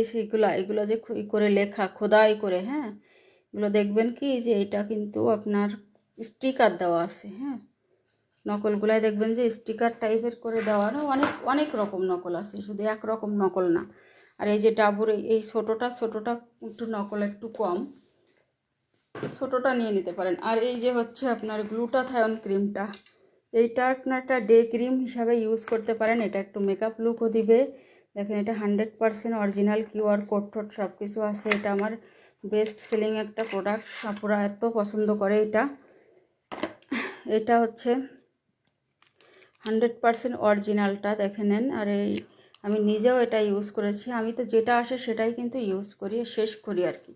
A: এগুলো যে করে লেখা খোদাই করে, হ্যাঁ, এগুলো দেখবেন কি যে এটা কিন্তু আপনার স্টিকার দেওয়া আছে, হ্যাঁ, নকলগুলাই দেখবেন যে স্টিকার টাইপের করে দেওয়া, না অনেক অনেক রকম নকল আছে, শুধু একরকম নকল না। আর এই যে ডাবুর এই ছোটোটা একটু নকল একটু কম, ছোটোটা নিয়ে নিতে পারেন। আর এই যে হচ্ছে আপনার গ্লুটাথায়ন ক্রিমটা, এইটা আপনার একটা ডে ক্রিম হিসাবে ইউজ করতে পারেন, এটা একটু মেকআপ লুকও দিবে। দেখেন এটা 100% অরিজিনাল, কিউআর কোড টোড সব কিছু আছে। এটা আমার বেস্ট সেলিং একটা প্রোডাক্ট, পুরা এত পছন্দ করে এটা। এটা হচ্ছে 100% অরিজিনালটা দেখে নেন। আর এই আমি নিজেও এটা ইউজ করেছি, আমি তো যেটা আসে সেটাই কিন্তু ইউজ করি, শেষ করি আর কি।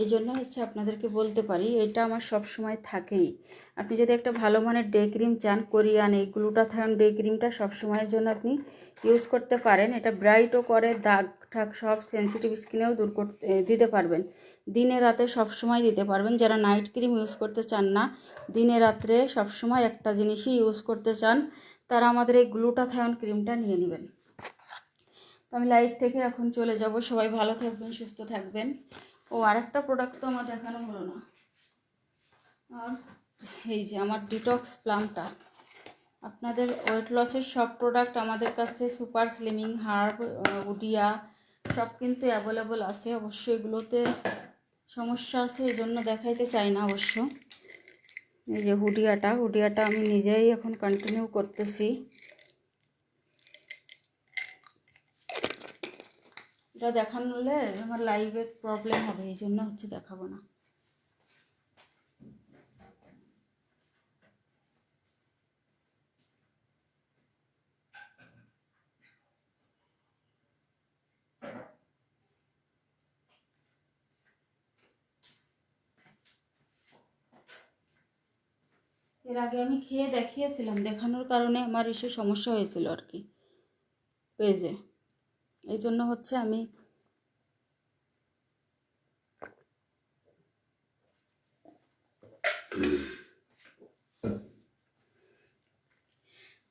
A: এই জন্য হচ্ছে আপনাদেরকে বলতে পারি এটা আমার সব সময় থাকেই। আপনি যদি একটা ভালো মানের ডে ক্রিম চান, কোরিয়ান এই গ্লুটাথায়ন ডে ক্রিমটা সবসময়ের জন্য আপনি ইউজ করতে পারেন। এটা ব্রাইটও করে, দাগ ঠাক সব সেন্সিটিভ স্কিনেও দূর করতে দিতে পারবেন, দিনে রাতে সবসময় দিতে পারবেন। যারা নাইট ক্রিম ইউজ করতে চান না, দিনে রাত্রে সবসময় একটা জিনিসই ইউজ করতে চান, তারা আমাদের এই গ্লুটাথায়ন ক্রিমটা নিয়ে নেবেন। তো আমি লাইভ থেকে এখন চলে যাব। সবাই ভালো থাকবেন, সুস্থ থাকবেন। ও আরেকটা প্রোডাক্ট তো আমার দেখানো হলো না, আর এই যে আমার ডিটক্স প্লামটা। আপনাদের ওয়েট লসের সব প্রোডাক্ট আমাদের কাছে, সুপার স্লিমিং, হার্ব, উডিয়া সব কিন্তু অ্যাভেলেবল আছে। অবশ্যই এগুলোতে সমস্যা আছে, এই জন্য দেখাইতে চাই না অবশ্য। এই যে হুডিয়াটা আমি নিজেই এখন কন্টিনিউ করতেছি। এটা দেখানোলে আমার লাইভে প্রবলেম হবে, এই জন্য হচ্ছে দেখাবো না। এর আগে আমি খেয়ে দেখিয়েছিলাম, দেখানোর কারণে আমার এসে সমস্যা হয়েছিল আর কি পেজে, এই জন্য হচ্ছে আমি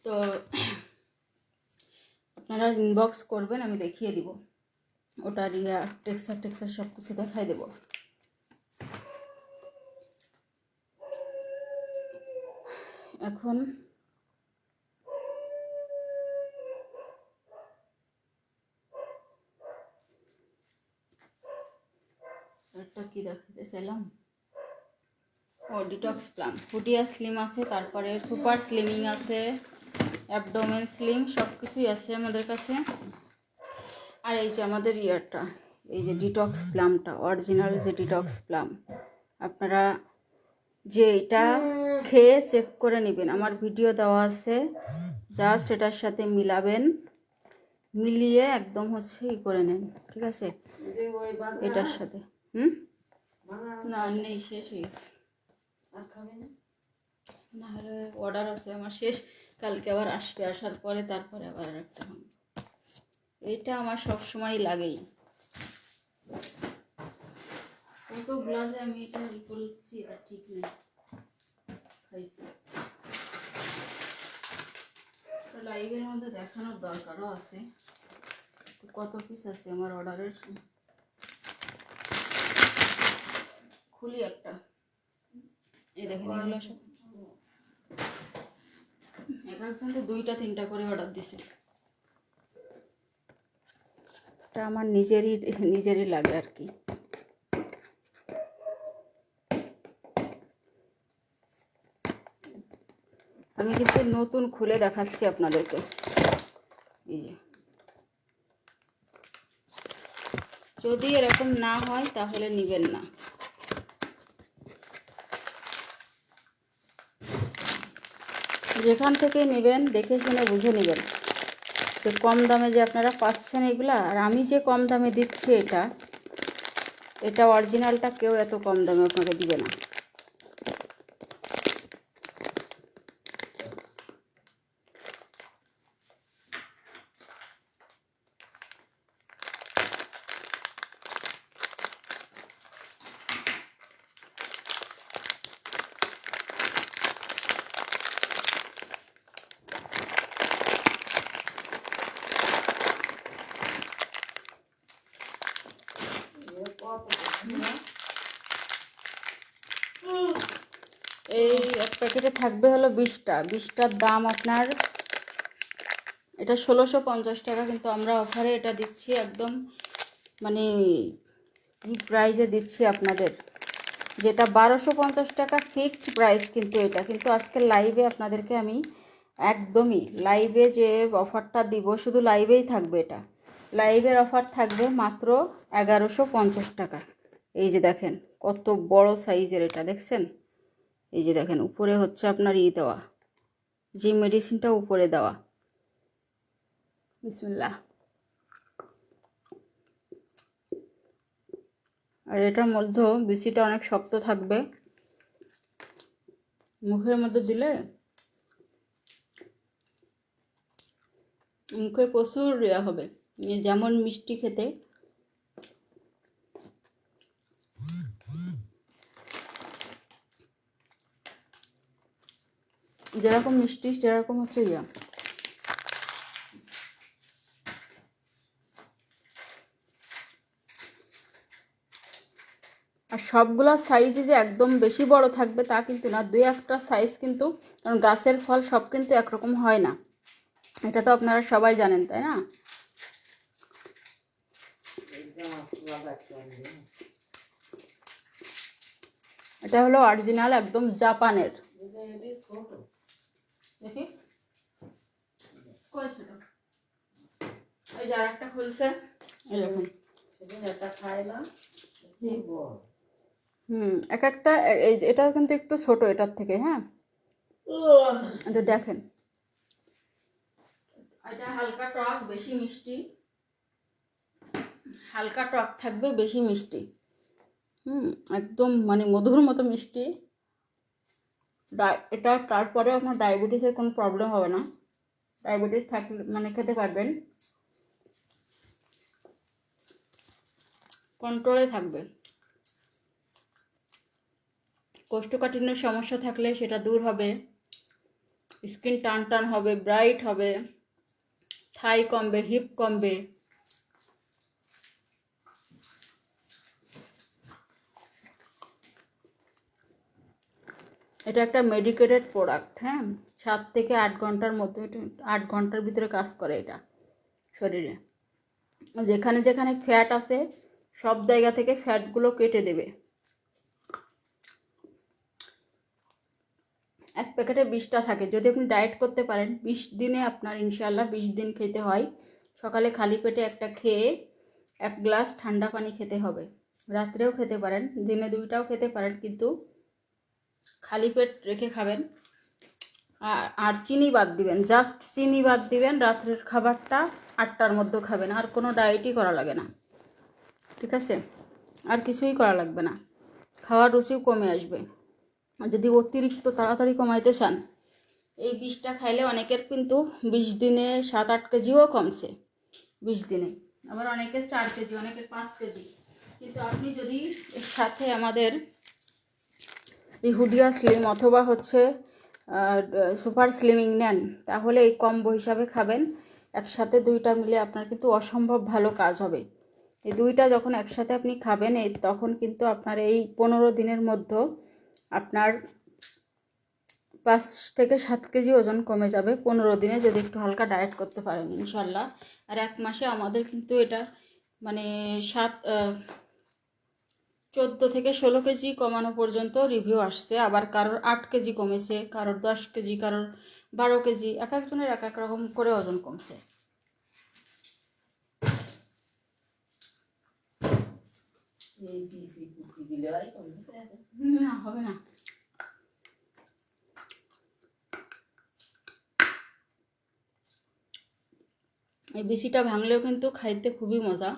A: তো আপনারা ইনবক্স করবেন, আমি দেখিয়ে দিব ওটার টেক্সচার সব কিছু দেখাই দেব। এখন একটা কি দেখাতে চাইলাম, ও ডিটক্স প্লাম, হুডিয়া স্লিম আছে, তারপরে সুপার স্লিমিং আছে, অ্যাবডোমেন স্লিম, সব কিছুই আছে আমাদের কাছে। আর এই যে আমাদের এই যে ডিটক্স প্লামটা, অরিজিনাল যে ডিটক্স প্লাম, আপনারা যে এটা খেয়ে চেক করে নেবেন, আমার ভিডিও দেওয়া আছে, জাস্ট এটার সাথে মিলাবেন, মিলিয়ে একদম হচ্ছে ই করে নেন, ঠিক আছে এটার সাথে। না নেই, শেষ হয়ে গেছে, না হলে অর্ডার আছে আমার শেষ, কালকে আবার আসবে, আসার পরে তারপরে আবার একটা হবে। এটা আমার সব সময় লাগেই। কতগুলা যে আমি এটা ই করেছি এটা ঠিক নেই, খাইছি। লাইভের মধ্যে দেখানোর দরকারও আছে কত পিস আছে আমার অর্ডারের। খুলি একটা, এই দেখেন এগুলো সব একজন তো 2টা 3টা করে অর্ডার দিছে। এটা আমার নিজেরই লাগে আর কি। আমি কিন্তু নতুন খুলে দেখাচ্ছি আপনাদেরকে। এই যে যদি এরকম না হয় তাহলে নেবেন না। যেখান থেকে নেবেন দেখে শুনে বুঝে নেবেন যে কম দামে যে আপনারা পাচ্ছেন এগুলা, আর আমি যে কম দামে দিচ্ছি এটা অরিজিনালটা কেউ এত কম দামে আপনাকে দিবে না। এই এক প্যাকেটে থাকবে হলো 20টার দাম আপনার, এটা 1650 টাকা, কিন্তু আমরা অফারে এটা দিচ্ছি একদম মানে কি প্রাইজে দিচ্ছি আপনাদের, যেটা 1250 টাকা ফিক্সড প্রাইস। কিন্তু এটা কিন্তু আজকে লাইভে আপনাদেরকে আমি একদমই লাইভে যে অফারটা দিব, শুধু লাইভেই থাকবে, এটা লাইভের অফার থাকবে মাত্র 1150 টাকা। এই যে দেখেন কত বড় সাইজের এটা, দেখছেন? এই যে দেখেন উপরে হচ্ছে আপনার দেওয়া, যে মেডিসিনটা উপরে দেওয়া। বিসমিল্লাহ। আর এটার মধ্যেও বিচিটা অনেক শক্ত থাকবে, মুখের মধ্যে দিলে মুখে প্রচুর ইয়া হবে, যেমন মিষ্টি খেতে যেরকম মিষ্টি সেরকম হচ্ছে ইয়া। আর সবগুলা সাইজে যে একদম বেশি বড় থাকবে তা কিন্তু না, দুই একটা সাইজ কিন্তু, কারণ গাছের ফল সব কিন্তু একরকম হয় না, এটা তো আপনারা সবাই জানেন, তাই না? এটা হলো অরিজিনাল একদম জাপানের। দেখি এই যে আরেকটা খুলছে, এই দেখুন। এক একটা এটা কিন্তু একটু ছোট এটার থেকে। হ্যাঁ, তো দেখেন, এটা হালকা টক, বেশি মিষ্টি, হালকা টক থাকবে, বেশি মিষ্টি। একদম মানে মধুর মতো মিষ্টি। এটা তারপরে আপনার ডায়াবেটিসের কোনো প্রবলেম হবে না, ডায়াবেটিস থাকলে মানে খেতে পারবেন, কন্ট্রোলে থাকবে। কোষ্ঠকাঠিন্যের সমস্যা থাকলে সেটা দূর হবে, স্কিন টান টান হবে, ব্রাইট হবে, থাই কমবে, হিপ কমবে। এটা একটা মেডিকেটেড প্রোডাক্ট। হ্যাঁ, 7 থেকে 8 ঘন্টার মধ্যে, 8 ঘন্টার ভিতরে কাজ করে এটা শরীরে। যেখানে যেখানে ফ্যাট আছে সব জায়গা থেকে ফ্যাটগুলো কেটে দেবে। এক প্যাকেটে 20টা থাকে। যদি আপনি ডায়েট করতে পারেন 20 দিনে আপনার ইনশাল্লাহ 20 দিন খেতে হয়। সকালে খালি পেটে একটা খেয়ে 1 গ্লাস ঠান্ডা পানি খেতে হবে। রাত্রেও খেতে পারেন, দিনে 2টাও খেতে পারেন, কিন্তু খালি পেট রেখে খাবেন। আর চিনি বাদ দিবেন, জাস্ট চিনি বাদ দিবেন। রাত্রের খাবারটা 8টার মধ্যে খাবেন, আর কোনো ডায়েটই করা লাগে না, ঠিক আছে? আর কিছুই করা লাগবে না, খাওয়ার রুচিও কমে আসবে। আর যদি অতিরিক্ত তাড়াতাড়ি কমাইতে চান, এই 20টা খাইলে অনেকের কিন্তু 20 দিনে 7-8 কেজিও কমছে 20 দিনে। আবার অনেকের 4 কেজি, অনেকের 5 কেজি। কিন্তু আপনি যদি এর সাথে আমাদের এই হুডিয়া স্লিম অথবা হচ্ছে সুপার স্লিমিং নেন, তাহলে এই কম্বো হিসাবে খাবেন। একসাথে 2টা মিলে আপনার কিন্তু অসম্ভব ভালো কাজ হবে। এই 2টা যখন একসাথে আপনি খাবেন, তখন কিন্তু আপনার এই 15 দিনের মধ্যে আপনার 5 থেকে 7 কেজি ওজন কমে যাবে 15 দিনে, যদি একটু হালকা ডায়েট করতে পারেন ইনশাল্লাহ। আর 1 মাসে আমাদের কিন্তু এটা মানে 14 থেকে 16 কেজি কমানো পর্যন্ত রিভিউ আসছে। আবার কারোর 8 কেজি কমেছে, কারোর 10 কেজি, কারোর 12 কেজি, এক একজনের এক এক রকম করে ওজন কমছে। না, হবে না। এই বিচিটা ভাঙলেও কিন্তু খাইতে খুবই মজা।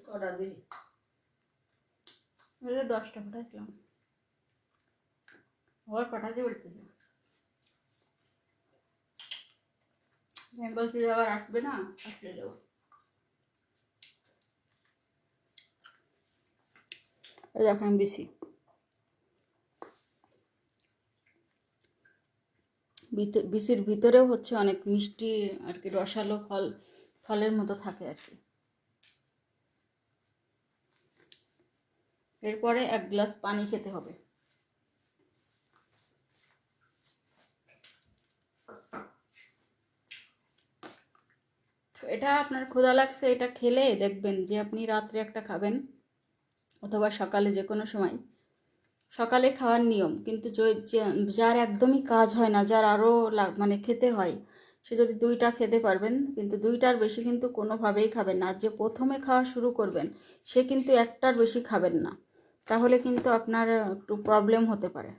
A: কটা দিবি? 10টা পাঠাইছিলাম, আবার পাঠাতে বলতেছে। আমি বলছি যে আবার আসবে না, আসলে দেবো। এই দেখেন বিচি, বিচির ভিতরেও হচ্ছে অনেক মিষ্টি আর কি, রসালো ফলের মতো থাকে আর কি। এরপরে 1 গ্লাস পানি খেতে হবে। এটা আপনার ক্ষুধা লাগছে, এটা খেলে দেখবেন যে আপনি রাত্রে একটা খাবেন অথবা সকালে, যে কোনো সময় সকালে খাওয়ার নিয়ম, কিন্তু যার একদমই কাজ হয় না, যার আরও মানে খেতে হয়, সে যদি 2টা খেতে পারবেন, কিন্তু 2টার বেশি কিন্তু কোনোভাবেই খাবেন না। আর যে প্রথমে খাওয়া শুরু করবেন সে কিন্তু 1টার বেশি খাবেন না, তাহলে কিন্তু আপনার একটু প্রবলেম হতে পারে।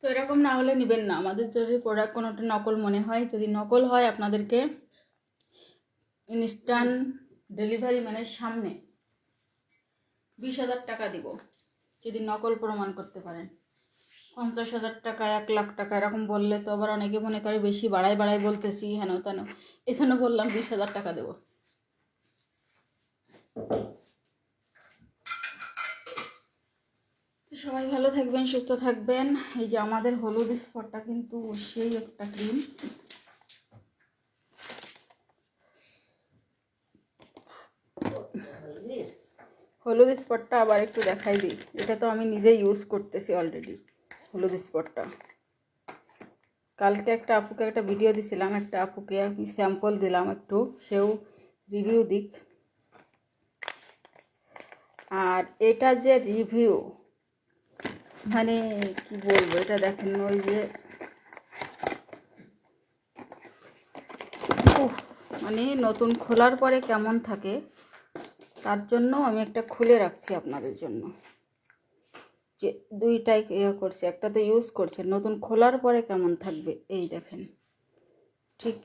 A: তো এরকম না হলে নেবেন না। আমাদের যদি প্রোডাক্ট কোনোটা নকল মনে হয়, যদি নকল হয় আপনাদেরকে ইনস্ট্যান্ট ডেলিভারি ম্যানের সামনে 20,000 টাকা দিব যদি নকল প্রমাণ করতে পারেন। 50,000 টাকা, 1 লাখ টাকা এরকম বললে তো আবার অনেকে মনে করে বেশি বাড়াই বাড়াই বলতেছি, হেন তেন, এই জন্য বললাম 20,000 টাকা দেবো। সবাই ভালো থাকবেন, সুস্থ থাকবেন। এই যে আমাদের হলুদ স্পটটা কিন্তু সেই একটা ক্রিম, হলুদ স্পটটা আবার একটু দেখাই দিই। এটা তো আমি নিজেই ইউজ করতেছি অলরেডি হলুদ স্পটটা। কালকে একটা আপুকে একটা ভিডিও দিছিলাম, একটা আপুকে আমি স্যাম্পল দিলাম, একটু সেও রিভিউ দিক। আর এটা যে রিভিউ, মানে কি বলবো, এটা দেখেন, ওই যে মানে নতুন খোলার পরে কেমন থাকে তার জন্য আমি একটা খুলে রাখছি আপনাদের জন্য, যে 2টাই করছি, একটা তো ইউজ করছে, নতুন খোলার পরে কেমন থাকবে এই দেখেন, ঠিক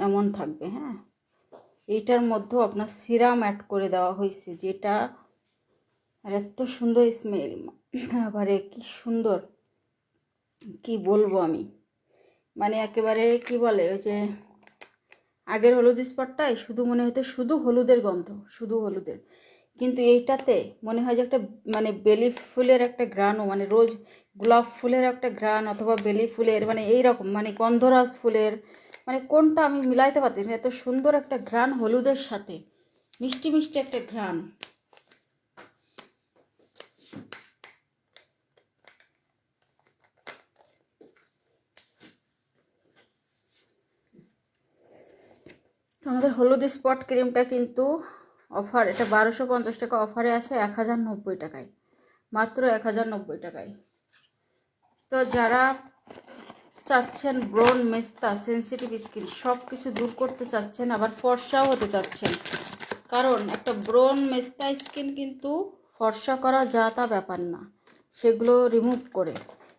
A: এমন থাকবে। হ্যাঁ, এইটার মধ্যেও আপনার সিরাম অ্যাড করে দেওয়া হয়েছে, যেটা আর এত সুন্দর স্মেল, আবারে কি সুন্দর, কি বলবো আমি, মানে একেবারে কি বলে, ওই যে আগের হলুদ স্পটটাই শুধু মনে হতো শুধু হলুদের গন্ধ, শুধু হলুদের, কিন্তু এইটাতে মনে হয় যে একটা মানে বেলি ফুলের একটা ঘ্রাণও, মানে রোজ গোলাপ ফুলের একটা ঘ্রাণ, অথবা বেলি ফুলের, মানে এইরকম, মানে গন্ধরাজ ফুলের, মানে কোনটা আমি মিলাইতে পারছি না, এত সুন্দর একটা ঘ্রাণ হলুদের সাথে, মিষ্টি মিষ্টি একটা ঘ্রাণ। তো আমাদের হলুদ স্পট ক্রিমটা কিন্তু অফার, এটা 1250 টাকা অফারে আছে 1090 টাকায়, মাত্র 1090 টাকায়। তো যারা চাচ্ছেন ব্রন, মেস্তা, সেন্সিটিভ স্কিন সব কিছু দূর করতে চাচ্ছেন, আবার ফর্সাও হতে চাচ্ছেন, কারণ একটা ব্রন মেস্তা স্কিন কিন্তু ফর্সা করা যা তা ব্যাপার না, সেগুলো রিমুভ করে,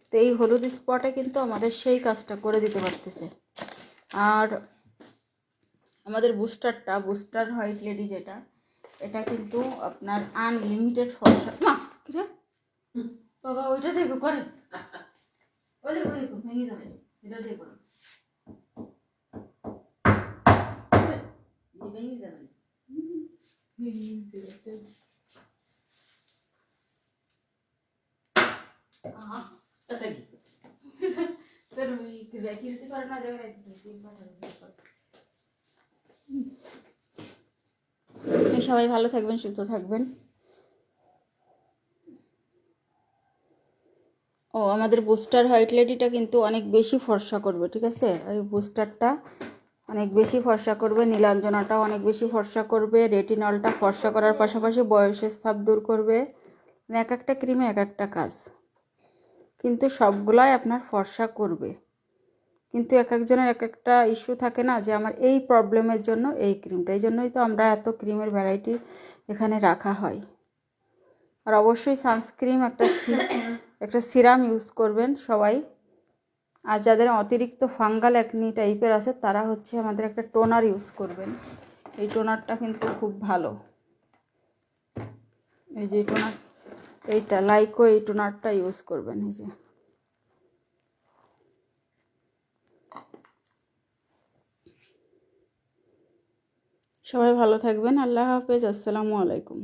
A: তো এই হলুদ স্পটে কিন্তু আমাদের সেই কাজটা করে দিতে পারতেছে। আর আমাদের বুস্টার হোয়াইট লেডি যেটা, এটা কিন্তু আপনার আনলিমিটেড ফর্সা, মা কিরে বাবা ওইটা দেখো করে, ওই দেখো দেখো ভেঙে যাবে, এটা দিয়ে করো, ভেঙে যাবে, সবাই ভালো থাকবেন, সুস্থ থাকবেন। ও আমাদের বুস্টার হোয়াইট লেডিটা কিন্তু অনেক বেশি ফর্সা করবে, ঠিক আছে, ওই বুস্টারটা অনেক বেশি ফর্সা করবে, নীলাঞ্জনাটা অনেক বেশি ফর্সা করবে, রেটিনলটা ফর্সা করার পাশাপাশি বয়সের ছাপ দূর করবে, মানে এক একটা ক্রিমে এক একটা কাজ, কিন্তু সবগুলাই আপনার ফর্সা করবে। কিন্তু এক একজনের এক একটা ইস্যু থাকে না, যে আমার এই প্রবলেমের জন্য এই ক্রিমটা, এই জন্যই তো আমরা এত ক্রিমের ভ্যারাইটি এখানে রাখা হয়। আর অবশ্যই সানস্ক্রিন, একটা সিরাম ইউজ করবেন সবাই। আর যাদের অতিরিক্ত ফাঙ্গাল অ্যাকনি টাইপের আছে তারা হচ্ছে আমাদের একটা টোনার ইউজ করবেন। এই টোনারটা কিন্তু খুব ভালো। এই যে টোনার, এইটা লাইকো, এই টোনারটা ইউজ করবেন। এই যে সবাই ভালো থাকবেন। আল্লাহ হাফেজ। আসসালামু আলাইকুম।